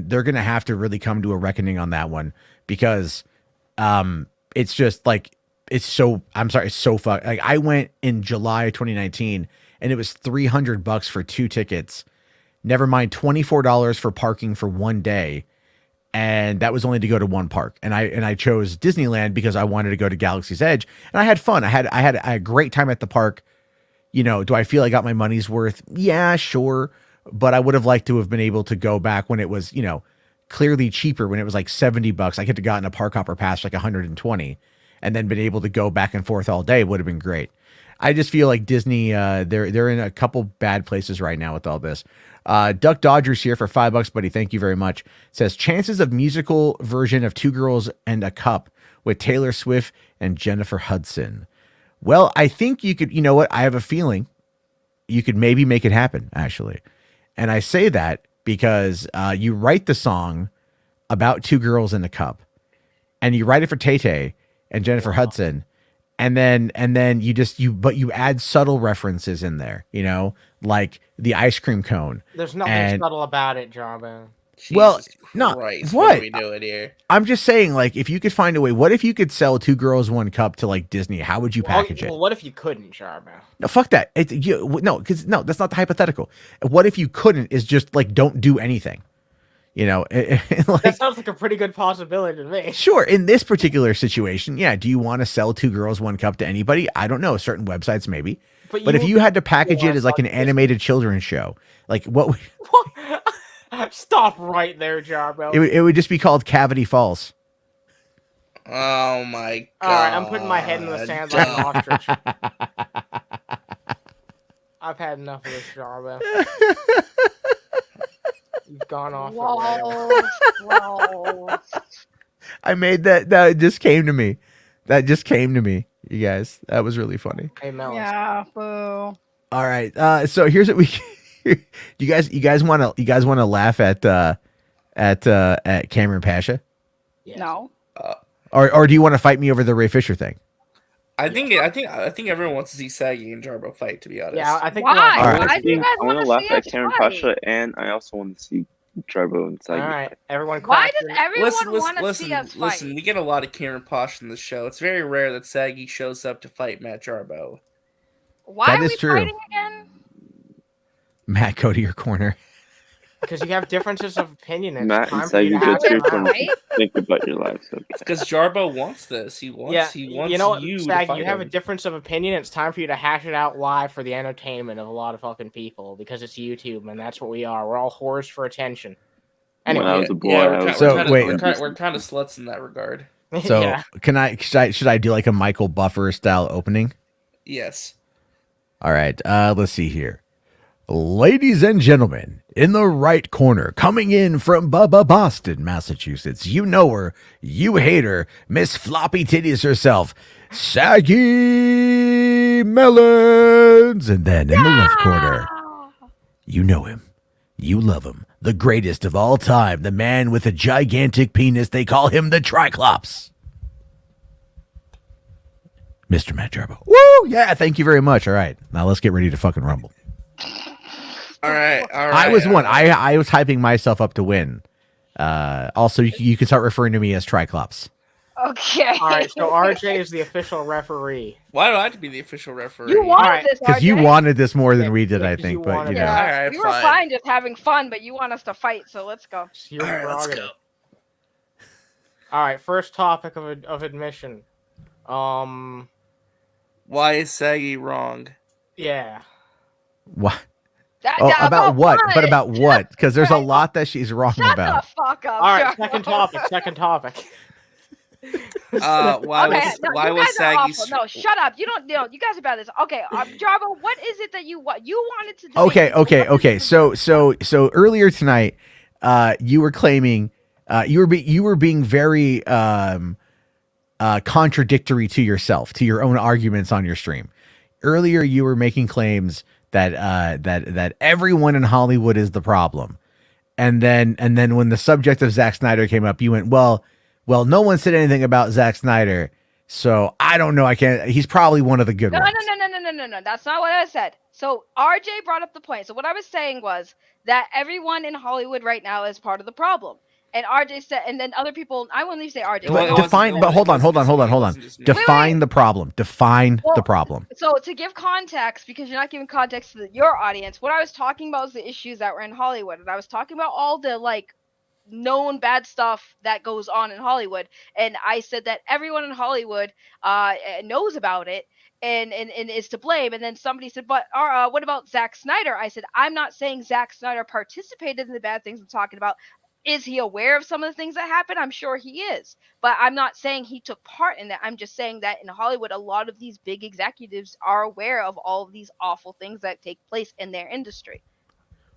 they're gonna have to really come to a reckoning on that one, because it's just like it's so fuck. Like I went in July of 2019 and it was $300 for 2 tickets. Never mind $24 for parking for 1 day. And that was only to go to one park. And I chose Disneyland because I wanted to go to Galaxy's Edge, and I had fun. I had a great time at the park. You know, do I feel I got my money's worth? Yeah, sure. But I would have liked to have been able to go back when it was, you know, clearly cheaper, when it was like $70. I could have gotten a park hopper pass like 120 and then been able to go back and forth all day. Would have been great. I just feel like Disney, they're in a couple bad places right now with all this. Duck Dodgers here for $5, buddy. Thank you very much. Says chances of musical version of Two Girls and a Cup with Taylor Swift and Jennifer Hudson. Well, I think you could, you know what? I have a feeling you could maybe make it happen, actually. And I say that because you write the song about Two Girls in a Cup, and you write it for Tay-Tay and Jennifer Hudson. And then you add subtle references in there, you know, like the ice cream cone. There's nothing subtle about it, Jarbo. Well, no, what? What are we doing here? I'm just saying, like, if you could find a way, what if you could sell Two Girls, One Cup to like Disney? How would you package it? Well, what if you couldn't, Jarbo? No, fuck that. No, that's not the hypothetical. What if you couldn't? Is just like don't do anything. You know, like, that sounds like a pretty good possibility to me. Sure, in this particular situation, yeah. Do you want to sell Two Girls, One Cup to anybody? I don't know. Certain websites, maybe. But if you had to package it as like an animated children's show, like what? Stop right there, Jarbo. It would just be called Cavity Falls. Oh my god! All right, I'm putting my head in the sand like an ostrich. I've had enough of this, Jarbo. You've gone off the rails. I made that. That just came to me. You guys. That was really funny. Hey, Mel. Yeah, boo. All right. So here's what we. you guys want to laugh at Cameron Pasha? Yes. No. Or do you want to fight me over the Ray Fisher thing? I think everyone wants to see Saggy and Jarbo fight. To be honest, yeah, I think. Why? Right. Why do you guys I want to want laugh to at see us Karen fight? Pasha, and I also want to see Jarbo and Sagi. All right, everyone. Why does everyone want to listen, see us fight? listen. We get a lot of Karen Posh in the show. It's very rare that Saggy shows up to fight Matt Jarbo. Why That are is we true. fighting again? Matt, go to your corner. Because you have differences of opinion. And Matt it's and time for you Sagi to go have to your it out. corner. Think about your lives. Okay. Because Jarbo wants this. He wants. Yeah, He wants you know what, to Sag, fight you have a him. difference of opinion. It's time for you to hash it out live for the entertainment of a lot of fucking people, because it's YouTube, and that's what we are. We're all whores for attention. When I Anyway, was a boy, Yeah, I was So, wait. we're kind of sluts in that regard. So yeah. should I do like a Michael Buffer style opening? Yes. All right. Let's see here. Ladies and gentlemen, in the right corner, coming in from Boston, Massachusetts, you know her, you hate her, Miss Floppy Titties herself, Saggy Melons. And then in the left corner, you know him, you love him, the greatest of all time, the man with a gigantic penis, they call him the Triclops, Mr. Matt Jarbo. Woo! Yeah, thank you very much. All right, now let's get ready to fucking rumble. All right. I was one. I was hyping myself up to win. Also, you can start referring to me as Triclops. Okay. All right, so RJ is the official referee. Why do I have to be the official referee? You wanted Alright, this, Because you RJ. wanted this more than Yeah, we did, yeah, I 'cause think. you But, wanted you it. know. Yeah, Alright, we were fine. fine just having fun, but you want us to fight, so let's go. It's your All right, let's prerogative. go. All right, first topic of admission. Why is Saggy wrong? Yeah. What? That, About what? But about what? Because there's a lot that she's wrong Shut about. the fuck up. All right, Jarbo. second topic. Why Okay, was no, why you was guys are Saggy? awful. No, shut up. You don't. No, you guys are bad at this. Okay, Jarbo, what is it that you wanted to debate? Okay, people. okay, What is okay. it So earlier tonight, you were claiming you were being very contradictory to yourself, to your own arguments on your stream. Earlier, you were making claims that that everyone in Hollywood is the problem, and then when the subject of Zack Snyder came up, you went, well, no one said anything about Zack Snyder, so I don't know. I can't. He's probably one of the good No, ones. no. That's not what I said. So RJ brought up the point. So what I was saying was that everyone in Hollywood right now is part of the problem. And RJ said, and then other people. I wouldn't even say RJ. It wa- But it wasn't- define. it But wa- hold it on, hold on, wasn't hold on, just me, it hold on. wasn't just me. Define the problem. Define the Well, problem. So to give context, because you're not giving context to your audience, what I was talking about was the issues that were in Hollywood, and I was talking about all the like known bad stuff that goes on in Hollywood, and I said that everyone in Hollywood knows about it and is to blame. And then somebody said, but what about Zack Snyder? I said, I'm not saying Zack Snyder participated in the bad things I'm talking about. Is he aware of some of the things that happened? I'm sure he is, but I'm not saying he took part in that. I'm just saying that in Hollywood, a lot of these big executives are aware of all of these awful things that take place in their industry.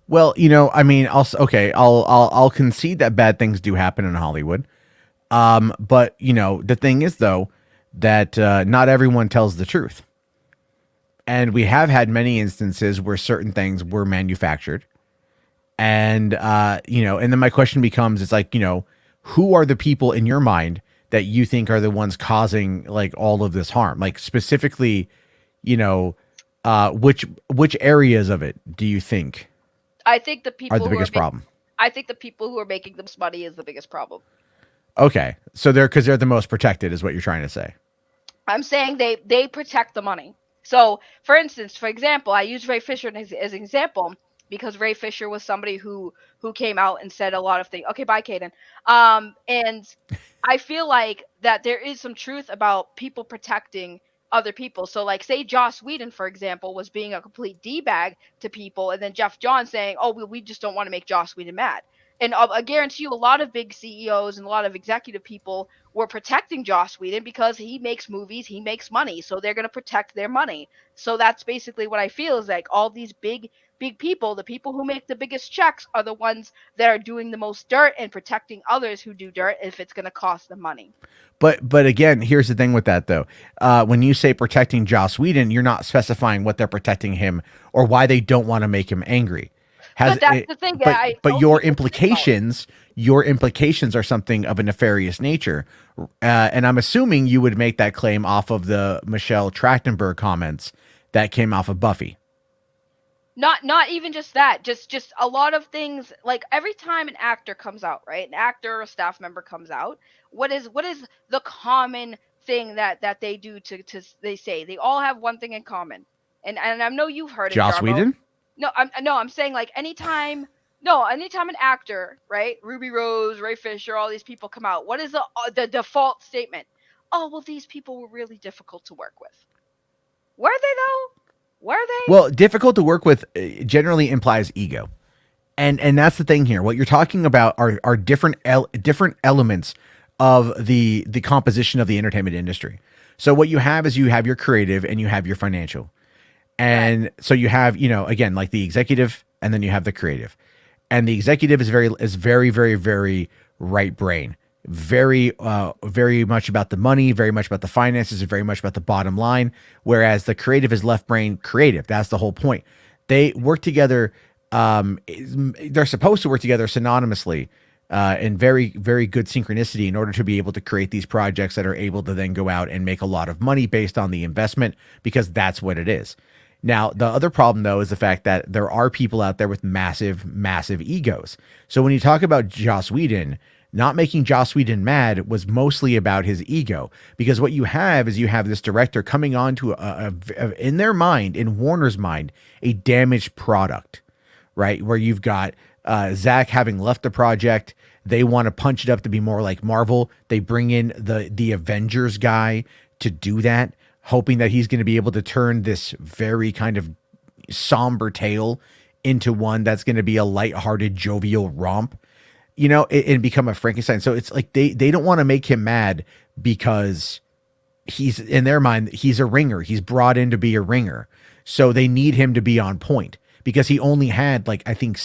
Well, I mean, I'll concede that bad things do happen in Hollywood. But the thing is though that not everyone tells the truth, and we have had many instances where certain things were manufactured, and and then my question becomes, it's like, who are the people in your mind that you think are the ones causing like all of this harm? Like specifically, which areas of it do you think I think the are people the who biggest problem? I think the people who are making the most money is the biggest problem. Okay, so because they're the most protected, is what you're trying to say. I'm saying they protect the money. So, for instance, for example, I use Ray Fisher as an example because Ray Fisher was somebody who came out and said a lot of things. Okay, bye, Kaden. And I feel like that there is some truth about people protecting other people. So, like, say Joss Whedon, for example, was being a complete d-bag to people, and then Jeff Johns saying, "Oh, we just don't want to make Joss Whedon mad." And I guarantee you, a lot of big CEOs and a lot of executive people were protecting Joss Whedon because he makes movies, he makes money, so they're going to protect their money. So that's basically what I feel is like all these big people, the people who make the biggest checks are the ones that are doing the most dirt and protecting others who do dirt if it's going to cost them money. But again, here's the thing with that though. When you say protecting Joss Whedon, you're not specifying what they're protecting him or why they don't want to make him angry. But that's the thing. But your implications are something of a nefarious nature, and I'm assuming you would make that claim off of the Michelle Trachtenberg comments that came off of Buffy. Not even just that, just a lot of things. Like every time an actor comes out, right? An actor or a staff member comes out, what is the common thing that they do to they say they all have one thing in common, and I know you've heard it, Joss Jarbo. Whedon? No, I'm saying like anytime an actor, right? Ruby Rose, Ray Fisher, all these people come out. What is the default statement? Oh, well, these people were really difficult to work with. Were they though? Were they? Well, difficult to work with generally implies ego. And that's the thing here. What you're talking about are different elements of the composition of the entertainment industry. So what you have is you have your creative and you have your financial. And so you have, again, like the executive, and then you have the creative. And the executive is very, very, very right brain. Very much about the money, very much about the finances, and very much about the bottom line. Whereas the creative is left brain creative. That's the whole point. They work together. They're supposed to work together synonymously in very, very good synchronicity in order to be able to create these projects that are able to then go out and make a lot of money based on the investment, because that's what it is. Now, the other problem, though, is the fact that there are people out there with massive, massive egos. So when you talk about Joss Whedon, not making Joss Whedon mad was mostly about his ego, because what you have is you have this director coming on to in their mind, in Warner's mind, a damaged product, right? Where you've got Zach having left the project. They want to punch it up to be more like Marvel. They bring in the Avengers guy to do that, hoping that he's going to be able to turn this very kind of somber tale into one that's going to be a lighthearted, jovial romp. you know, and become a Frankenstein. So it's like they don't want to make him mad because he's, in their mind, he's a ringer. He's brought in to be a ringer. So they need him to be on point because he only had, like, I think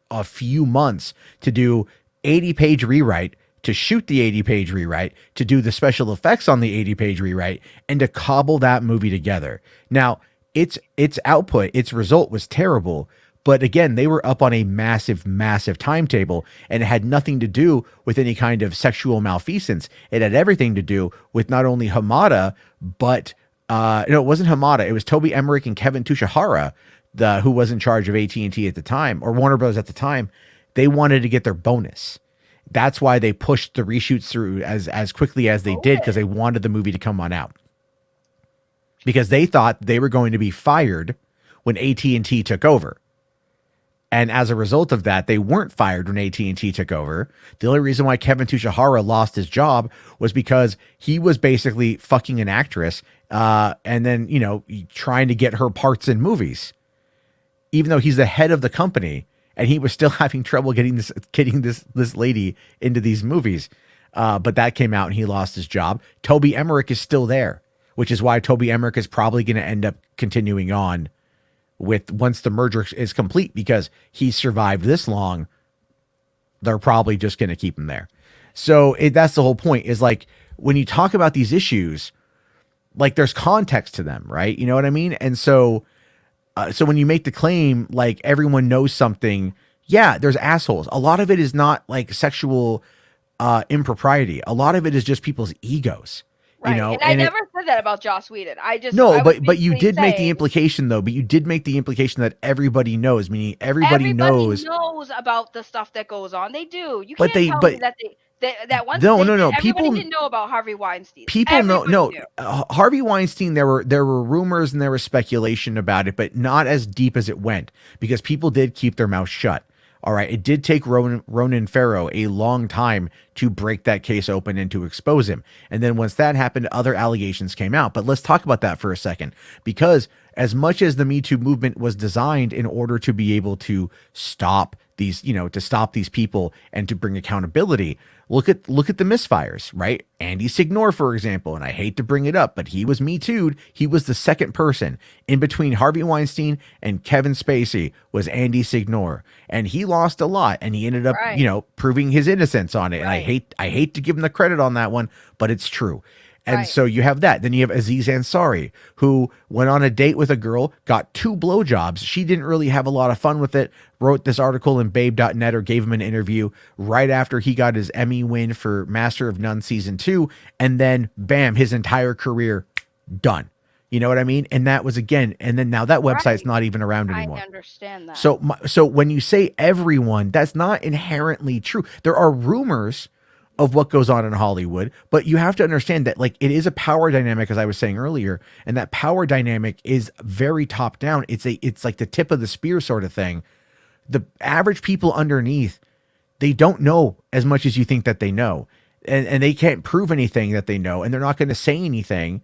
a few months to do 80-page rewrite, to shoot the 80-page rewrite, to do the special effects on the 80-page rewrite, and to cobble that movie together. Now, its output, its result was terrible, but again, they were up on a massive, massive timetable, and it had nothing to do with any kind of sexual malfeasance. It had everything to do with not only Hamada, but no, it wasn't Hamada. It was Toby Emmerich and Kevin Tushihara, who was in charge of AT&T at the time, or Warner Bros. At the time. They wanted to get their bonus. That's why they pushed the reshoots through as quickly as they did, because they wanted the movie to come on out. Because they thought they were going to be fired when AT&T took over. And as a result of that, they weren't fired when AT&T took over. The only reason why Kevin Tushihara lost his job was because he was basically fucking an actress, and then, you know, trying to get her parts in movies, even though he's the head of the company, and he was still having trouble getting this lady into these movies. But that came out, and he lost his job. Toby Emmerich is still there, which is why Toby Emmerich is probably going to end up continuing on with, once the merger is complete, because he survived this long. They're probably just going to keep him there. So that's the whole point, is like, when you talk about these issues, like, there's context to them, right? You know what I mean? And so when you make the claim, like, everyone knows something, yeah, there's assholes. A lot of it is not like sexual impropriety. A lot of it is just people's egos. Right. You know, and I never said that about Joss Whedon. I but you did make the implication, though. But you did make the implication that everybody knows, meaning everybody knows about the stuff that goes on. They do. You but can't tell me that that once people didn't know about Harvey Weinstein. People Harvey Weinstein, there were rumors and there was speculation about it, but not as deep as it went, because people did keep their mouth shut. All right, it did take Ronan Farrow a long time to break that case open and to expose him. And then once that happened, other allegations came out. But let's talk about that for a second, because as much as the Me Too movement was designed in order to be able to stop these, you know, to stop these people and to bring accountability, look at the misfires, right? Andy Signor, for example, and I hate to bring it up, but he was Me Too'd. He was the second person in between Harvey Weinstein and Kevin Spacey, was Andy Signor, and he lost a lot, and he ended up, you know, proving his innocence on it. And I hate to give him the credit on that one, but it's true. And so you have that. Then you have Aziz Ansari, who went on a date with a girl, got 2 blowjobs. She didn't really have a lot of fun with it. Wrote this article in Babe.net, or gave him an interview right after he got his Emmy win for Master of None Season 2. And then, bam, his entire career done. You know what I mean? And that was, again, and then now that website's not even around anymore. I understand that. So when you say everyone, that's not inherently true. There are rumors of what goes on in Hollywood, but you have to understand that, like, it is a power dynamic, as I was saying earlier, and that power dynamic is very top down. It's like the tip of the spear sort of thing. The average people underneath, they don't know as much as you think that they know, and they can't prove anything that they know, and they're not going to say anything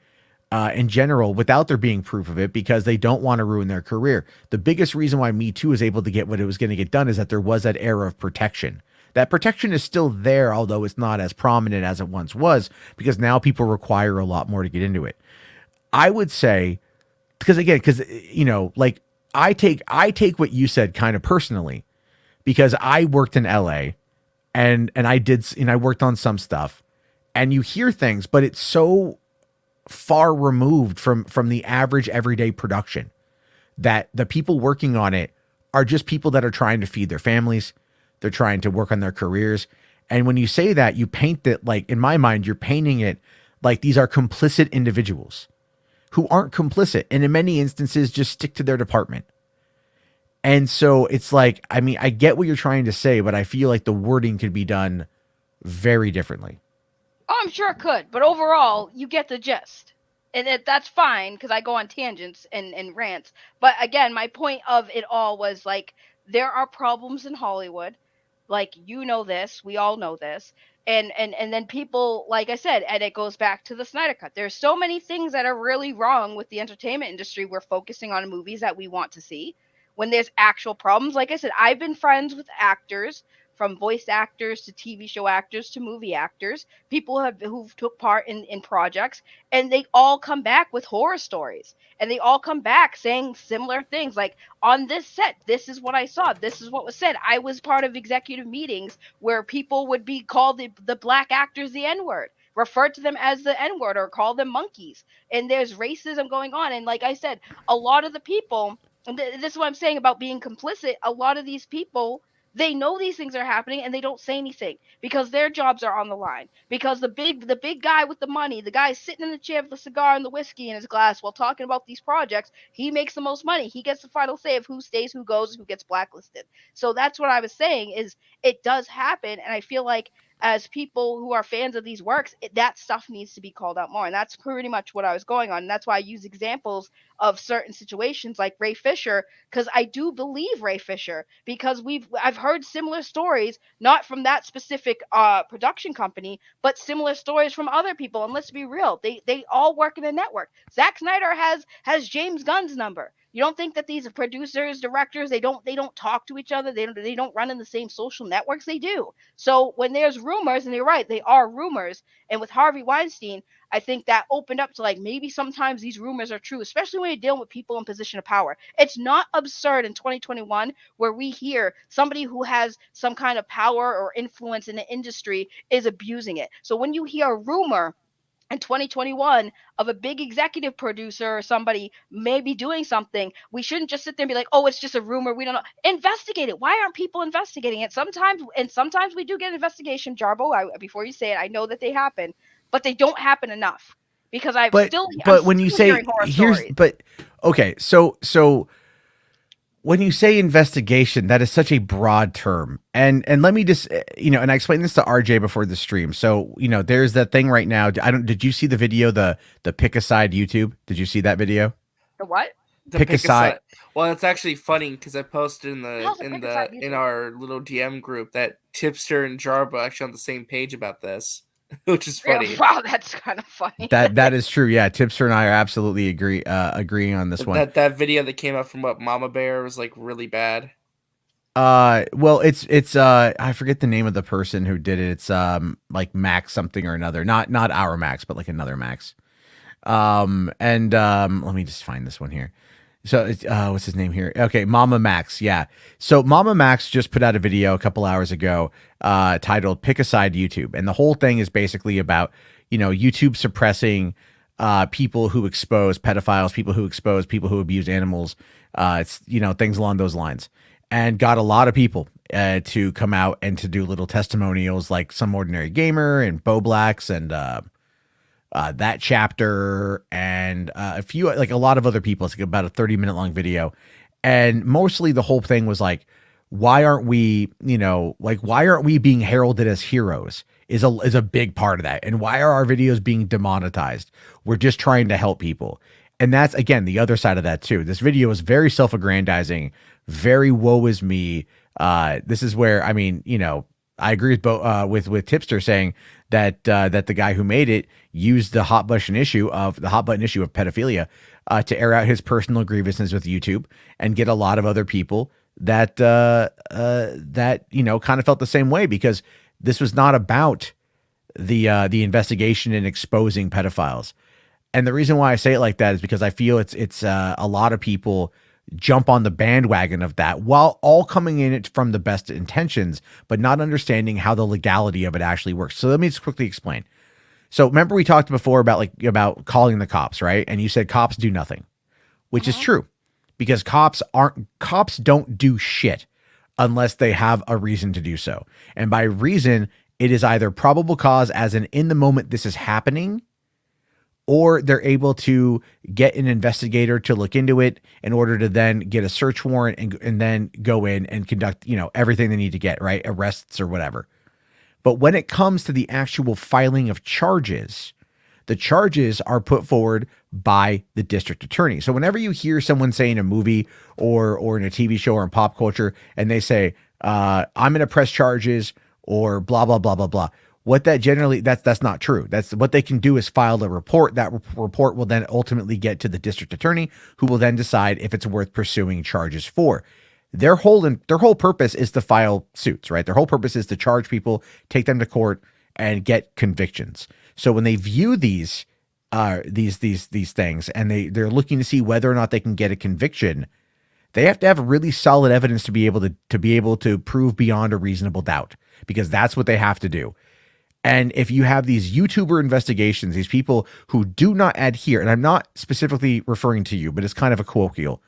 in general without there being proof of it, because they don't want to ruin their career. The biggest reason why Me Too was able to get what it was going to get done is that there was that era of protection. That protection is still there, although it's not as prominent as it once was, because now people require a lot more to get into it. I would say, because you know, like, I take what you said kind of personally, because I worked in LA and I worked on some stuff, and you hear things, but it's so far removed from the average everyday production that the people working on it are just people that are trying to feed their families. They're trying to work on their careers. And when you say that, you paint that, like, in my mind, you're painting it like these are complicit individuals who aren't complicit, and in many instances just stick to their department. And so it's like, I mean, I get what you're trying to say, but I feel like the wording could be done very differently. Oh, I'm sure it could, but overall, you get the gist. And that's fine, because I go on tangents and rants. But again, my point of it all was, like, there are problems in Hollywood. Like, you know this, we all know this. And then people, like I said, and it goes back to the Snyder Cut. There's so many things that are really wrong with the entertainment industry. We're focusing on movies that we want to see when there's actual problems. Like I said, I've been friends with actors from voice actors to TV show actors to movie actors, people who've took part in projects, and they all come back with horror stories, and they all come back saying similar things like, on this set, this is what I saw, this is what was said. I was part of executive meetings where people would be called the black actors the N-word, refer to them as the N-word, or call them monkeys, and there's racism going on. And like I said, a lot of the people, and this is what I'm saying about being complicit, a lot of these people, they know these things are happening and they don't say anything because their jobs are on the line, because the big guy with the money, the guy sitting in the chair with the cigar and the whiskey in his glass while talking about these projects, he makes the most money, he gets the final say of who stays, who goes, who gets blacklisted. So that's what I was saying, is it does happen, and I feel like as people who are fans of these works, that stuff needs to be called out more. And that's pretty much what I was going on. And that's why I use examples of certain situations like Ray Fisher, because I do believe Ray Fisher, because I've heard similar stories, not from that specific production company, but similar stories from other people. And let's be real, they all work in a network. Zack Snyder has James Gunn's number. You don't think that these producers, directors, they don't talk to each other? They don't run in the same social networks? They do. So when there's rumors, and you're right, they are rumors. And with Harvey Weinstein, I think that opened up to like, maybe sometimes these rumors are true, especially when you're dealing with people in position of power. It's not absurd in 2021 where we hear somebody who has some kind of power or influence in the industry is abusing it. So when you hear a rumor in 2021 of a big executive producer or somebody maybe doing something, we shouldn't just sit there and be like, oh, it's just a rumor, we don't know. Investigate it. Why aren't people investigating it? Sometimes we do get an investigation, Jarbo. Before you say it, I know that they happen, but they don't happen enough, because I'm still when you say hearing horror stories. Okay, so when you say investigation, that is such a broad term. And let me just, and I explained this to RJ before the stream. So, there's that thing right now. Did you see the video, the pick a side YouTube? Did you see that video? The what? Pick a side. Well, it's actually funny because I posted in our little DM group that Tipster and Jarbo actually on the same page about this, which is funny. Yeah, wow, that's kind of funny. That is true. Yeah, Tipster and I are absolutely agreeing on this one. That video that came out from Mama Bear was like really bad. Well, it's I forget the name of the person who did it. It's like Max something or another. Not our Max, but like another Max. Let me just find this one here. So it's what's his name here? Okay, Mama Max. Yeah. So Mama Max just put out a video a couple hours ago titled Pick a Side YouTube. And the whole thing is basically about, YouTube suppressing people who expose pedophiles, people who expose people who abuse animals, it's things along those lines. And got a lot of people to come out and to do little testimonials, like Some Ordinary Gamer and Bo Blacks and that chapter and a few, like a lot of other people. It's like about a 30-minute long video. And mostly the whole thing was like, why aren't we being heralded as heroes is a big part of that. And why are our videos being demonetized? We're just trying to help people. And that's, again, the other side of that too. This video is very self-aggrandizing, very woe is me. This is where, I agree with Tipster saying that the guy who made it used the hot button issue of pedophilia to air out his personal grievances with YouTube and get a lot of other people that kind of felt the same way, because this was not about the investigation and exposing pedophiles. And the reason why I say it like that is because I feel it's a lot of people jump on the bandwagon of that while all coming in it from the best intentions, but not understanding how the legality of it actually works. So let me just quickly explain. So remember we talked before about calling the cops, right? And you said cops do nothing, which is true, because cops don't do shit unless they have a reason to do so. And by reason, it is either probable cause, as in the moment this is happening, or they're able to get an investigator to look into it in order to then get a search warrant and then go in and conduct, everything they need to get, right? Arrests or whatever. But when it comes to the actual filing of charges, the charges are put forward by the district attorney. So whenever you hear someone say in a movie or in a TV show or in pop culture, and they say, I'm going to press charges or blah, blah, blah, blah, blah. What that generally, that's not true. That's what they can do is file a report. That report will then ultimately get to the district attorney, who will then decide if it's worth pursuing charges for. Their whole purpose is to file suits, right? Their whole purpose is to charge people, take them to court, and get convictions. So when they view these things and they're looking to see whether or not they can get a conviction, they have to have really solid evidence to be able to prove beyond a reasonable doubt, because that's what they have to do. And if you have these YouTuber investigations, these people who do not adhere, and I'm not specifically referring to you, but it's kind of a colloquial,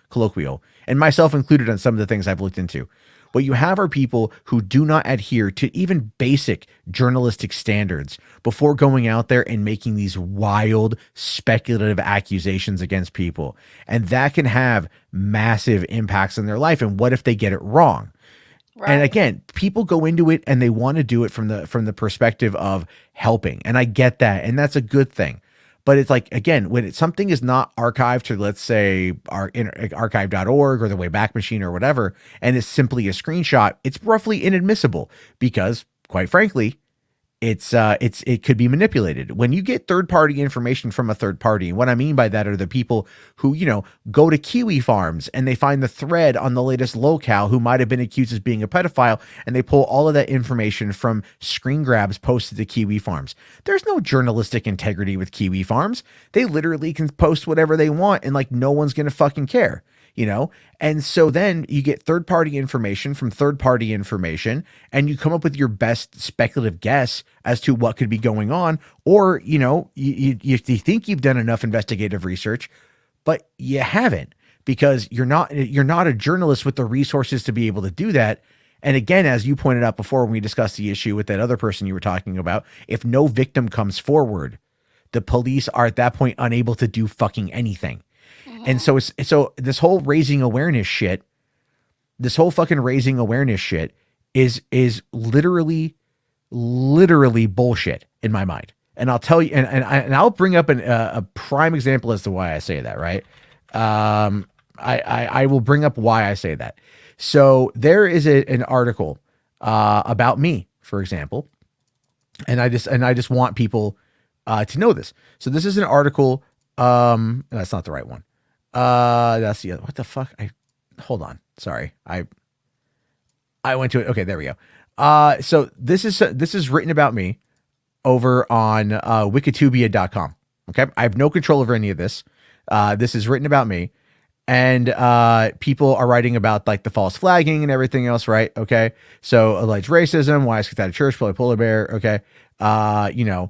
and myself included on some of the things I've looked into. What you have are people who do not adhere to even basic journalistic standards before going out there and making these wild, speculative accusations against people. And that can have massive impacts on their life. And what if they get it wrong? Right. And again, people go into it and they want to do it from the perspective of helping. And I get that. And that's a good thing. But it's like, again, when something is not archived to, let's say, archive.org or the Wayback Machine or whatever, and it's simply a screenshot, it's roughly inadmissible because, quite frankly, it could be manipulated. When you get third-party information from a third party, and what I mean by that are the people who, go to kiwi farms and they find the thread on the latest locale who might have been accused as being a pedophile, and they pull all of that information from screen grabs posted to kiwi farms. There's no journalistic integrity with kiwi farms. They literally can post whatever they want and no one's going to fucking care. And so then you get third-party information from third-party information, and you come up with your best speculative guess as to what could be going on. Or, you think you've done enough investigative research, but you haven't, because you're not a journalist with the resources to be able to do that. And again, as you pointed out before when we discussed the issue with that other person you were talking about, if no victim comes forward, the police are at that point unable to do fucking anything. And so this whole raising awareness shit, this whole fucking raising awareness shit is literally bullshit in my mind. And I'll tell you, and I'll bring up a prime example as to why I say that, right? I will bring up why I say that. So there is an article about me, for example, and I just want people to know this. So this is an article. That's not the right one. That's the other. What the fuck? Hold on. Sorry. I went to it. Okay, there we go. So this is written about me over on wikitubia.com. Okay. I have no control over any of this. This is written about me, and people are writing about the false flagging and everything else, right? Okay. So alleged racism, why I was kicked out of church, polar bear. Okay. And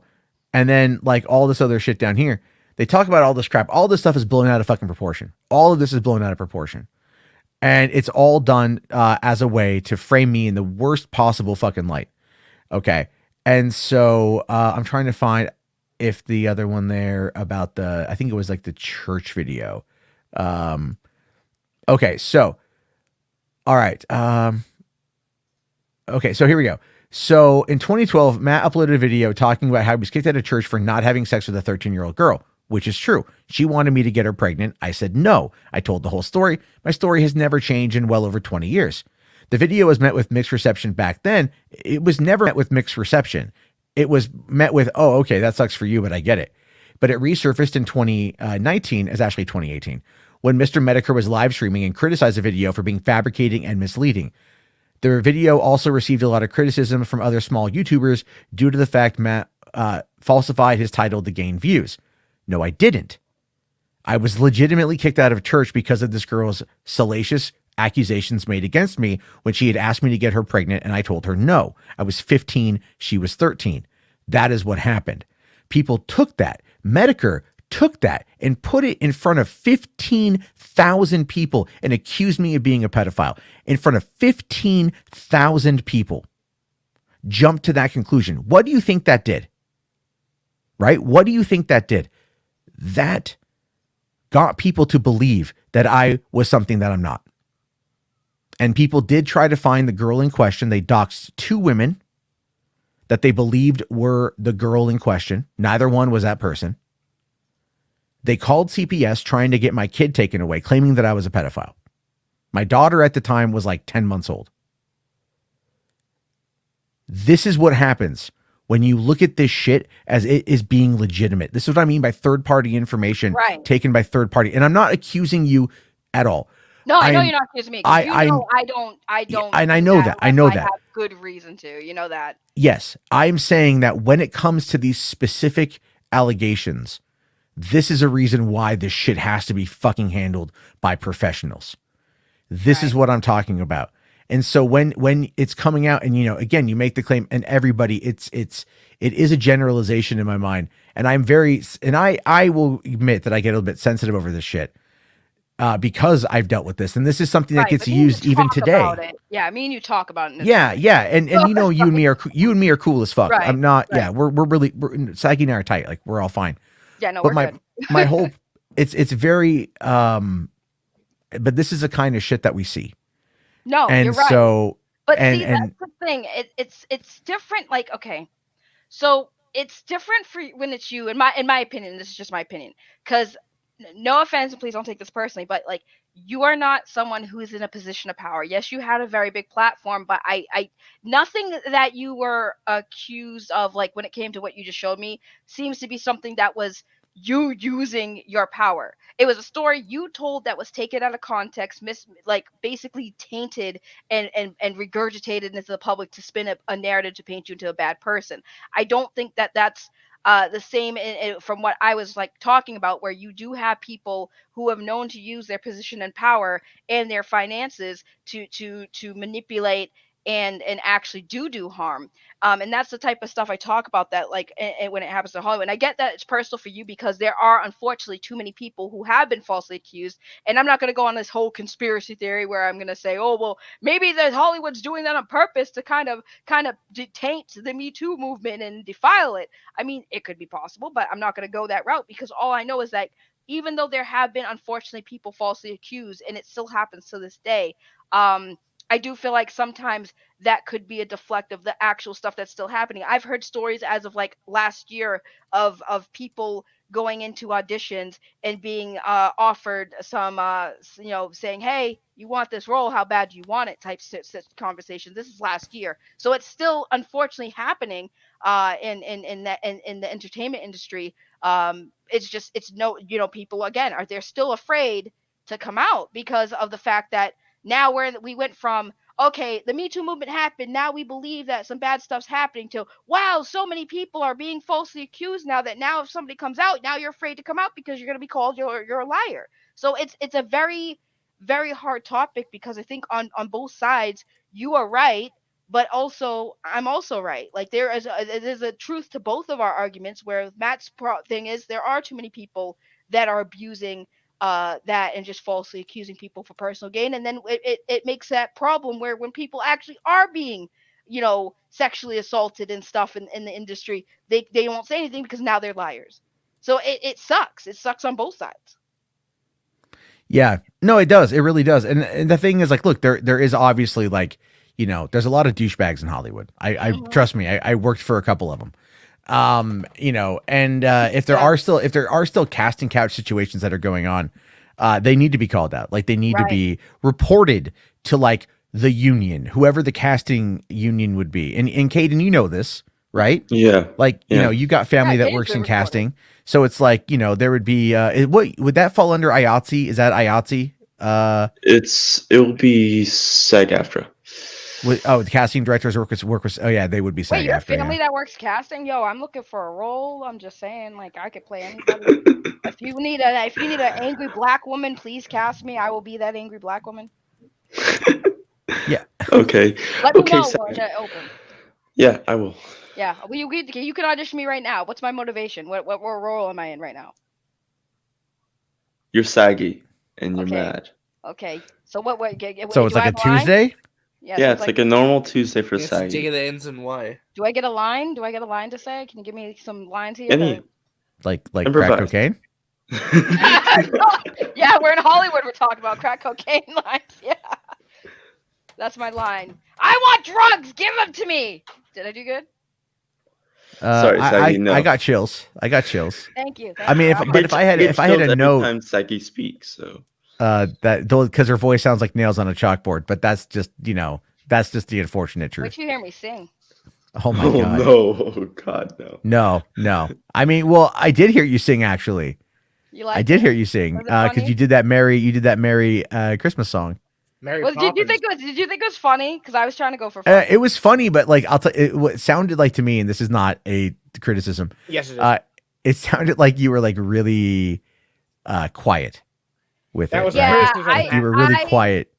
then all this other shit down here. They talk about all this crap. All this stuff is blown out of fucking proportion. All of this is blown out of proportion. And it's all done as a way to frame me in the worst possible fucking light. Okay. And so I'm trying to find if the other one there about I think it was the church video. Okay. So, all right. Okay. So here we go. So in 2012, Matt uploaded a video talking about how he was kicked out of church for not having sex with a 13-year-old girl. Which is true. She wanted me to get her pregnant. I said no. I told the whole story. My story has never changed in well over 20 years. The video was met with mixed reception back then. It was never met with mixed reception. It was met with, oh, okay, that sucks for you, but I get it. But it resurfaced in 2019, as actually 2018, when Mr. Medicare was live streaming and criticized the video for being fabricating and misleading. The video also received a lot of criticism from other small YouTubers due to the fact Matt falsified his title to gain views. No, I didn't. I was legitimately kicked out of church because of this girl's salacious accusations made against me when she had asked me to get her pregnant, and I told her no. I was 15, she was 13. That is what happened. People took that. Medicare took that and put it in front of 15,000 people and accused me of being a pedophile. In front of 15,000 people. Jumped to that conclusion. What do you think that did? Right? What do you think that did? That got people to believe that I was something that I'm not. And people did try to find the girl in question. They doxed 2 women that they believed were the girl in question. Neither one was that person. They called CPS trying to get my kid taken away, claiming that I was a pedophile. My daughter at the time was 10 months old. This is what happens when you look at this shit as it is being legitimate. This is what I mean by third-party information taken by third party. And I'm not accusing you at all. No, I know I'm you're not accusing me. I You I'm know I don't and I do know that that. I unless know I that. have good reason to. You know that. Yes, I'm saying that when it comes to these specific allegations, this is a reason why this shit has to be fucking handled by professionals. This is Right. what I'm talking about. And so when it's coming out and again you make the claim and everybody it is a generalization in my mind and I will admit that I get a little bit sensitive over this shit because I've dealt with this and this is something that Right. gets But me and you used even talk about today. it. Yeah, me and you talk about it and it's Yeah, fine. yeah, and you and me are cool as fuck. Right. I'm not. Right. Yeah, we're Saggy and I are tight. Like we're all fine. Yeah, no, But we're good. my whole it's very but this is the kind of shit that we see. No, you're And right. so But and see, that's and the thing. It's different. Like, okay, so it's different for when it's you. In my opinion, this is just my opinion. Because no offense, and please don't take this personally, but like you are not someone who is in a position of power. Yes, you had a very big platform, but I nothing that you were accused of, like when it came to what you just showed me, seems to be something that was you using your power. It was a story you told that was taken out of context, like basically tainted and regurgitated into the public to spin a narrative to paint you into a bad person. I don't think that that's the same from what I was like talking about, where you do have people who have known to use their position and power and their finances to manipulate and actually do harm. And that's the type of stuff I talk about, that like and when it happens to Hollywood. And I get that it's personal for you because there are unfortunately too many people who have been falsely accused. And I'm not going to go on this whole conspiracy theory where I'm going to say, oh well, maybe the Hollywood's doing that on purpose to kind of taint the Me Too movement and defile it. I mean, it could be possible, but I'm not going to go that route because all I know is that even though there have been unfortunately people falsely accused, and it still happens to this day, I do feel like sometimes that could be a deflect of the actual stuff that's still happening. I've heard stories as of like last year of people going into auditions and being offered some saying, hey, you want this role, how bad do you want it, type conversations. This is last year, so it's still unfortunately happening in the entertainment industry. It's just, it's no, people again are, they're still afraid to come out because of the fact that now we went from, okay, the Me Too movement happened, now we believe that some bad stuff's happening, to wow, so many people are being falsely accused now, that now if somebody comes out, now you're afraid to come out because you're going to be called you're a liar. So it's a very very hard topic, because I think on both sides you are right, but also I'm also right. Like there's a truth to both of our arguments, where Matt's thing is there are too many people that are abusing that and just falsely accusing people for personal gain. And then it makes that problem where when people actually are being, sexually assaulted and stuff in the industry, they won't say anything because now they're liars. So it sucks. It sucks on both sides. yeah, no, it does. It really does. And the thing is, like, look, there is obviously like, there's a lot of douchebags in Hollywood. I trust me, I worked for a couple of them. And if there are still casting couch situations that are going on, they need to be called out. Like they need to Right. be reported to like the union, whoever the casting union would be. And Caden, you know this, right? Yeah. Like, Yeah. you got family Yeah, that Caden's works been in reported. casting. So it's like, there would be, what would that fall under IATSE? Is that IATSE? It will be SAG-AFTRA. The casting directors work with, oh yeah, they would be Wait, SAG your after. family Yeah. that works casting? Yo, I'm looking for a role. I'm just saying, like, I could play anybody. If you need an angry black woman, please cast me. I will be that angry black woman. Yeah. Okay. Let me Okay, know SAG. when it open. Yeah, I will. Yeah, you can audition me right now. What's my motivation? What role am I in right now? You're saggy and you're Okay. mad. Okay, so what? So do it's I like a have line? Tuesday. Yeah, Yeah, so it's like a normal Tuesday for It's dig saggy. of the ends and why. Do I get a line? Do I get a line to say? Can you give me some lines here? Any Like crack Improvise. cocaine. Yeah, we're in Hollywood. We're talking about crack cocaine lines. Yeah, that's my line. I want drugs. Give them to me. Did I do good? Sorry, Saggy, no. I got chills. Thank you. I mean, if I had a every note, time Saggy speaks, so that because her voice sounds like nails on a chalkboard, but that's just the unfortunate truth. Wait till you hear me sing. Oh my god. no, oh god, no. No. I mean, well, I did hear you sing actually. You like I did it? hear you sing Was it because funny? you did that merry Christmas song. Mary Well, Poppins. did you think it was funny? Because I was trying to go for funny. It was funny, but like I'll tell it, what it sounded like to me, and this is not a criticism. Yes, it is. It sounded like you were like really quiet with That it. was a Yeah, criticism. Like, you were really quiet.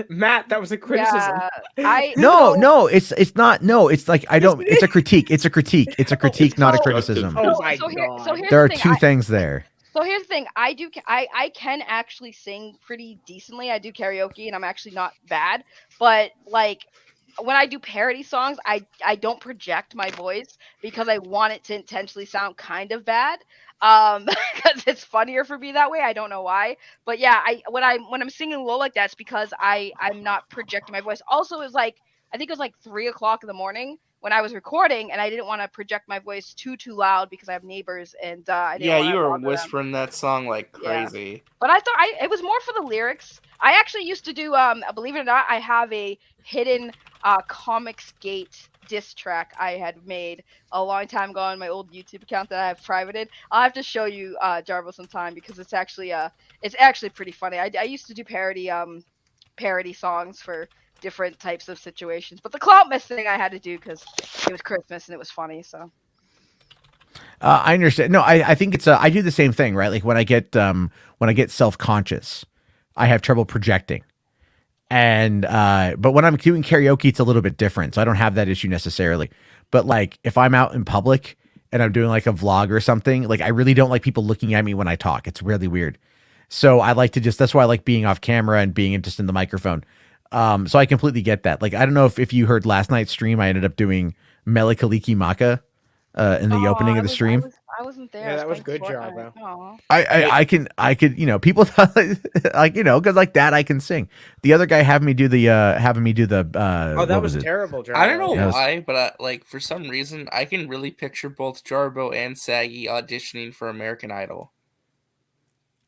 Matt, that was a criticism. I No, so- no, it's not. No, it's like I don't. it It's a critique. It's a critique. It's a critique, not a so- criticism. Oh so, my so God. here's There the are thing. two things there. So here's the thing. I can actually sing pretty decently. I do karaoke, and I'm actually not bad. But like when I do parody songs, I don't project my voice because I want it to intentionally sound kind of bad. Because it's funnier for me that way. I don't know why, but yeah, when I'm singing low like that, it's because I'm not projecting my voice. Also, it was like I think it was like 3 o'clock in the morning when I was recording, and I didn't want to project my voice too loud because I have neighbors, and I didn't Yeah, want you to were bother them. whispering that song like Yeah. crazy. But I thought it was more for the lyrics. I actually used to do believe it or not, I have a hidden Comics Gate diss track I had made a long time ago on my old YouTube account that I have privated. I'll have to show you Jarbo sometime because it's actually pretty funny. I used to do parody songs for different types of situations. But the clout mess thing I had to do because it was Christmas and it was funny, so I understand. No, I think it's I do the same thing, right? Like when I get self-conscious, I have trouble projecting. And but when I'm doing karaoke, it's a little bit different. So I don't have that issue necessarily. But like if I'm out in public and I'm doing like a vlog or something, like I really don't like people looking at me when I talk. It's really weird. So I like to that's why I like being off camera and being just in the microphone. So I completely get that. Like I don't know if you heard last night's stream, I ended up doing Melikaliki Maka in the opening of the stream. I wasn't there. Yeah, that was playing good, Fortnite. Jarbo. Aw. I could, people thought like, cause like that I can sing. The other guy having me do the, Oh, what that was it? terrible, Jarbo. I don't know Yes. why, but like for some reason, I can really picture both Jarbo and Saggy auditioning for American Idol.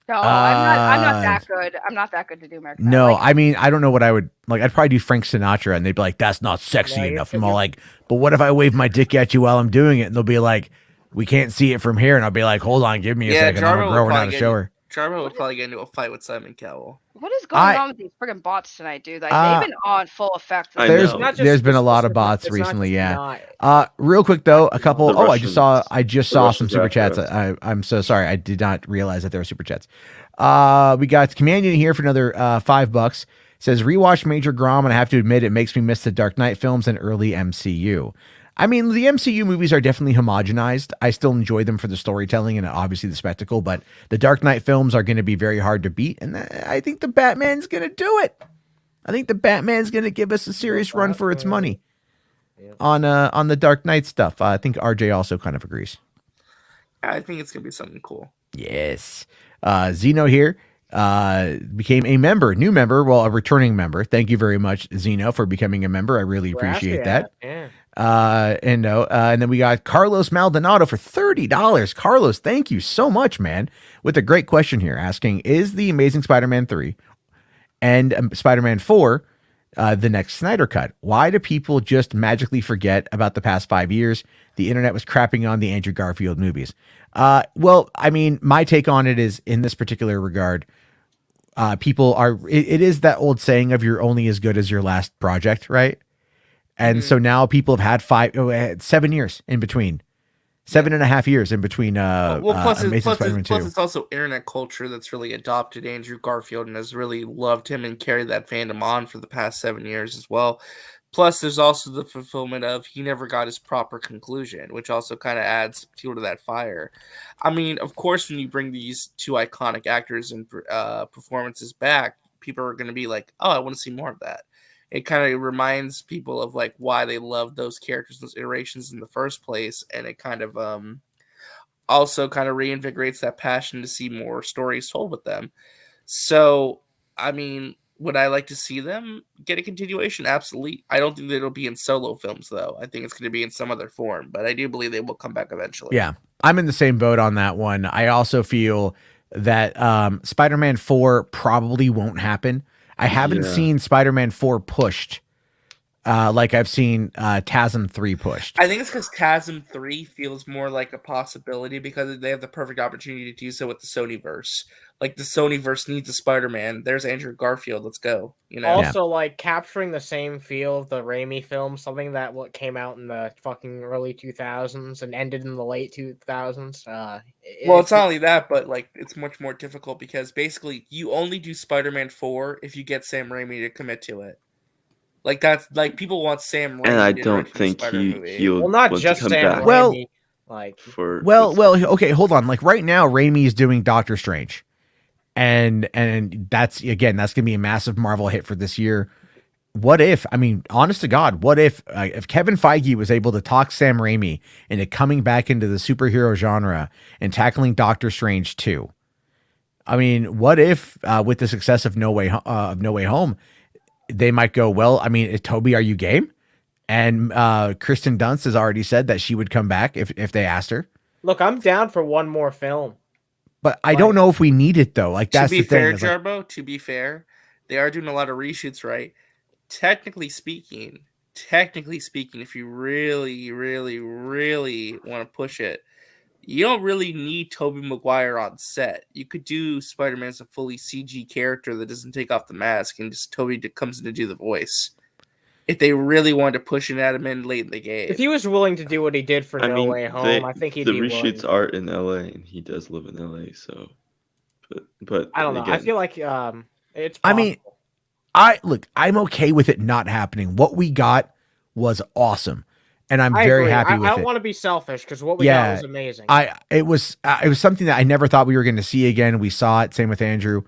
No, I'm not Uh, that good. I'm not that good to do American No, Idol. I mean, I don't know what I would like. I'd probably do Frank Sinatra and they'd be like, that's not sexy No, enough. you're- I'm all like, but what if I wave my dick at you while I'm doing it? And they'll be like, we can't see it from here. And I'll be like, hold on, give me a second. I'm a grower, not a shower. Jarbo would probably get into a fight with Simon Cowell. What is going on with these friggin' bots tonight, dude? Like they've been on full effect. I There's know. there's been a lot of bots recently, yeah. Real quick though, a couple. The I just saw Russians some super after chats. us. I'm so sorry. I did not realize that there were super chats. We got Commanding here for another $5. Says rewatch Major Grom, and I have to admit it makes me miss the Dark Knight films and early MCU. I mean, the MCU movies are definitely homogenized. I still enjoy them for the storytelling and obviously the spectacle, but the Dark Knight films are going to be very hard to beat, and I think the Batman's going to do it. I think the Batman's going to give us a serious run for its money on the Dark Knight stuff. I think RJ also kind of agrees. I think it's gonna be something cool. Yes. Zeno here became a new member, well, a returning member. Thank you very much, Zeno, for becoming a member. I really appreciate that. Yeah. And then we got Carlos Maldonado for $30. Carlos, thank you so much, man. With a great question here, asking, is the Amazing Spider-Man 3 and Spider-Man 4 the next Snyder Cut? Why do people just magically forget about the past 5 years? The internet was crapping on the Andrew Garfield movies. Well, I mean, my take on it is, in this particular regard, people are, it is that old saying of you're only as good as your last project, right? And so now people have had 7 years in between. 7.5 years in between Amazing Spider-Man 2. Plus it's also internet culture that's really adopted Andrew Garfield and has really loved him and carried that fandom on for the past 7 years as well. Plus, there's also the fulfillment of he never got his proper conclusion, which also kind of adds fuel to that fire. I mean, of course, when you bring these two iconic actors and performances back, people are going to be like, oh, I want to see more of that. It kind of reminds people of like why they loved those characters, those iterations in the first place. And it kind of also kind of reinvigorates that passion to see more stories told with them. So, I mean, would I like to see them get a continuation? Absolutely. I don't think that it'll be in solo films, though. I think it's going to be in some other form, but I do believe they will come back eventually. Yeah, I'm in the same boat on that one. I also feel that Spider-Man 4 probably won't happen. I haven't seen Spider-Man 4 pushed like I've seen TASM 3 pushed. I think it's because TASM 3 feels more like a possibility because they have the perfect opportunity to do so with the Sonyverse. Like the Sonyverse needs a Spider-Man. There's Andrew Garfield. Let's go. You know. Also, like capturing the same feel of the Raimi film, something that what came out in the fucking early 2000s and ended in the late 2000s. Well, it's not only that, but like it's much more difficult because basically you only do Spider-Man 4 if you get Sam Raimi to commit to it. Like that's like people want Sam Raimi. And I to don't direct a think Spider-Man movie. he'll well, not want just to come Sam back. Well, Raimi. Like For Well, okay, hold on. Like right now, Raimi is doing Doctor Strange, and that's gonna be a massive Marvel hit for this year. What if? I mean, honest to God, what if Kevin Feige was able to talk Sam Raimi into coming back into the superhero genre and tackling Doctor Strange 2? I mean, what if with the success of No Way Home, they might go, well, I mean, Toby, are you game? And Kristen Dunst has already said that she would come back if they asked her. look, I'm down for one more film. But I don't know if we need it though. Like that's the thing. To be fair, Jarbo, to be fair, they are doing a lot of reshoots, right? Technically speaking, if you really, really, really want to push it, you don't really need Tobey Maguire on set. You could do Spider-Man as a fully CG character that doesn't take off the mask and just Tobey comes in to do the voice. If they really wanted to push an Adam in late in the game. If he was willing to do what he did for No Way Home, I think he'd be willing. The reshoots are in LA, and he does live in LA, so. But I don't know. again, I feel like it's possible. I mean, I'm okay with it not happening. What we got was awesome, and I'm very agree. happy with it. I don't want to be selfish because what we got was amazing. It was something that I never thought we were going to see again. We saw it. Same with Andrew.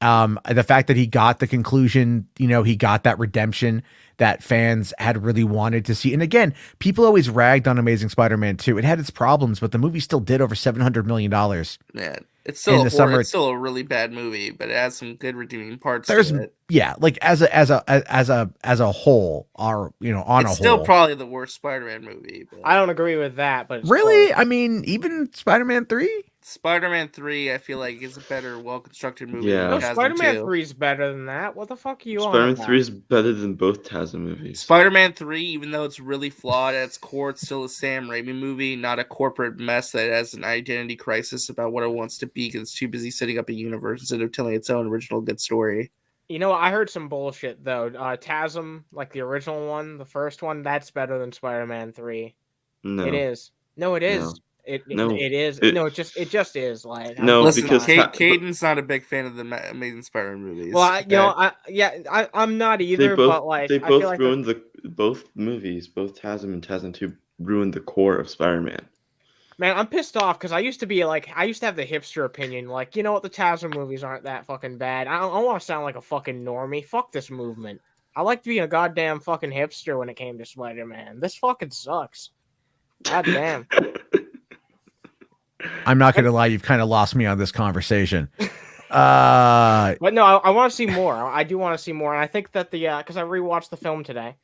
The fact that he got the conclusion, he got that redemption that fans had really wanted to see. And again, people always ragged on Amazing Spider-Man 2. It had its problems, but the movie still did over $700 million. Man, it's still it's still a really bad movie, but it has some good redeeming parts to it. Yeah, like as a whole, on a whole. It's still probably the worst Spider-Man movie. But I don't agree with that, but really, close. I mean, even Spider-Man 3? Spider-Man 3, I feel like is a better, well-constructed movie. Yeah. No, Spider-Man 3 is better than that. What the fuck are you on? Spider-Man 3 is better than both TASM movies. Spider-Man 3, even though it's really flawed at its core, it's still a Sam Raimi movie, not a corporate mess that has an identity crisis about what it wants to be because it's too busy setting up a universe instead of telling its own original good story. You know, I heard some bullshit though. TASM, like the original one, the first one, that's better than Spider-Man 3. No, it is. No, it is. No. It is. It just is. Like listen, because Caden's not a big fan of the Amazing Spider-Man movies. Well, I'm not either. But like they both ruined both movies. Both TASM and TASM 2 ruined the core of Spider-Man. Man, I'm pissed off because I used to have the hipster opinion. Like, you know what, the TASM movies aren't that fucking bad. I don't want to sound like a fucking normie. Fuck this movement. I liked being a goddamn fucking hipster when it came to Spider-Man. This fucking sucks. God damn. I'm not going to lie, you've kind of lost me on this conversation. But no, I want to see more. I do want to see more. And I think that because I rewatched the film today,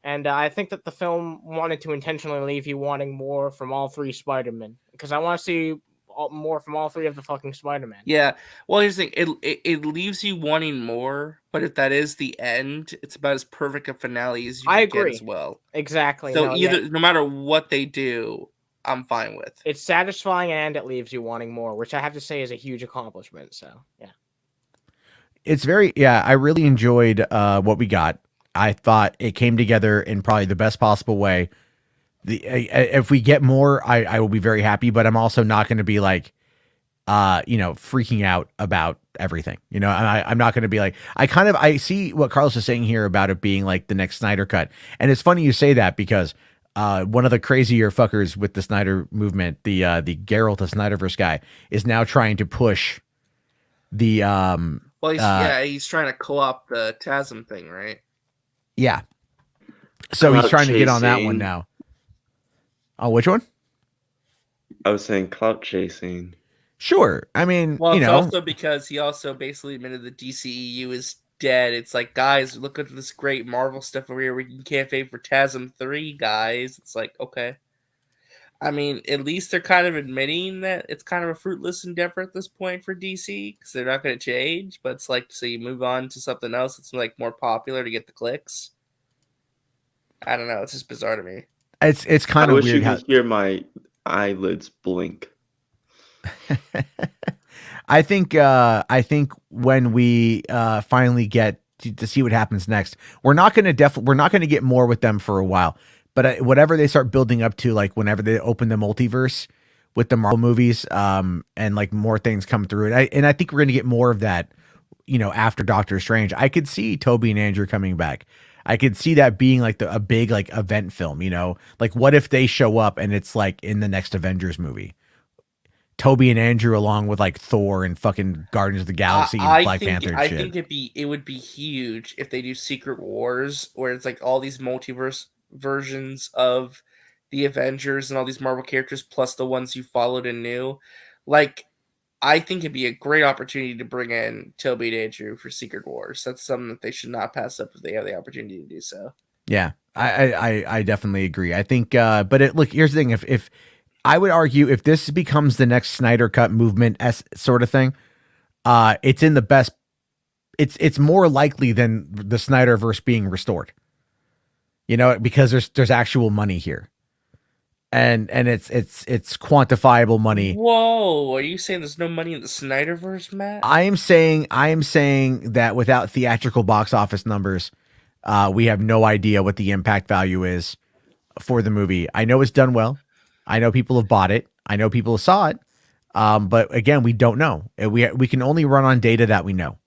and I think that the film wanted to intentionally leave you wanting more from all three Spider-Men. Because I want to see more from all three of the fucking Spider-Men. Yeah. Well, here's the thing. It leaves you wanting more, but if that is the end, it's about as perfect a finale as you can get as well. Exactly. So no matter what they do, I'm fine with. It's satisfying and it leaves you wanting more, which I have to say is a huge accomplishment. So, yeah. It's I really enjoyed what we got. I thought it came together in probably the best possible way. If we get more, I will be very happy, but I'm also not going to be like, freaking out about everything, and I'm not going to be like, I see what Carlos is saying here about it being like the next Snyder cut. And it's funny you say that because one of the crazier fuckers with the Snyder movement, the Geralt of Snyderverse guy, is now trying to push the he's trying to co-opt the TASM thing, right? Yeah. So he's trying to get on that one now. Oh, which one? I was saying clout chasing. Sure. I mean, it's also because he also basically admitted the DCEU is dead. It's like, guys, look at this great Marvel stuff over here. We can campaign for TASM 3, guys. It's like, okay. I mean, at least they're kind of admitting that it's kind of a fruitless endeavor at this point for DC because they're not going to change. But it's like, so you move on to something else that's like more popular to get the clicks. I don't know. It's just bizarre to me. It's I kind of wish you weird could hear my eyelids blink. I think when we finally get to see what happens next, we're not going to get more with them for a while. But whatever they start building up to, like whenever they open the multiverse with the Marvel movies, and like more things come through, and I think we're going to get more of that, after Doctor Strange. I could see Toby and Andrew coming back. I could see that being like a big like event film, like what if they show up and it's like in the next Avengers movie, Toby and Andrew along with like Thor and fucking Guardians of the Galaxy and Black Panther and I shit. think it would be huge if they do Secret Wars, where it's like all these multiverse versions of the Avengers and all these Marvel characters, plus the ones you followed and knew. Like, I think it'd be a great opportunity to bring in Toby and Andrew for Secret Wars. That's something that they should not pass up if they have the opportunity to do so. Yeah, I definitely agree. I think, but look, here's the thing: if I would argue if this becomes the next Snyder Cut movement sort of thing, it's in the best. It's more likely than the Snyderverse being restored. Because there's actual money here, and it's quantifiable money. Whoa, are you saying there's no money in the Snyderverse, Matt? I am saying that without theatrical box office numbers, we have no idea what the impact value is for the movie. I know it's done well. I know people have bought it. I know people saw it. But again, we don't know. We can only run on data that we know.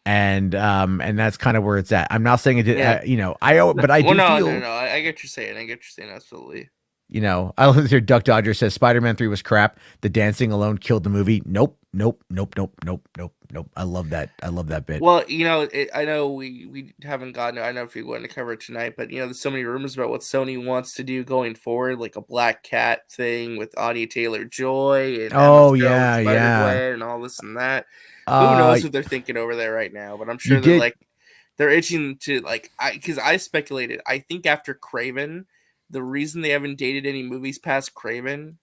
And that's kind of where it's at. I'm not saying it did, but I do feel. No. I get what you're saying. Absolutely. I love here. Duck Dodger says Spider-Man 3 was crap. The dancing alone killed the movie. Nope. I love that bit. Well, I know we haven't gotten. I don't know if we want to cover it tonight, but there's so many rumors about what Sony wants to do going forward, like a Black Cat thing with Anya Taylor-Joy and Spider-Gwen and all this and that. Who knows what they're thinking over there right now? But I'm sure they're itching to because I speculated. I think after Kraven, the reason they haven't dated any movies past Kraven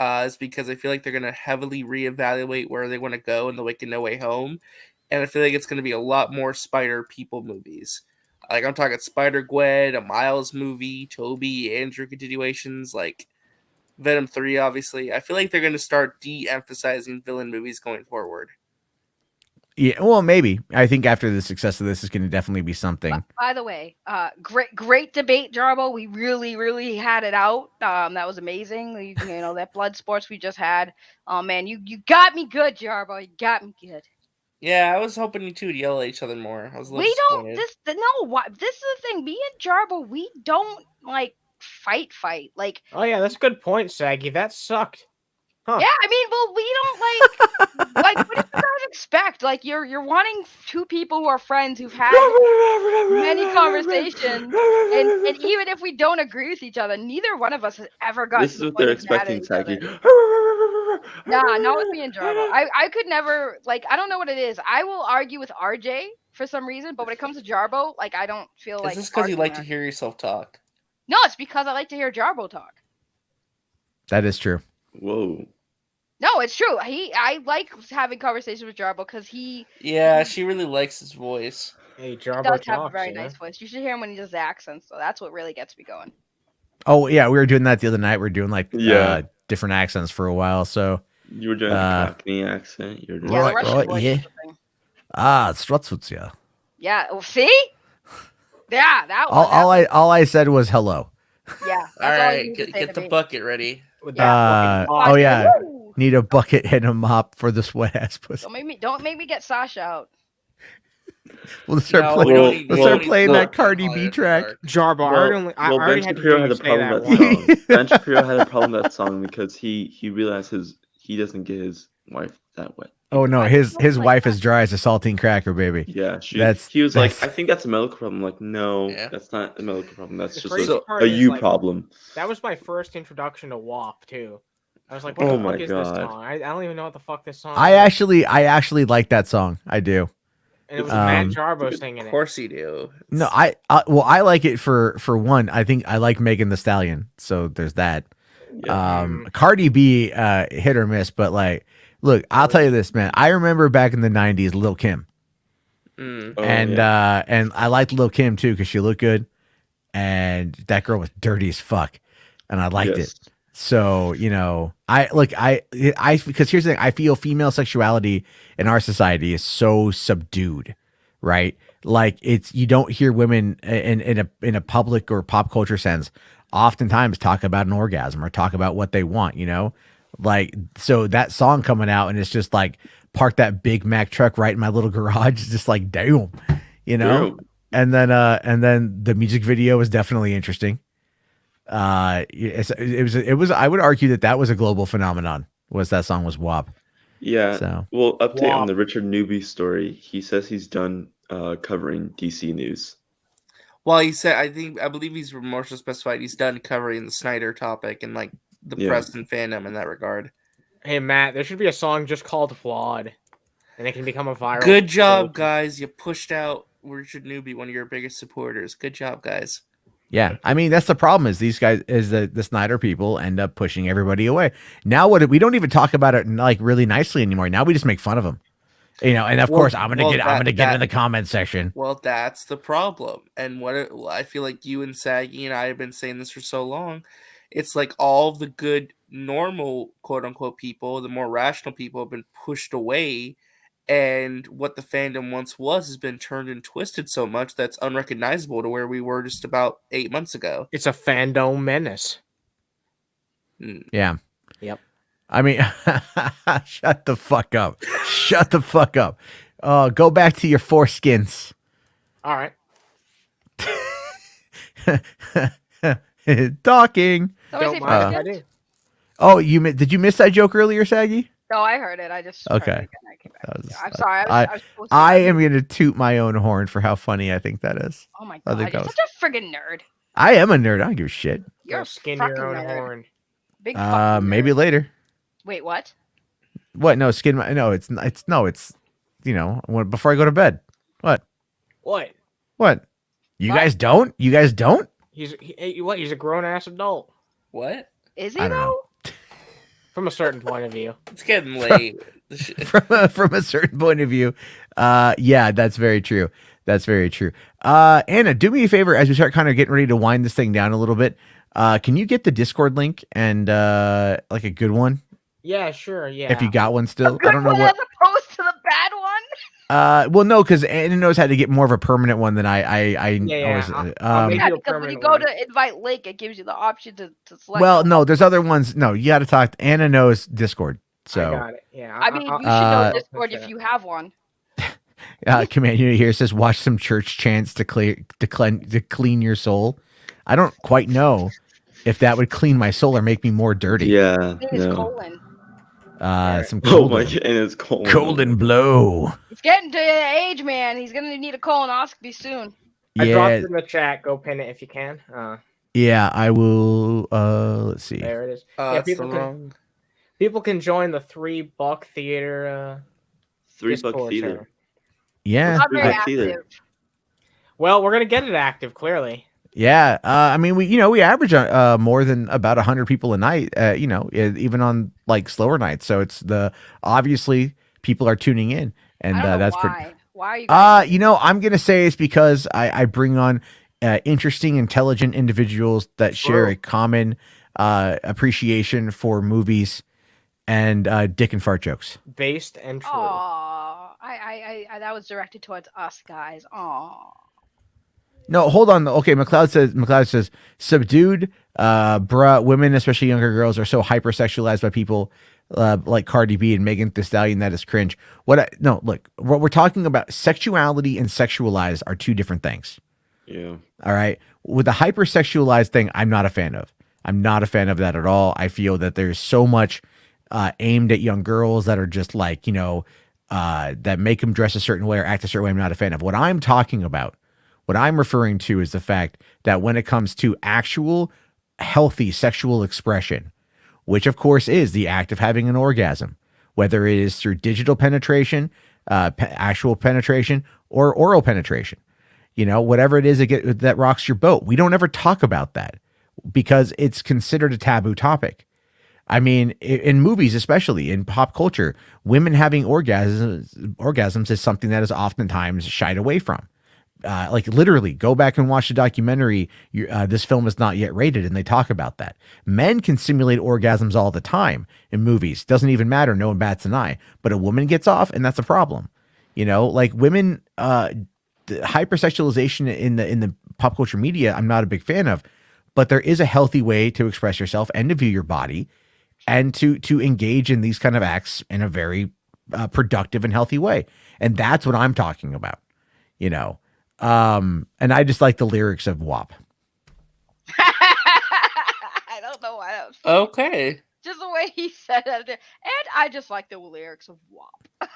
is because I feel like they're going to heavily reevaluate where they want to go in The Wicked No Way Home. And I feel like it's going to be a lot more Spider people movies. Like I'm talking Spider-Gwen, a Miles movie, Toby, Andrew continuations, like Venom 3, obviously. I feel like they're going to start de-emphasizing villain movies going forward. Yeah, well, maybe. I think after the success of this is going to definitely be something. By the way, great debate, Jarbo. We really had it out. That was amazing. That blood sports we just had. Oh man, you got me good, Jarbo. You got me good. Yeah, I was hoping you two would yell at each other more. I was a little disappointed. This is the thing. Me and Jarbo, we don't like fight. Like, oh yeah, that's a good point, Saggy. That sucked. Huh. Yeah, I mean, well, we don't like what do you guys expect? Like, you're wanting two people who are friends who've had many conversations, and even if we don't agree with each other, neither one of us has ever gotten. This is what they're expecting, Saggy. Nah, not with me and Jarbo. I could never I don't know what it is. I will argue with RJ for some reason, but when it comes to Jarbo, I don't feel like. Is this because you like to hear yourself talk? No, it's because I like to hear Jarbo talk. That is true. Whoa. No, it's true. I like having conversations with Jarbo because he. Yeah, she really likes his voice. Hey, Jarbo does have a very nice voice. You should hear him when he does the accents. So that's what really gets me going. Oh yeah, we were doing that the other night. We are doing different accents for a while. So you were doing a Cockney accent. You're doing yeah. Здравствуйте. Yeah. Well, see. Yeah, that one. All I said was hello. Yeah. All right, get the bucket ready. Oh yeah, need a bucket and a mop for this wet ass pussy. Don't make me get Sasha out. We'll start playing. We'll start playing that Cardi B track. Jarbo. Ben Shapiro had a problem with that song. Ben Shapiro had a problem with that song because he realized he doesn't get his wife that wet. Oh no, his wife is dry as a saltine cracker, baby. Yeah, he was like, I think that's a medical problem. I'm like, no, that's not a medical problem. That's just a you problem. That was my first introduction to WAP too. I was like, what the fuck is this song? I don't even know what the fuck this song is. I actually like that song. I do. And it was Matt Jarbo singing it. Of course you do. No, I like it for one. I think I like Megan Thee Stallion, so there's that. Yeah. Cardi B hit or miss, but look, I'll tell you this, man. I remember back in the 90s, Lil' Kim. And I liked Lil' Kim too because she looked good. and that girl was dirty as fuck, and I liked Yes. it. So, you know, because here's the thing, I feel female sexuality in our society is so subdued, right? Like you don't hear women in a public or pop culture sense oftentimes talk about an orgasm or talk about what they want, you know? Like, so that song coming out and it's just like park that Big Mac truck right in my little garage, it's just like, damn, you know? Damn. And then the music video was definitely interesting. It was I would argue that was a global phenomenon. That song was WAP. Yeah. So Well, update Wow. on the Richard Newby story. He says he's done covering DC news. Well, he said, I believe he's more so specified he's done covering the Snyder topic and like the Yeah. press and fandom in that regard. Hey Matt, there should be a song just called "Flawed," and it can become a viral. Good job, sensation. guys! You pushed out Richard Newby, one of your biggest supporters. Good job, guys. yeah, I mean that's the problem is these guys is the Snyder people end up pushing everybody away. Now we don't even talk about it like really nicely anymore. Now we just make fun of them. You know, and of course I'm gonna get in the comment section. Well, that's the problem. And I feel like you and Saggy and I have been saying this for so long. It's like all the good, normal, quote unquote people, the more rational people have been pushed away. And what the fandom once was has been turned and twisted so much that's unrecognizable to where we were just about 8 months ago. It's a fandom menace. Yeah. Yep. I mean, shut the fuck up. Shut the fuck up. Go back to your foreskins. All right. Talking. Somebody say Don't mind if I foreskins? do. Oh, did you miss that joke earlier, Saggy? No, I heard it. I just Okay. heard it again. I came back. That was- I'm sorry. I was supposed to I am gonna toot my own horn for how funny I think that is. Oh my I god, think you're I was- such a friggin' nerd. I am a nerd. I don't give a shit. You're Go a skin fucking your own nerd. horn. Big fucking Maybe nerd. later. Wait, what? What? No, skin my. No, it's you know before I go to bed. What? What? You What? guys don't? You guys don't? He's a grown ass adult What? Is he I don't know. though? from a certain point of view. It's getting late. from a certain point of view. Yeah, that's very true. That's very true. Anna, do me a favor as we start kind of getting ready to wind this thing down a little bit. Can you get the Discord link and like a good one? Yeah, sure. Yeah. If you got one still. Good I don't know one what. as opposed to the bad one. Well, no, because Anna knows how to get more of a permanent one than I Yeah, always. I'll make Yeah, you a because when you permanent go one. to invite link, it gives you the option to select. well, one. no, there's other ones. No, you got to talk. Anna knows Discord. I So, got it. Yeah. I mean, you should Uh, know Discord if you have one. Command Unit here says, watch some church chants to clean your soul. I don't quite know if that would clean my soul or make me more dirty. Yeah. It is No. colon. Some Oh my colon, god, and it's cold. colon blow. He's getting to the age, man. He's gonna need a colonoscopy soon. I dropped Yeah, it in the chat. Go pin it if you can. yeah, I will. Let's see. There it is. That's people the can wrong. people can join the $3 theater. $3 Discord theater. server. Yeah, Not very I see that. active. Well, we're gonna get it active. Clearly. yeah. I mean, we average more than about 100 people a night. Even on like slower nights. So it's obviously people are tuning in, and I don't know that's why. pretty. Why are you? Guys I'm gonna say it's because I bring on interesting, intelligent individuals that share True. a common appreciation for movies and dick and fart jokes. Based and true. Aw, I that was directed towards us guys. Aw. No, hold on. Okay, McLeod says subdued, women, especially younger girls, are so hypersexualized by people like Cardi B and Megan Thee Stallion that is cringe. Look, what we're talking about, sexuality and sexualized are two different things. Yeah. All right. With the hypersexualized thing, I'm not a fan of. I'm not a fan of that at all. I feel that there's so much aimed at young girls that are just like, that make them dress a certain way or act a certain way. I'm not a fan of. What I'm talking about, what I'm referring to is the fact that when it comes to actual healthy sexual expression, which of course is the act of having an orgasm, whether it is through digital penetration, actual penetration, or oral penetration, whatever it is that rocks your boat. We don't ever talk about that because it's considered a taboo topic. I mean, in movies, especially in pop culture, women having orgasms is something that is oftentimes shied away from. like literally go back and watch the documentary. This film is not yet rated, and they talk about that. Men can simulate orgasms all the time in movies. Doesn't even matter. No one bats an eye. But a woman gets off, and that's a problem. You know, like women, the hypersexualization in the pop culture media, I'm not a big fan of. But there is a healthy way to express yourself and to view your body, and to engage in these kind of acts in a very productive and healthy way. And that's what I'm talking about. You know. And I just like the lyrics of WAP. I don't know why that was Okay. just the way he said that there. And I just like the lyrics of WAP.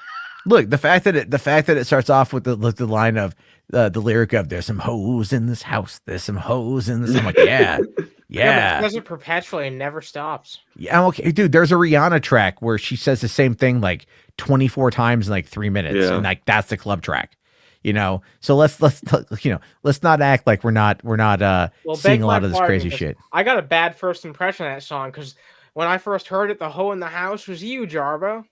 Look, the fact that it starts off with the line of the lyric of "There's some hoes in this house, there's some hoes in this." I'm like, yeah, yeah. It does it perpetually and never stops. Yeah, I'm okay, dude. There's a Rihanna track where she says the same thing like 24 times in like 3 minutes, and like that's the club track. You know, so let's not act like we're not seeing a lot of this crazy shit. I got a bad first impression of that song because when I first heard it, the hoe in the house was you, Jarbo.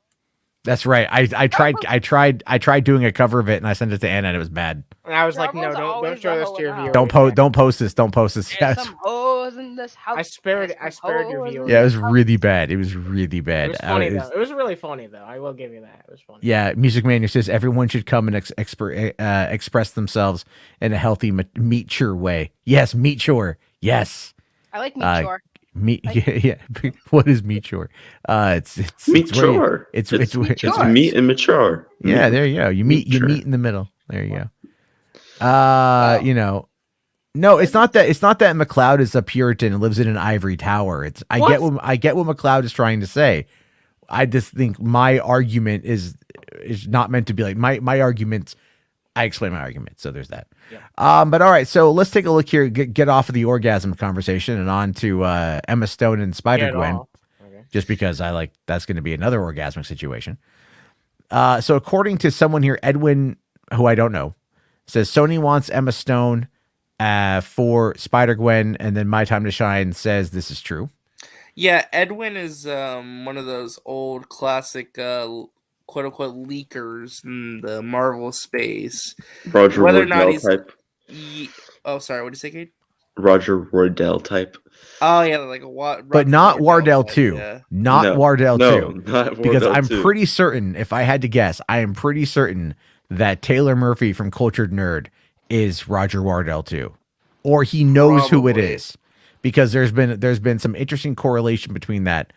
That's right. I tried doing a cover of it, and I sent it to Anna, and it was bad. And I was like, Jarbo's no, don't always show the this hoe to your in the viewers. house. Don't post this. Don't post this. There's Yes. some hoes in this house. I spared your hoes viewers. in Yeah, it was this house. really bad. It was really bad. It was funny though. It was really funny though. I will give you that. It was funny. Yeah, Music Mania says everyone should come and express themselves in a healthy, mature way. Yes, mature. Yes. I like mature. Yeah. What is mature? It's Mature. It's mature. meat and mature. Yeah, there you go. You meet in the middle. There you go. You know, no, it's not that McLeod is a Puritan and lives in an ivory tower. I get what McLeod is trying to say. I just think my argument is not meant to be like my arguments. I explain my argument, so there's that. Yeah. But all right, so let's take a look here. Get off of the orgasm conversation and on to Emma Stone and Spider-Gwen. Okay. Just because that's going to be another orgasmic situation. So according to someone here, Edwin, who I don't know, says Sony wants Emma Stone for Spider-Gwen, and then My Time to Shine says this is true. Yeah, Edwin is one of those old classic quote-unquote leakers in the Marvel space. Roger Whether or not Wardell he's type. Oh, sorry, what did you say, Kate? Roger Wardell type. Oh yeah, like a but not Wardell 2. Yeah. Not Wardell 2. Not Wardell because I'm 2. pretty certain, if I had to guess, I am pretty certain that Taylor Murphy from Cultured Nerd is Roger Wardell 2. Or he knows who it is. Because there's been some interesting correlation between that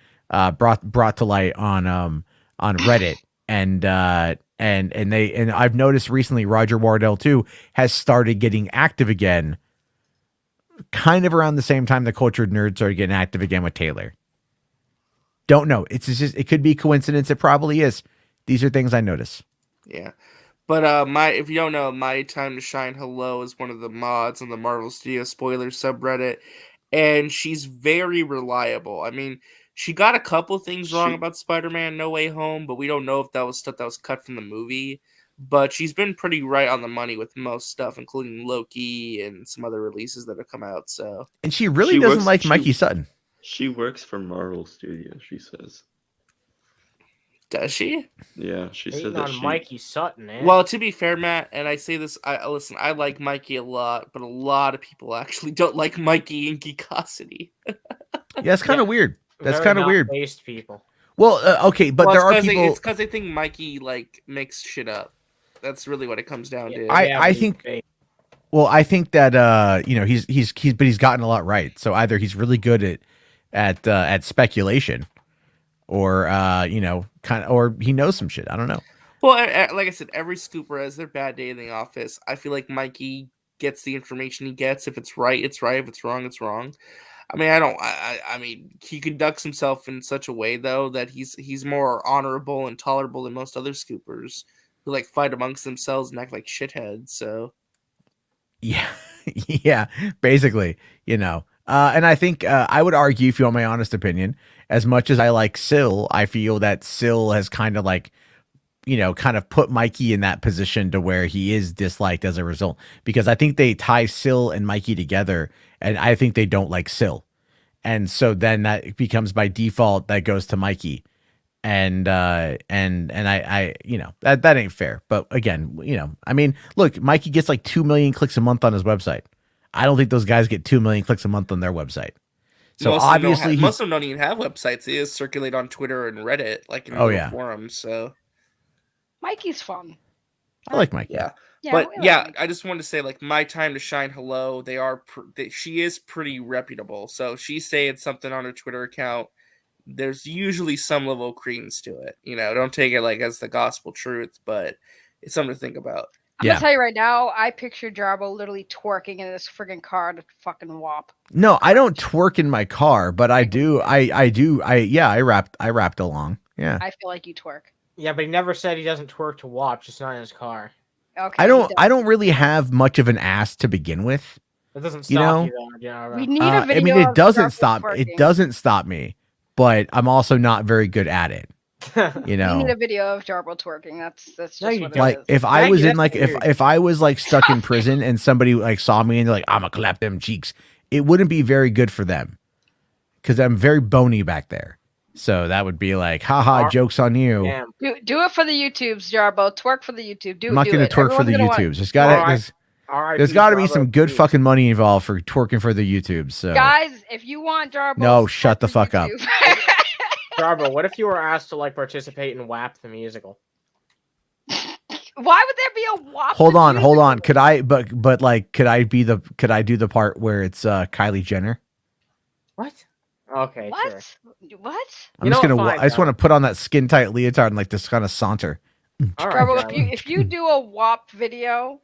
brought to light on Reddit. And I've noticed recently Roger Wardell 2 has started getting active again, kind of around the same time the Cultured Nerd started getting active again with Taylor. Don't know. It's just it could be coincidence. It probably is. These are things I notice. Yeah. But if you don't know, My Time to Shine Hello is one of the mods on the Marvel Studios spoilers subreddit, and she's very reliable. I mean, she got a couple things wrong about Spider-Man No Way Home, but we don't know if that was stuff that was cut from the movie. But she's been pretty right on the money with most stuff, including Loki and some other releases that have come out. So, and she really doesn't like Mikey Sutton. She works for Marvel Studios, she says. Does she? Yeah, she said that. Mikey Sutton, eh? Well, to be fair, Matt, and I say this, I like Mikey a lot, but a lot of people actually don't like Mikey in Geekosity. Yeah, it's kind of weird. That's kind of weird. Based people. Well, okay, but there are people. It's because they think Mikey like makes shit up. That's really what it comes down to. I think. Well, I think that he's gotten a lot right. So either he's really good at speculation, or or he knows some shit. I don't know. Well, like I said, every scooper has their bad day in the office. I feel like Mikey gets the information he gets. If it's right, it's right. If it's wrong, it's wrong. I mean, I mean, he conducts himself in such a way though that he's more honorable and tolerable than most other scoopers who like fight amongst themselves and act like shitheads. So, yeah, yeah, basically, and I think I would argue, if you want my honest opinion, as much as I like Syl, I feel that Syl has kind of like, kind of put Mikey in that position to where he is disliked as a result, because I think they tie Syl and Mikey together, and I think they don't like Syl. And so then that becomes by default that goes to Mikey. I that ain't fair. But again, I mean, look, Mikey gets like 2 million clicks a month on his website. I don't think those guys get 2 million clicks a month on their website. So obviously, most of them don't even have websites. They just circulate on Twitter and Reddit, like in forums. So Mikey's fun. I like Mikey. Yeah. But I just wanted to say, like, My Time to Shine Hello, she is pretty reputable. So she's saying something on her Twitter account, there's usually some level of credence to it. Don't take it like as the gospel truth, but it's something to think about. I'm gonna tell you right now, I picture Jarbo literally twerking in this friggin' car to fucking WAP. No, I don't twerk in my car, but I do. I rapped along. Yeah. I feel like you twerk. Yeah, but he never said he doesn't twerk to WAP, just not in his car. Okay. I don't really have much of an ass to begin with. It doesn't stop you though. Yeah. We need a video. I mean, it doesn't stop. Twerking. It doesn't stop me, but I'm also not very good at it. We need a video of Jarbo twerking. That's just what it like is. if I was in like if I was like stuck in prison and somebody like saw me and they're like, I'm gonna clap them cheeks, it wouldn't be very good for them because I'm very bony back there. So that would be like, haha, joke's on you. Do it for the YouTubes, Jarbo. Twerk for the YouTube. I'm not going to twerk for the YouTubes. There's got to be some good fucking money involved for twerking for the YouTubes. So guys, if you want Jarbo, no, shut the fuck up. Jarbo, what if you were asked to like participate in WAP the musical? Why would there be a WAP? Hold on. Could I? But like, could I do the part where it's Kylie Jenner? What? Okay. What? Sure. What? I just want to put on that skin tight leotard and like this kind of saunter. Jarbo, if you do a WAP video,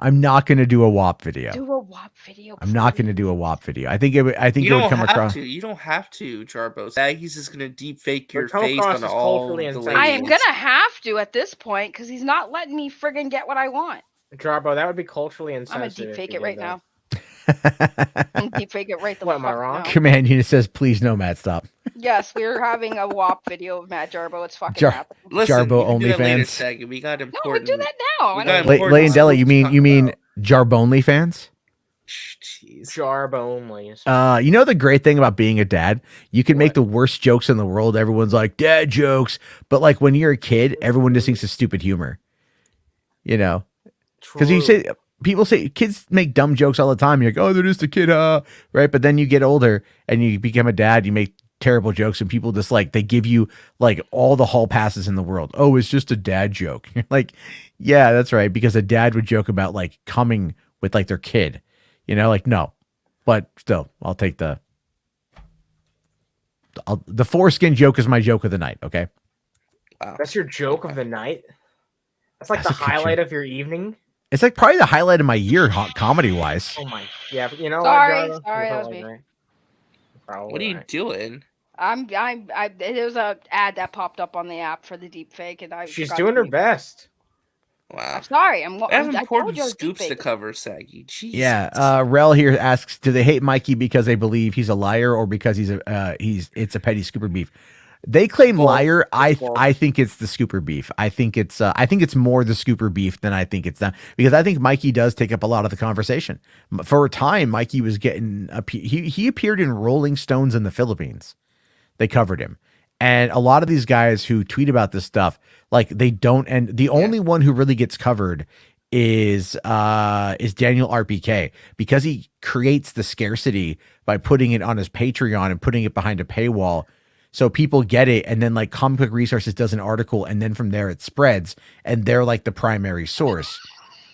I'm not going to do a WAP video. Do a WAP video. I'm not going to do a WAP video. I think it would come across. You don't have to, Jarbo. Saggy's just going to deep fake your face on all the ladies. I am going to have to at this point because he's not letting me friggin' get what I want. Jarbo, that would be culturally insensitive. I'm going to deep fake it right now. Deep fake it right the fuck am I wrong? Now. Command unit says, please no, Matt, stop. Yes, we're having a WAP video of Matt Jarbo. It's fucking happening. Jarbo OnlyFans. We got important. No, we do that now. Lay and Deli, you mean Jarbo OnlyFans? Jeez. Jarbo only. You know the great thing about being a dad? You can make the worst jokes in the world. Everyone's like, dad jokes. But like when you're a kid, everyone just thinks it's stupid humor. Because people say kids make dumb jokes all the time. You're like, oh, they're just a kid, right? But then you get older and you become a dad. You make terrible jokes, and people just like they give you like all the hall passes in the world. Oh, it's just a dad joke. You're like, yeah, that's right, because a dad would joke about like coming with like their kid. Like no, but still, I'll take the foreskin joke is my joke of the night. Okay, wow. That's your joke of the night. That's like the highlight of your evening. It's like probably the highlight of my year, comedy wise. Oh my, yeah. Sorry, that was me. What are you doing? There was a ad that popped up on the app for the deep fake, and she's doing her best. Wow. I'm sorry. I have important scoops to cover, Saggy. Jesus. Yeah. Rel here asks, do they hate Mikey because they believe he's a liar or because it's a petty scooper beef? They claim liar. I think it's the scooper beef. I think it's more the scooper beef than I think it's them, because I think Mikey does take up a lot of the conversation. For a time, Mikey was getting he appeared in Rolling Stones in the Philippines. They covered him. And a lot of these guys who tweet about this stuff, like they don't, and the only one who really gets covered is Daniel RPK, because he creates the scarcity by putting it on his Patreon and putting it behind a paywall. So people get it, and then like Comic Book Resources does an article, and then from there it spreads, and they're like the primary source.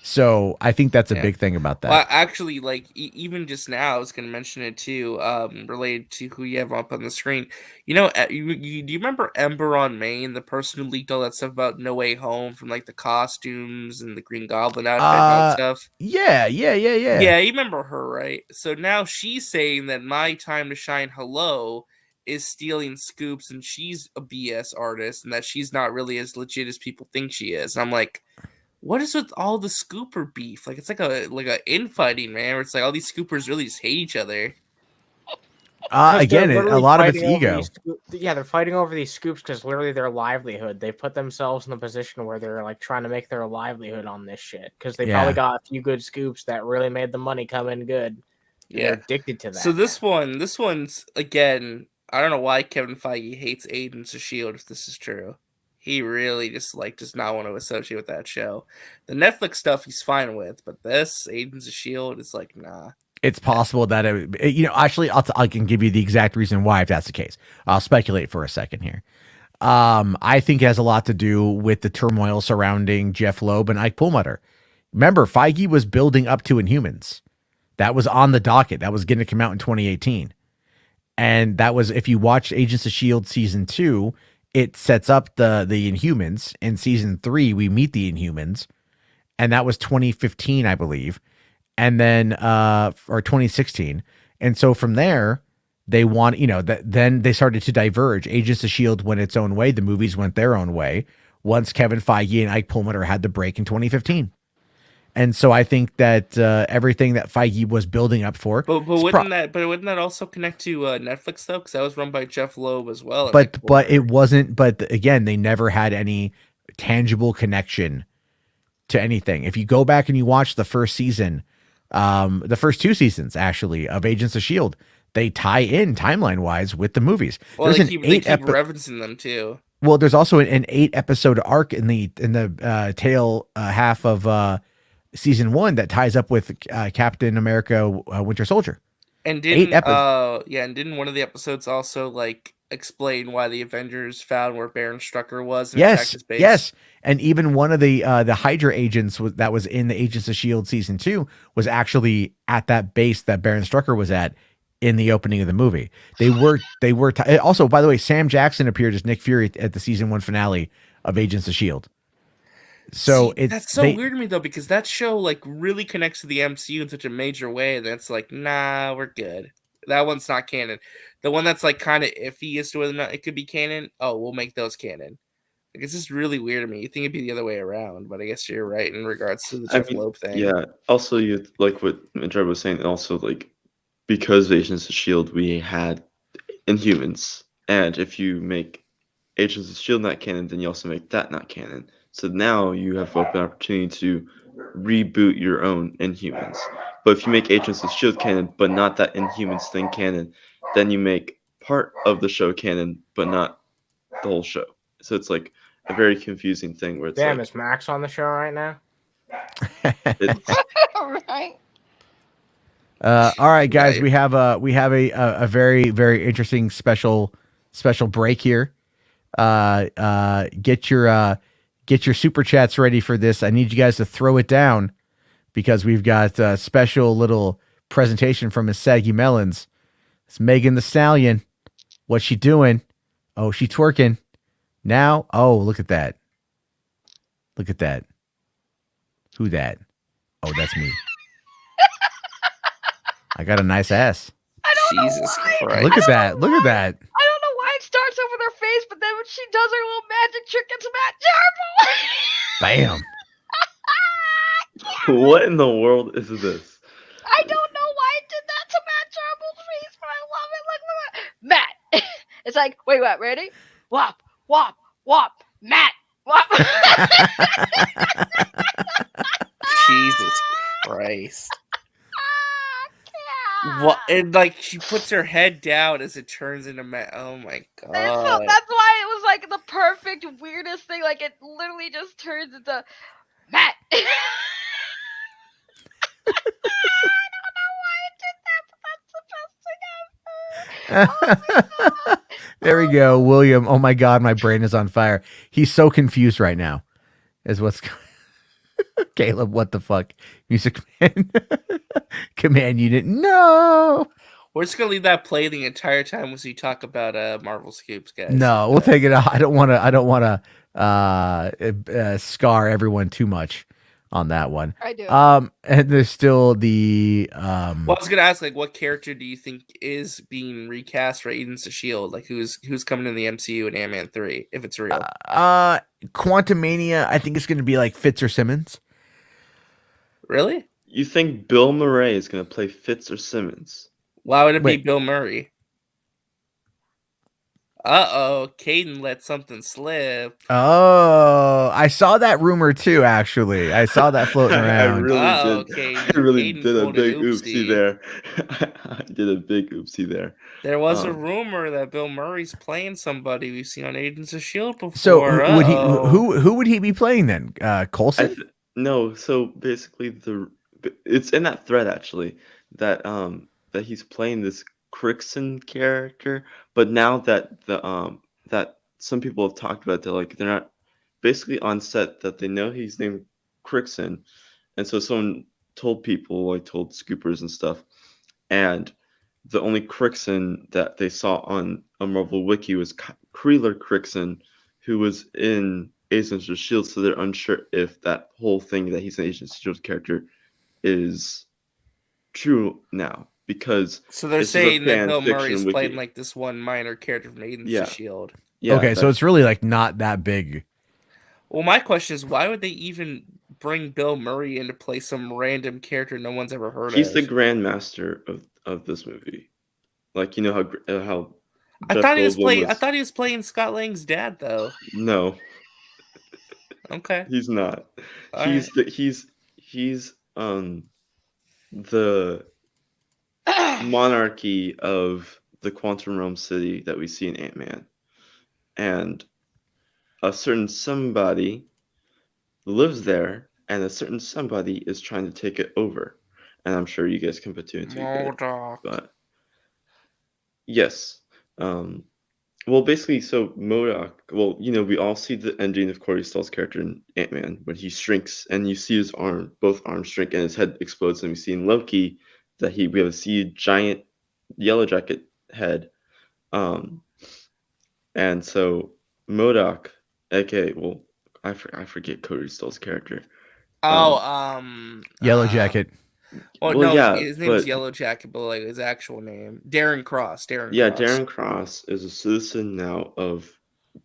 So I think that's a big thing about that. Well, actually, like even just now, I was going to mention it too, related to who you have up on the screen. Do you remember Ember on Main, the person who leaked all that stuff about No Way Home, from like the costumes and the Green Goblin outfit and all that stuff? Yeah. Yeah, you remember her, right? So now she's saying that My Time to Shine Hello is stealing scoops, and she's a BS artist, and that she's not really as legit as people think she is. And I'm like, what is with all the scooper beef? Like it's like a infighting, man. Where it's like all these scoopers really just hate each other. Again, a lot of it's ego. They're fighting over these scoops because literally their livelihood. They put themselves in a position where they're like trying to make their livelihood on this shit because they probably got a few good scoops that really made the money come in good. Yeah, they're addicted to that. So this one's again. I don't know why Kevin Feige hates Agents of S.H.I.E.L.D. if this is true. He really just does not want to associate with that show. The Netflix stuff he's fine with, but this Agents of S.H.I.E.L.D. is like, nah. It's possible that actually, I can give you the exact reason why if that's the case. I'll speculate for a second here. I think it has a lot to do with the turmoil surrounding Jeff Loeb and Ike Perlmutter. Remember, Feige was building up to Inhumans. That was on the docket. That was going to come out in 2018. And that was, if you watch Agents of S.H.I.E.L.D. season 2, it sets up the Inhumans. In season 3, we meet the Inhumans. And that was 2015, I believe. And then, or 2016. And so from there, they want, then they started to diverge. Agents of S.H.I.E.L.D. went its own way. The movies went their own way once Kevin Feige and Ike Perlmutter had the break in 2015. And so I think that everything that Feige was building up for, but wouldn't that also connect to Netflix though? Because that was run by Jeff Loeb as well. But it wasn't. But again, they never had any tangible connection to anything. If you go back and you watch the first season, the first 2 seasons actually of Agents of S.H.I.E.L.D., they tie in timeline wise with the movies. Well, they keep referencing them too. Well, there's also an 8 episode arc in the tail half of season 1 that ties up with Captain America Winter Soldier. And didn't one of the episodes also explain why the Avengers found where Baron Strucker was and attacked his base? Yes. And even one of the Hydra agents that was in the Agents of S.H.I.E.L.D. season 2 was actually at that base that Baron Strucker was at in the opening of the movie. They were also, by the way, Sam Jackson appeared as Nick Fury at the season 1 finale of Agents of S.H.I.E.L.D. So that's weird to me though, because that show really connects to the MCU in such a major way that's nah, we're good. That one's not canon. The one that's kind of iffy as to whether or not it could be canon, we'll make those canon. It's just really weird to me. You think it'd be the other way around, but I guess you're right in regards to the Jeff Loeb thing. Yeah. Also, you like what Madrid was saying. Also, because of Agents of S.H.I.E.L.D., we had Inhumans, and if you make Agents of S.H.I.E.L.D. not canon, then you also make that not canon. So now you have open opportunity to reboot your own Inhumans. But if you make Agents of S.H.I.E.L.D. canon, but not that Inhumans thing canon, then you make part of the show canon, but not the whole show. So it's a very confusing thing where it's is Max on the show right now? Right. All right, guys, we have a very, very interesting special break here. Get your super chats ready for this. I need you guys to throw it down because we've got a special little presentation from Miss Saggy Melons. It's Megan the Stallion. What's she doing? Oh, she twerking. Now, look at that. Look at that. Who that? Oh, that's me. I got a nice ass. I don't Jesus know why. Christ. Look at that. Look at that. I don't know why it starts over their face, but then when she does her little magic trick, it's Matt Jarbo. Bam. What in the world is this? I don't know why it did that to Matt Jarbo's face, but I love it. Look. Matt. It's wait, what? Ready? Wop, wop, wop. Matt. Wop. Jesus Christ. What? And she puts her head down as it turns into Matt. Oh my god. That's why it was the perfect weirdest thing. It literally just turns into Matt. I don't know why it did that, but that's the best thing ever. There we go, William. Oh my God, my brain is on fire. He's so confused right now. Is what's Caleb? What the fuck? Music man, command unit. No, we're just gonna leave that play the entire time as we talk about Marvel Scoops, guys. No, we'll take it out. I don't want to scar everyone too much on that one. I do. And there's still the Well, I was gonna ask, what character do you think is being recast for Agents of S.H.I.E.L.D.? Who's coming in the MCU in Ant-Man 3, if it's real? Quantumania, I think it's gonna be Fitz or Simmons. Really? You think Bill Murray is gonna play Fitz or Simmons? Why would it be Bill Murray? Uh-oh, Caden let something slip. Oh, I saw that rumor too. Actually, I saw that floating I around. really Uh-oh, did. I Caden. really Caden did a pulled an big oopsie oopsie. there. I did a big oopsie there. There was a Um, rumor that Bill Murray's playing somebody we've seen on Agents of S.H.I.E.L.D. So before. would he? Uh-oh. Who would he be playing then? Coulson? no, so basically it's in that thread actually that he's playing this Crixon character, but now that that some people have talked about that, like they're not basically on set that they know he's named Crixon, and so someone told people, like told scoopers and stuff, and the only Crixon that they saw on a Marvel wiki was Kreeler Crixon, who was in Agents of Shield. So they're unsure if that whole thing that he's an Agents of Shield character is true now, because So they're this is a saying that fan Bill Murray's fiction playing wiki. like this one minor character from Agents of Yeah, S.H.I.E.L.D. yeah. Okay, so it's really like not that big. Well, my question is, why would they even bring Bill Murray in to play some random character no one's ever heard he's of? the grandmaster of this movie. Like, you know how I Jeff thought he was Goldblum playing. was. I thought he was playing Scott Lang's dad, though. No, Okay, he's not. all He's right. the he's the monarchy of the quantum realm city that we see in Ant-Man. And a certain somebody lives there, and a certain somebody is trying to take it over. And I'm sure you guys can put two and two together. MODOK. But yes. Well, basically, so MODOK, well, you know, we all see the ending of Corey Stoll's character in Ant-Man when he shrinks, and you see his both arms shrink, and his head explodes. And we see in Loki that we have a giant yellow jacket head. And so MODOK, aka, well, I forget Cody Stoll's character. Oh, Yellow Jacket. Well, Well, no, yeah, his name's but Yellow Jacket, but like his actual name, Darren Cross. Darren yeah, Cross. Darren Cross is a citizen now of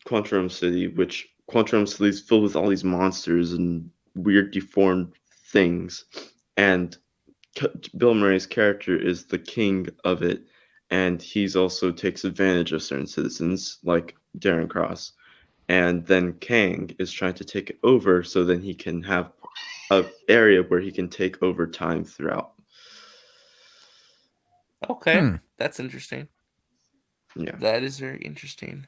Quantum City, which Quantum City is filled with all these monsters and weird deformed things, and Bill Murray's character is the king of it, and he's also takes advantage of certain citizens like Darren Cross, and then Kang is trying to take it over so then he can have a area where he can take over time throughout. Okay, that's interesting. Yeah. That is very interesting.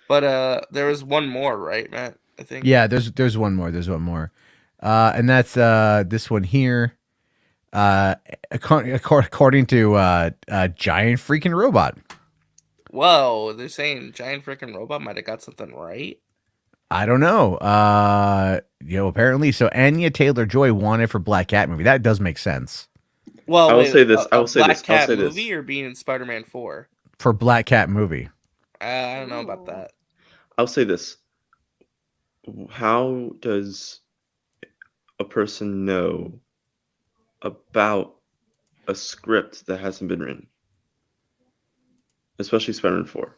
But there was one more, right, Matt? I think. Yeah, there's one more. There's one more, and that's this one here. According to giant freaking robot. Whoa, they're saying giant freaking robot might have got something right. I don't know. Apparently, so Anya Taylor-Joy wanted for Black Cat movie. That does make sense. Well, I will wait, say this. I a will say Black this. I'll Cat say movie this. or being in Spider-Man 4? For Black Cat movie. I don't know about that. I'll say this. How does a person know about a script that hasn't been written? Especially Spider-Man 4.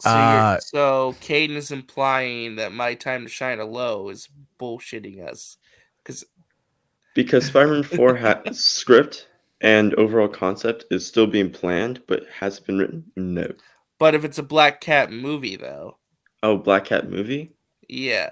So Caden is implying that My Time to Shine a Low is bullshitting us. Because Spider-Man 4 had script and overall concept is still being planned, but has it been written? No. But if it's a Black Cat movie, though. Oh, Black Cat movie? Yeah.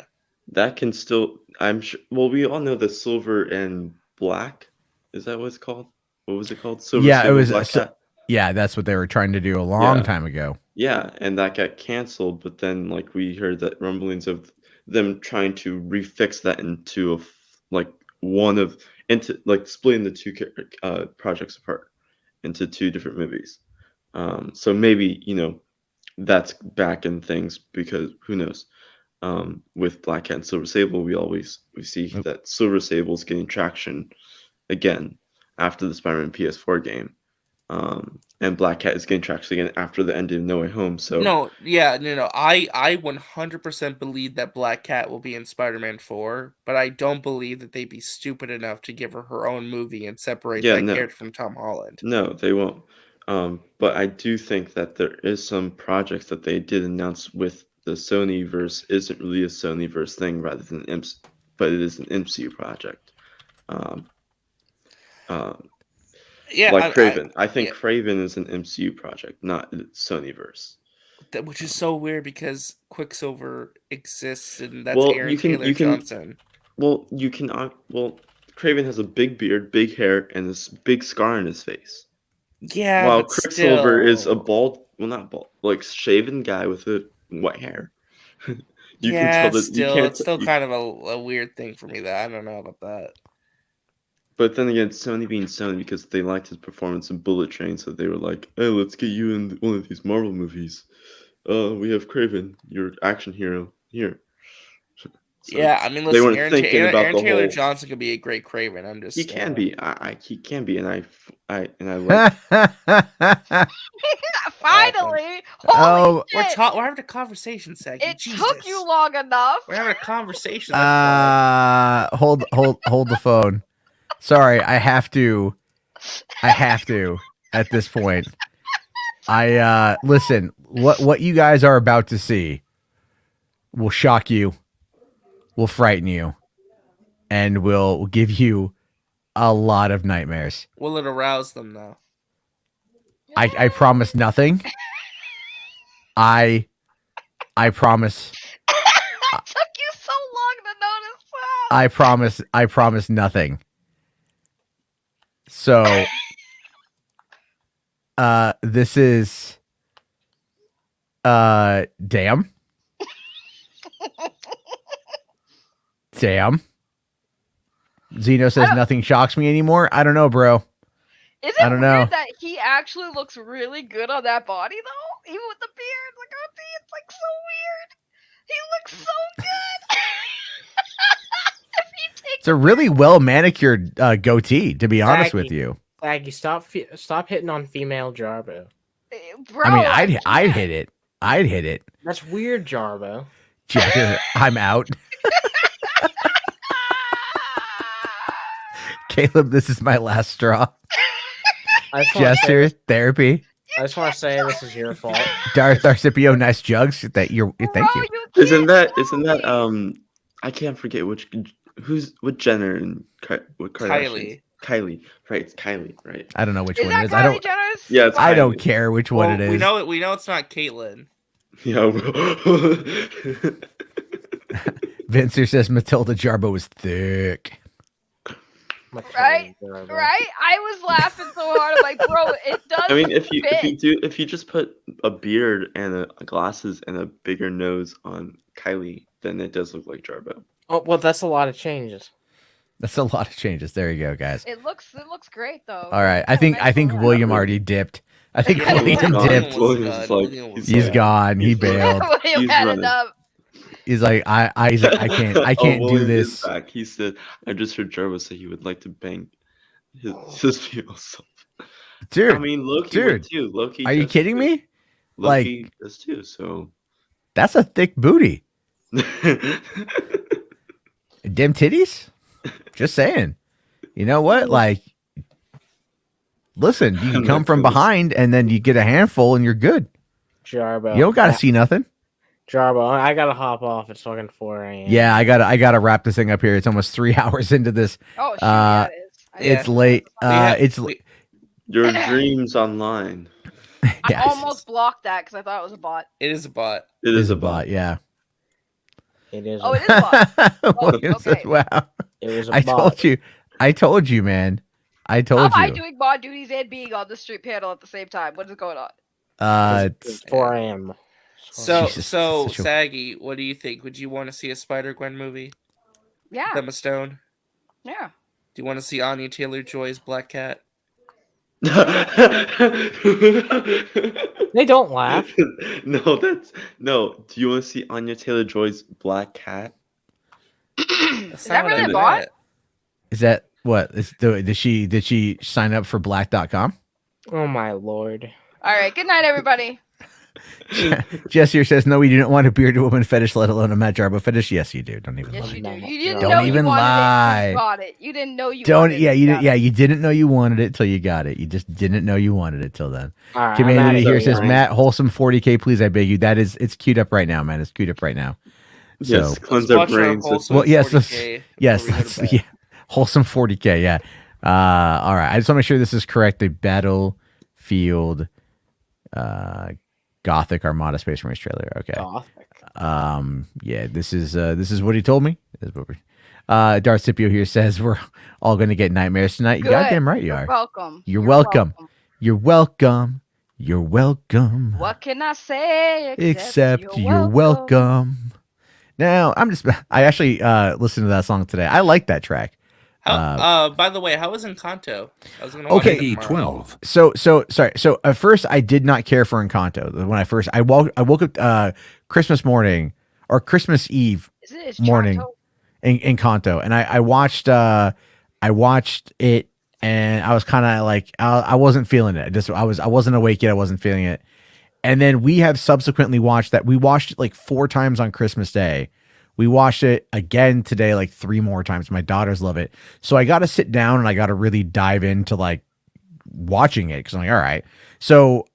That can still, I'm sure, well, we all know the Silver and Black. Is that what it's called? What was it called? Silver Yeah, it Sable, was. Black Cat? Yeah, that's what they were trying to do a long time ago. Yeah, and that got canceled, but then like we heard that rumblings of them trying to refix that into into like splitting the two projects apart into two different movies. So maybe, you know, that's back in things, because who knows? With Black Cat and Silver Sable, we see that Silver Sable is getting traction again after the Spider-Man PS4 game. And Black Cat is getting traction again after the end of No Way Home. So No. I 100% believe that Black Cat will be in Spider-Man 4, but I don't believe that they'd be stupid enough to give her own movie and separate that character from Tom Holland. No, they won't. But I do think that there is some projects that they did announce with the Sonyverse isn't really a Sonyverse thing, rather than but it is an MCU project. Yeah, like Craven. I think yeah. Craven is an MCU project, not Sonyverse. Which is so weird because Quicksilver exists, and that's Well, Aaron you can Taylor Johnson. Well, Craven has a big beard, big hair, and this big scar on his face. Yeah, While but Quicksilver is a still. bald, well, not bald, like shaven guy with a white hair. You can Yeah, tell that you still, can't. it's still kind of a weird thing for me. That I don't know about that. But then again, Sony being Sony, because they liked his performance in Bullet Train, so they were like, "Hey, let's get you in one of these Marvel movies. We have Craven, your action hero, here." So Yeah, I mean, they listen, weren't thinking about Aaron the Taylor whole. Johnson could be a great Craven. I'm just He can be. He can be, and I like. Finally, holy Oh, shit! we're having a conversation, Sagi. It Jesus. took you long enough. We're having a conversation. I hold the phone. Sorry, I have to at this point. I listen, what you guys are about to see will shock you, will frighten you, and will give you a lot of nightmares. Will it arouse them though? I promise nothing. I promise. It took you so long to notice that. I promise nothing. So this is damn. Damn. Zeno says nothing shocks me anymore. I don't know, bro. Is I it don't weird know. that he actually looks really good on that body though? Even with the beard, like it's like so weird. He looks so good. If he takes It's a really well manicured goatee, to be honest with you. Aggie, stop hitting on female Jarbo. Bro, I mean, I'd can't. hit it. I'd hit it. That's weird, Jarbo. Jagger, I'm out. Caleb, this is my last straw. Gesture, therapy. I just want to say this is your fault. Darth Arcipio, nice jugs. Thank you. Isn't that I can't forget what Jenner and what Kardashian? Kylie, right? It's Kylie, right? I don't know which Is one that it is. I don't. Jenner's? Yeah, it's I don't Kylie. care which one it is. We know it's not Caitlyn. Yeah. Vincer says Matilda Jarbo is thick. Right? I was laughing so hard. I'm like, bro, it does. I mean, if you just put a beard and glasses and a bigger nose on Kylie, then it does look like Jarbo. Oh well, that's a lot of changes. That's a lot of changes. There you go, guys. It looks great though. All right, I think William already dipped. I think Yeah, William dipped. He's gone. He bailed. William He's had running. enough. He's like, I can't do William this. is back. He said, I just heard Jarbo say he would like to bang his female self. Dude, I mean, Loki dude, would too. Loki. are you does kidding too. me? Loki Like, does too. So that's a thick booty. Dim titties? Just saying. You know what? Like, listen, you can come from behind and then you get a handful and you're good. Jarbo. You don't got to see nothing. Jarbo, I gotta hop off. It's fucking 4 a.m. Yeah, I gotta wrap this thing up here. It's almost 3 hours into this. Oh, shit, yeah, it is. It's late. Your dreams online. I Yes. almost blocked that because I thought it was a bot. It is a bot. It is a bot. Yeah. It is. Oh, it is a bot. William says, okay. wow. It was a I bot. told you, man. I told How am I you. doing bot duties and being on the street panel at the same time? What is going on? It's 4 a.m. So Jesus, such a- Saggy, what do you think? Would you want to see a Spider-Gwen movie? Yeah, Emma Stone? yeah. Do you want to see Anya Taylor-Joy's Black Cat? They don't laugh. No. Do you want to see Anya Taylor-Joy's Black Cat? Is that really a bot? Is that what? Did she sign up for black.com? Oh my lord. All right. Good night, everybody. Jess here says, no, we didn't want a bearded woman fetish, let alone a Matt Jarbo fetish. Yes, you do. Don't even Yes, lie. you do. No, You didn't don't know even you wanted lie. it. You got it. You didn't know you Don't wanted yeah, it. you got didn't it. you didn't know you wanted it till you got it. You just didn't know you wanted it till then. All right, Community here I'm says, outta Matt, wholesome 40K, please, I beg you. It's queued up right now, man. It's queued up right now. Yes, So cleanse Let's our watch our brains. wholesome well, yes, 40K yes, before we go to that's bed. yeah. Wholesome 40K, yeah. All right. I just want to make sure this is correct. The Battlefield Gothic Armada Space Marines trailer. Okay. Gothic. Yeah, this is what he told me. Darth Scipio here says we're all going to get nightmares tonight. Good. Goddamn right you You're are. welcome. You're welcome. You're welcome. You're welcome. What can I say Except you're welcome. Now, I actually listened to that song today. I like that track. By the way, how was Encanto? I was gonna watch Okay, it tomorrow. So sorry. So at first I did not care for Encanto. When I woke up Christmas morning or Christmas Eve morning in Encanto, and I watched it, and I was kind of like I wasn't feeling it. I wasn't awake yet. I wasn't feeling it. And then we have subsequently watched that. We watched it like 4 times on Christmas Day. We watched it again today, like 3 more times. My daughters love it. So I got to sit down and I got to really dive into like watching it. Cause I'm like, all right. So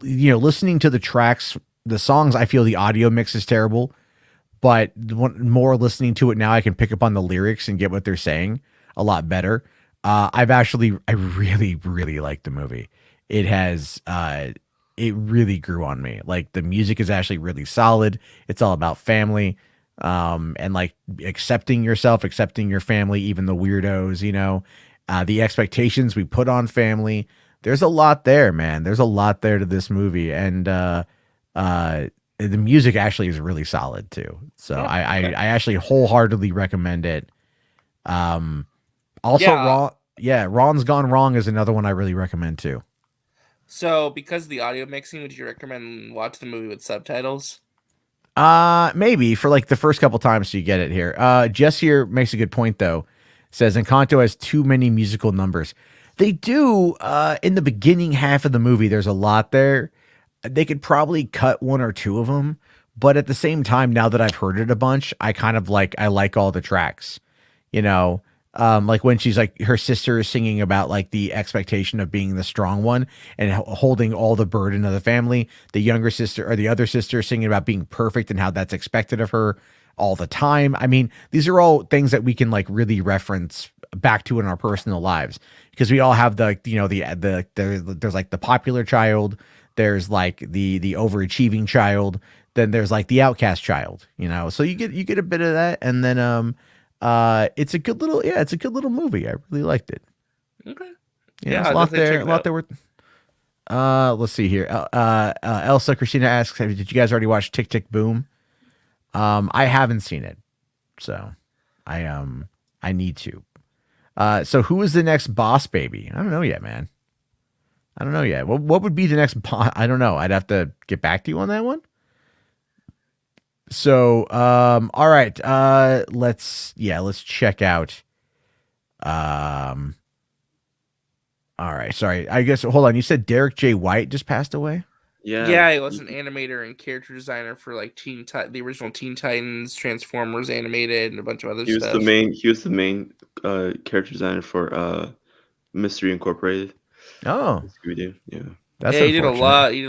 listening to the tracks, the songs, I feel the audio mix is terrible, but more listening to it now, I can pick up on the lyrics and get what they're saying a lot better. I really, really like the movie. It has, it really grew on me. Like the music is actually really solid. It's all about family, and like accepting yourself, accepting your family, even the weirdos, the expectations we put on family. There's a lot there, man. There's a lot there to this movie. And, the music actually is really solid too. So I actually wholeheartedly recommend it. Also Ron's Gone Wrong is another one I really recommend too. So, because of the audio mixing, would you recommend watch the movie with subtitles? Maybe for like the first couple times so you get it here. Jess here makes a good point though. Says Encanto has too many musical numbers. They do. In the beginning half of the movie, there's a lot there. They could probably cut 1 or 2 of them, but at the same time, now that I've heard it a bunch, I like all the tracks. Like when she's like her sister is singing about like the expectation of being the strong one and holding all the burden of the family. The younger sister or the other sister singing about being perfect and how that's expected of her all the time. I mean, these are all things that we can like really reference back to in our personal lives because we all have there's like the popular child, there's like the overachieving child, then there's like the outcast child, so you get a bit of that. And then, it's a good little movie. I really liked it. Okay. There's a lot there. Let's see here. Elsa Christina asks, did you guys already watch Tick Tick Boom? I haven't seen it, so I need to. So who is the next boss baby? I don't know yet, man. I don't know yet. What would be the next boss? I don't know. I'd have to get back to you on that one. So, all right, let's check out, all right, sorry, I guess, hold on, you said Derek J. White just passed away? Yeah, he was an animator and character designer for like the original Teen Titans, Transformers animated, and a bunch of other stuff. He was the main character designer for Mystery Incorporated. Oh, Scooby-Doo. Yeah. He did a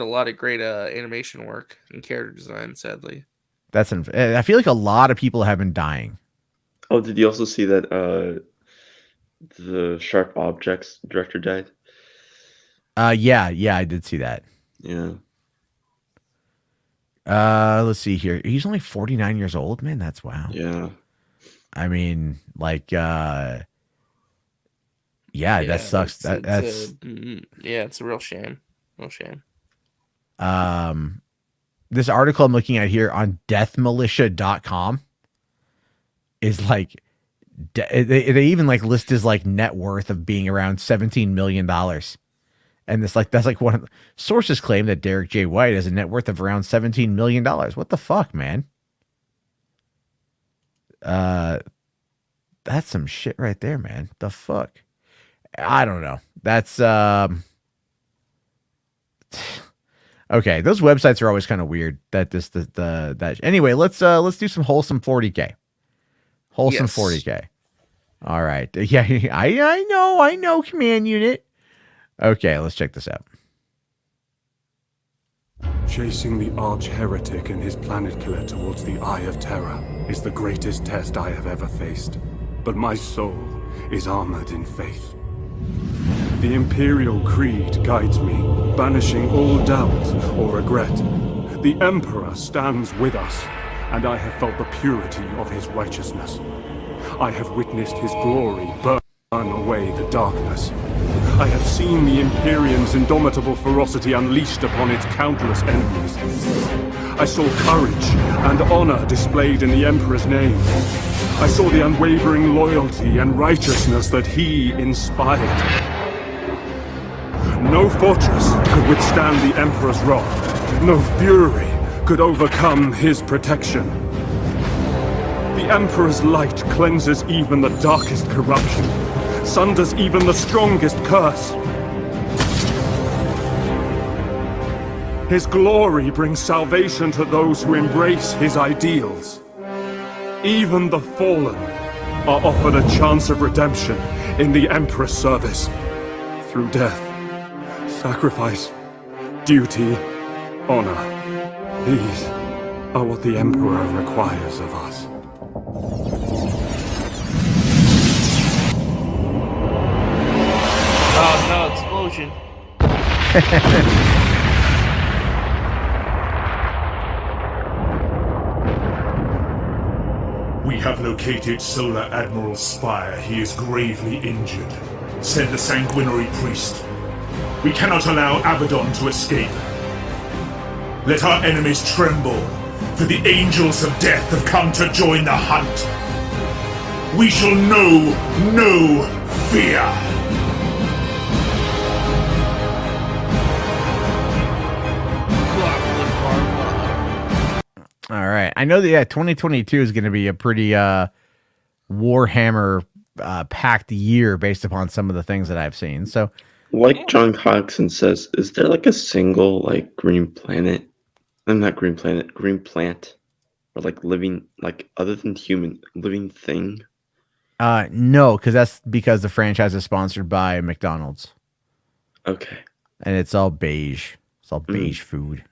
lot of great animation work and character design, sadly. I feel like a lot of people have been dying. Oh, did you also see that the Sharp Objects director died? Yeah, I did see that. Yeah. Let's see here. He's only 49 years old, man. That's wow. Yeah. I mean, like, that sucks. It's a real shame. This article I'm looking at here on deathmilitia.com is like, they even like list his like net worth of being around $17 million. And that's like one of the sources claim that Derek J. White has a net worth of around $17 million. What the fuck, man? That's some shit right there, man. The fuck? I don't know. That's, okay, those websites are always kind of weird. Anyway, let's do some wholesome 40K. Wholesome 40K. All right. Yeah, I know, command unit. Okay, let's check this out. Chasing the arch-heretic and his planet killer towards the Eye of Terror is the greatest test I have ever faced. But my soul is armored in faith. The Imperial Creed guides me, banishing all doubt or regret. The Emperor stands with us, and I have felt the purity of his righteousness. I have witnessed his glory burn away the darkness. I have seen the Imperium's indomitable ferocity unleashed upon its countless enemies. I saw courage and honor displayed in the Emperor's name. I saw the unwavering loyalty and righteousness that he inspired. No fortress could withstand the Emperor's wrath. No fury could overcome his protection. The Emperor's light cleanses even the darkest corruption, sunders even the strongest curse. His glory brings salvation to those who embrace his ideals. Even the fallen are offered a chance of redemption in the Emperor's service. Through death, sacrifice, duty, honor. These are what the Emperor requires of us. Oh no, explosion. We have located Solar Admiral's spire. He is gravely injured. Send the sanguinary priest. We cannot allow Abaddon to escape. Let our enemies tremble, for the angels of death have come to join the hunt. We shall know no fear. All right. I know that 2022 is going to be a pretty Warhammer packed year based upon some of the things that I've seen. So, Like John Hodgson says, is there like a single like green planet? I'm not green planet, green plant, or like living, like other than human, living thing? no, that's because the franchise is sponsored by McDonald's Okay. and it's all beige. It's all beige food.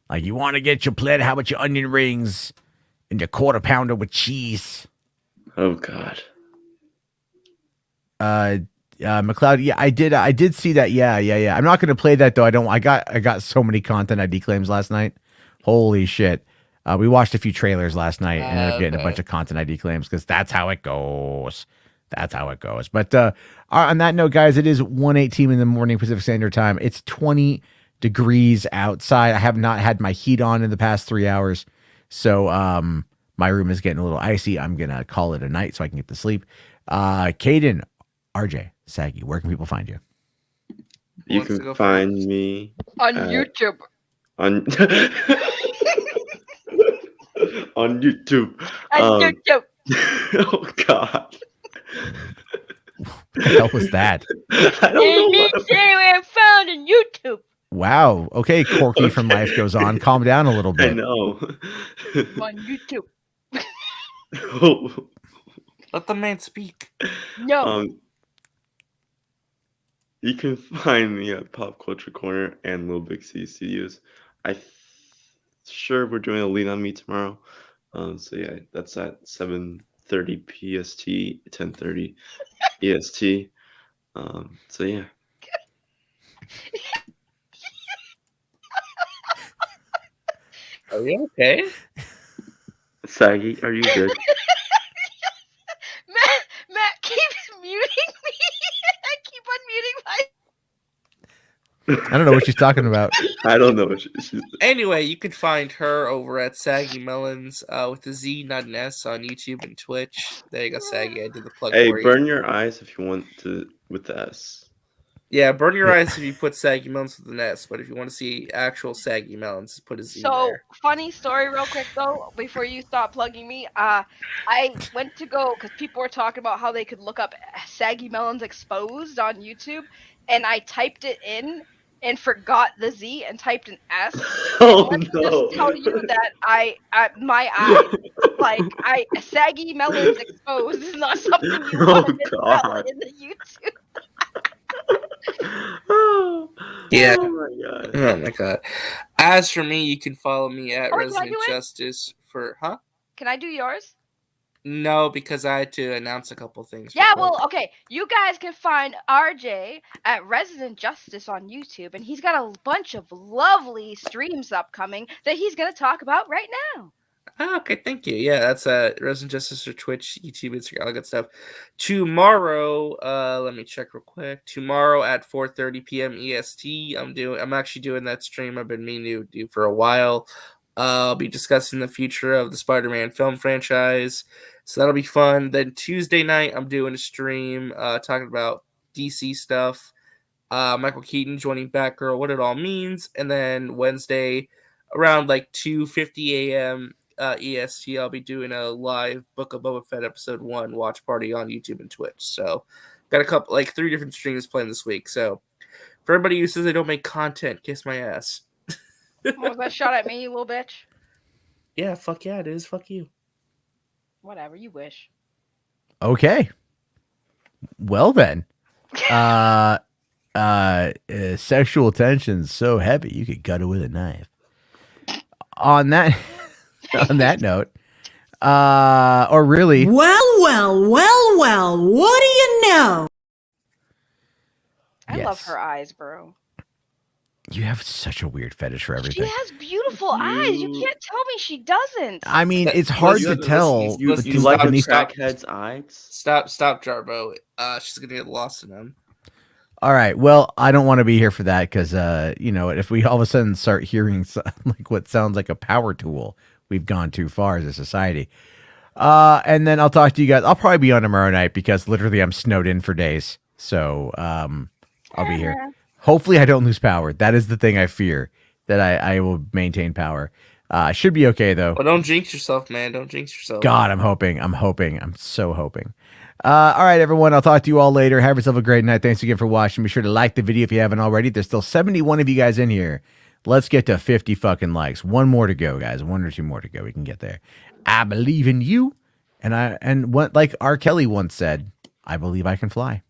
Like, you want to get your plate? How about your onion rings and your quarter pounder with cheese? Oh God. McLeod, yeah, I did see that. Yeah. I'm not going to play that though. I got so many content ID claims last night. Holy shit. We watched a few trailers last night and ended up getting a bunch of content ID claims because that's how it goes. But on that note, guys, it is 1:18 in the morning Pacific Standard Time. It's 20 degrees outside. I have not had my heat on in the past 3 hours. So my room is getting a little icy. I'm going to call it a night so I can get to sleep. Caden, RJ, Saggy, where can people find you? You can find me On YouTube. on on YouTube. On YouTube. Oh God. What the hell was that? I don't know. Anywhere found on YouTube. Wow. Okay, Corky from Life Goes On. Calm down a little I bit. know. On YouTube. Let the man speak. No. You can find me at Pop Culture Corner and Little Big C Studios. Sure we're doing a lead on me tomorrow. So yeah, that's at 7:30 PST, 10:30 EST. So yeah. Are you okay? Saggy, are you good? Matt keeps muting me. I keep unmuting my. I don't know what she's talking about. I don't know what she's Anyway, you can find her over at Saggy Melons with a Z, not an S, on YouTube and Twitch. There you go, Saggy. I did the plug Hey, for you. burn your eyes if you want to with the S. Yeah, burn your eyes if you put Saggy Melons with an S, but if you want to see actual Saggy Melons, put a Z So, there. funny story real quick though, before you stop plugging me. I went to go, because people were talking about how they could look up Saggy Melons Exposed on YouTube, and I typed it in and forgot the Z and typed an S. Oh Let me no. just tell you that my eyes, Saggy Melons Exposed is not something you want to misspell God. in the YouTube. Yeah. Oh my God. Oh my God. As for me, you can follow me at Oh, can I Resident do it? Justice for Can I do yours? No, because I had to announce a couple things. Yeah, real quick. well, okay. You guys can find RJ at Resident Justice on YouTube, and he's got a bunch of lovely streams upcoming that he's going to talk about right now. Oh, okay, thank you. Yeah, that's Resident Justice or Twitch, YouTube, Instagram, all that good stuff. Tomorrow, let me check real quick. Tomorrow at 4:30 p.m. EST, I'm actually doing that stream I've been meaning to do for a while. I'll be discussing the future of the Spider-Man film franchise, so that'll be fun. Then Tuesday night, I'm doing a stream talking about DC stuff. Michael Keaton joining Batgirl, what it all means, and then Wednesday around like 2:50 a.m. EST, I'll be doing a live Book of Boba Fett episode 1 watch party on YouTube and Twitch. So got a couple, like 3 different streams playing this week. So for everybody who says they don't make content, kiss my ass. Was that shot at me, you little bitch? Yeah, fuck yeah, it is. Fuck you. Whatever, you wish. Okay. Well then. Sexual tension's so heavy you could gut it with a knife. On that note, or really, Well, what do you know? I love her eyes, bro. You have such a weird fetish for everything. She has beautiful eyes. You can't tell me she doesn't. I mean, it's hard to tell. You like a crackhead's eyes? Stop, Jarbo. She's gonna get lost in them. All right. Well, I don't want to be here for that because, if we all of a sudden start hearing like what sounds like a power tool, we've gone too far as a society. And then I'll talk to you guys. I'll probably be on tomorrow night because literally I'm snowed in for days. So I'll be here. Hopefully I don't lose power. That is the thing I fear, that I will maintain power. Should be okay, though. Well, don't jinx yourself, man. Don't jinx yourself. God, I'm hoping. I'm so hoping. All right, everyone. I'll talk to you all later. Have yourself a great night. Thanks again for watching. Be sure to like the video if you haven't already. There's still 71 of you guys in here. Let's get to 50 fucking likes. One more to go, guys. 1 or 2 more to go. We can get there. I believe in you. And what, like R. Kelly once said, I believe I can fly.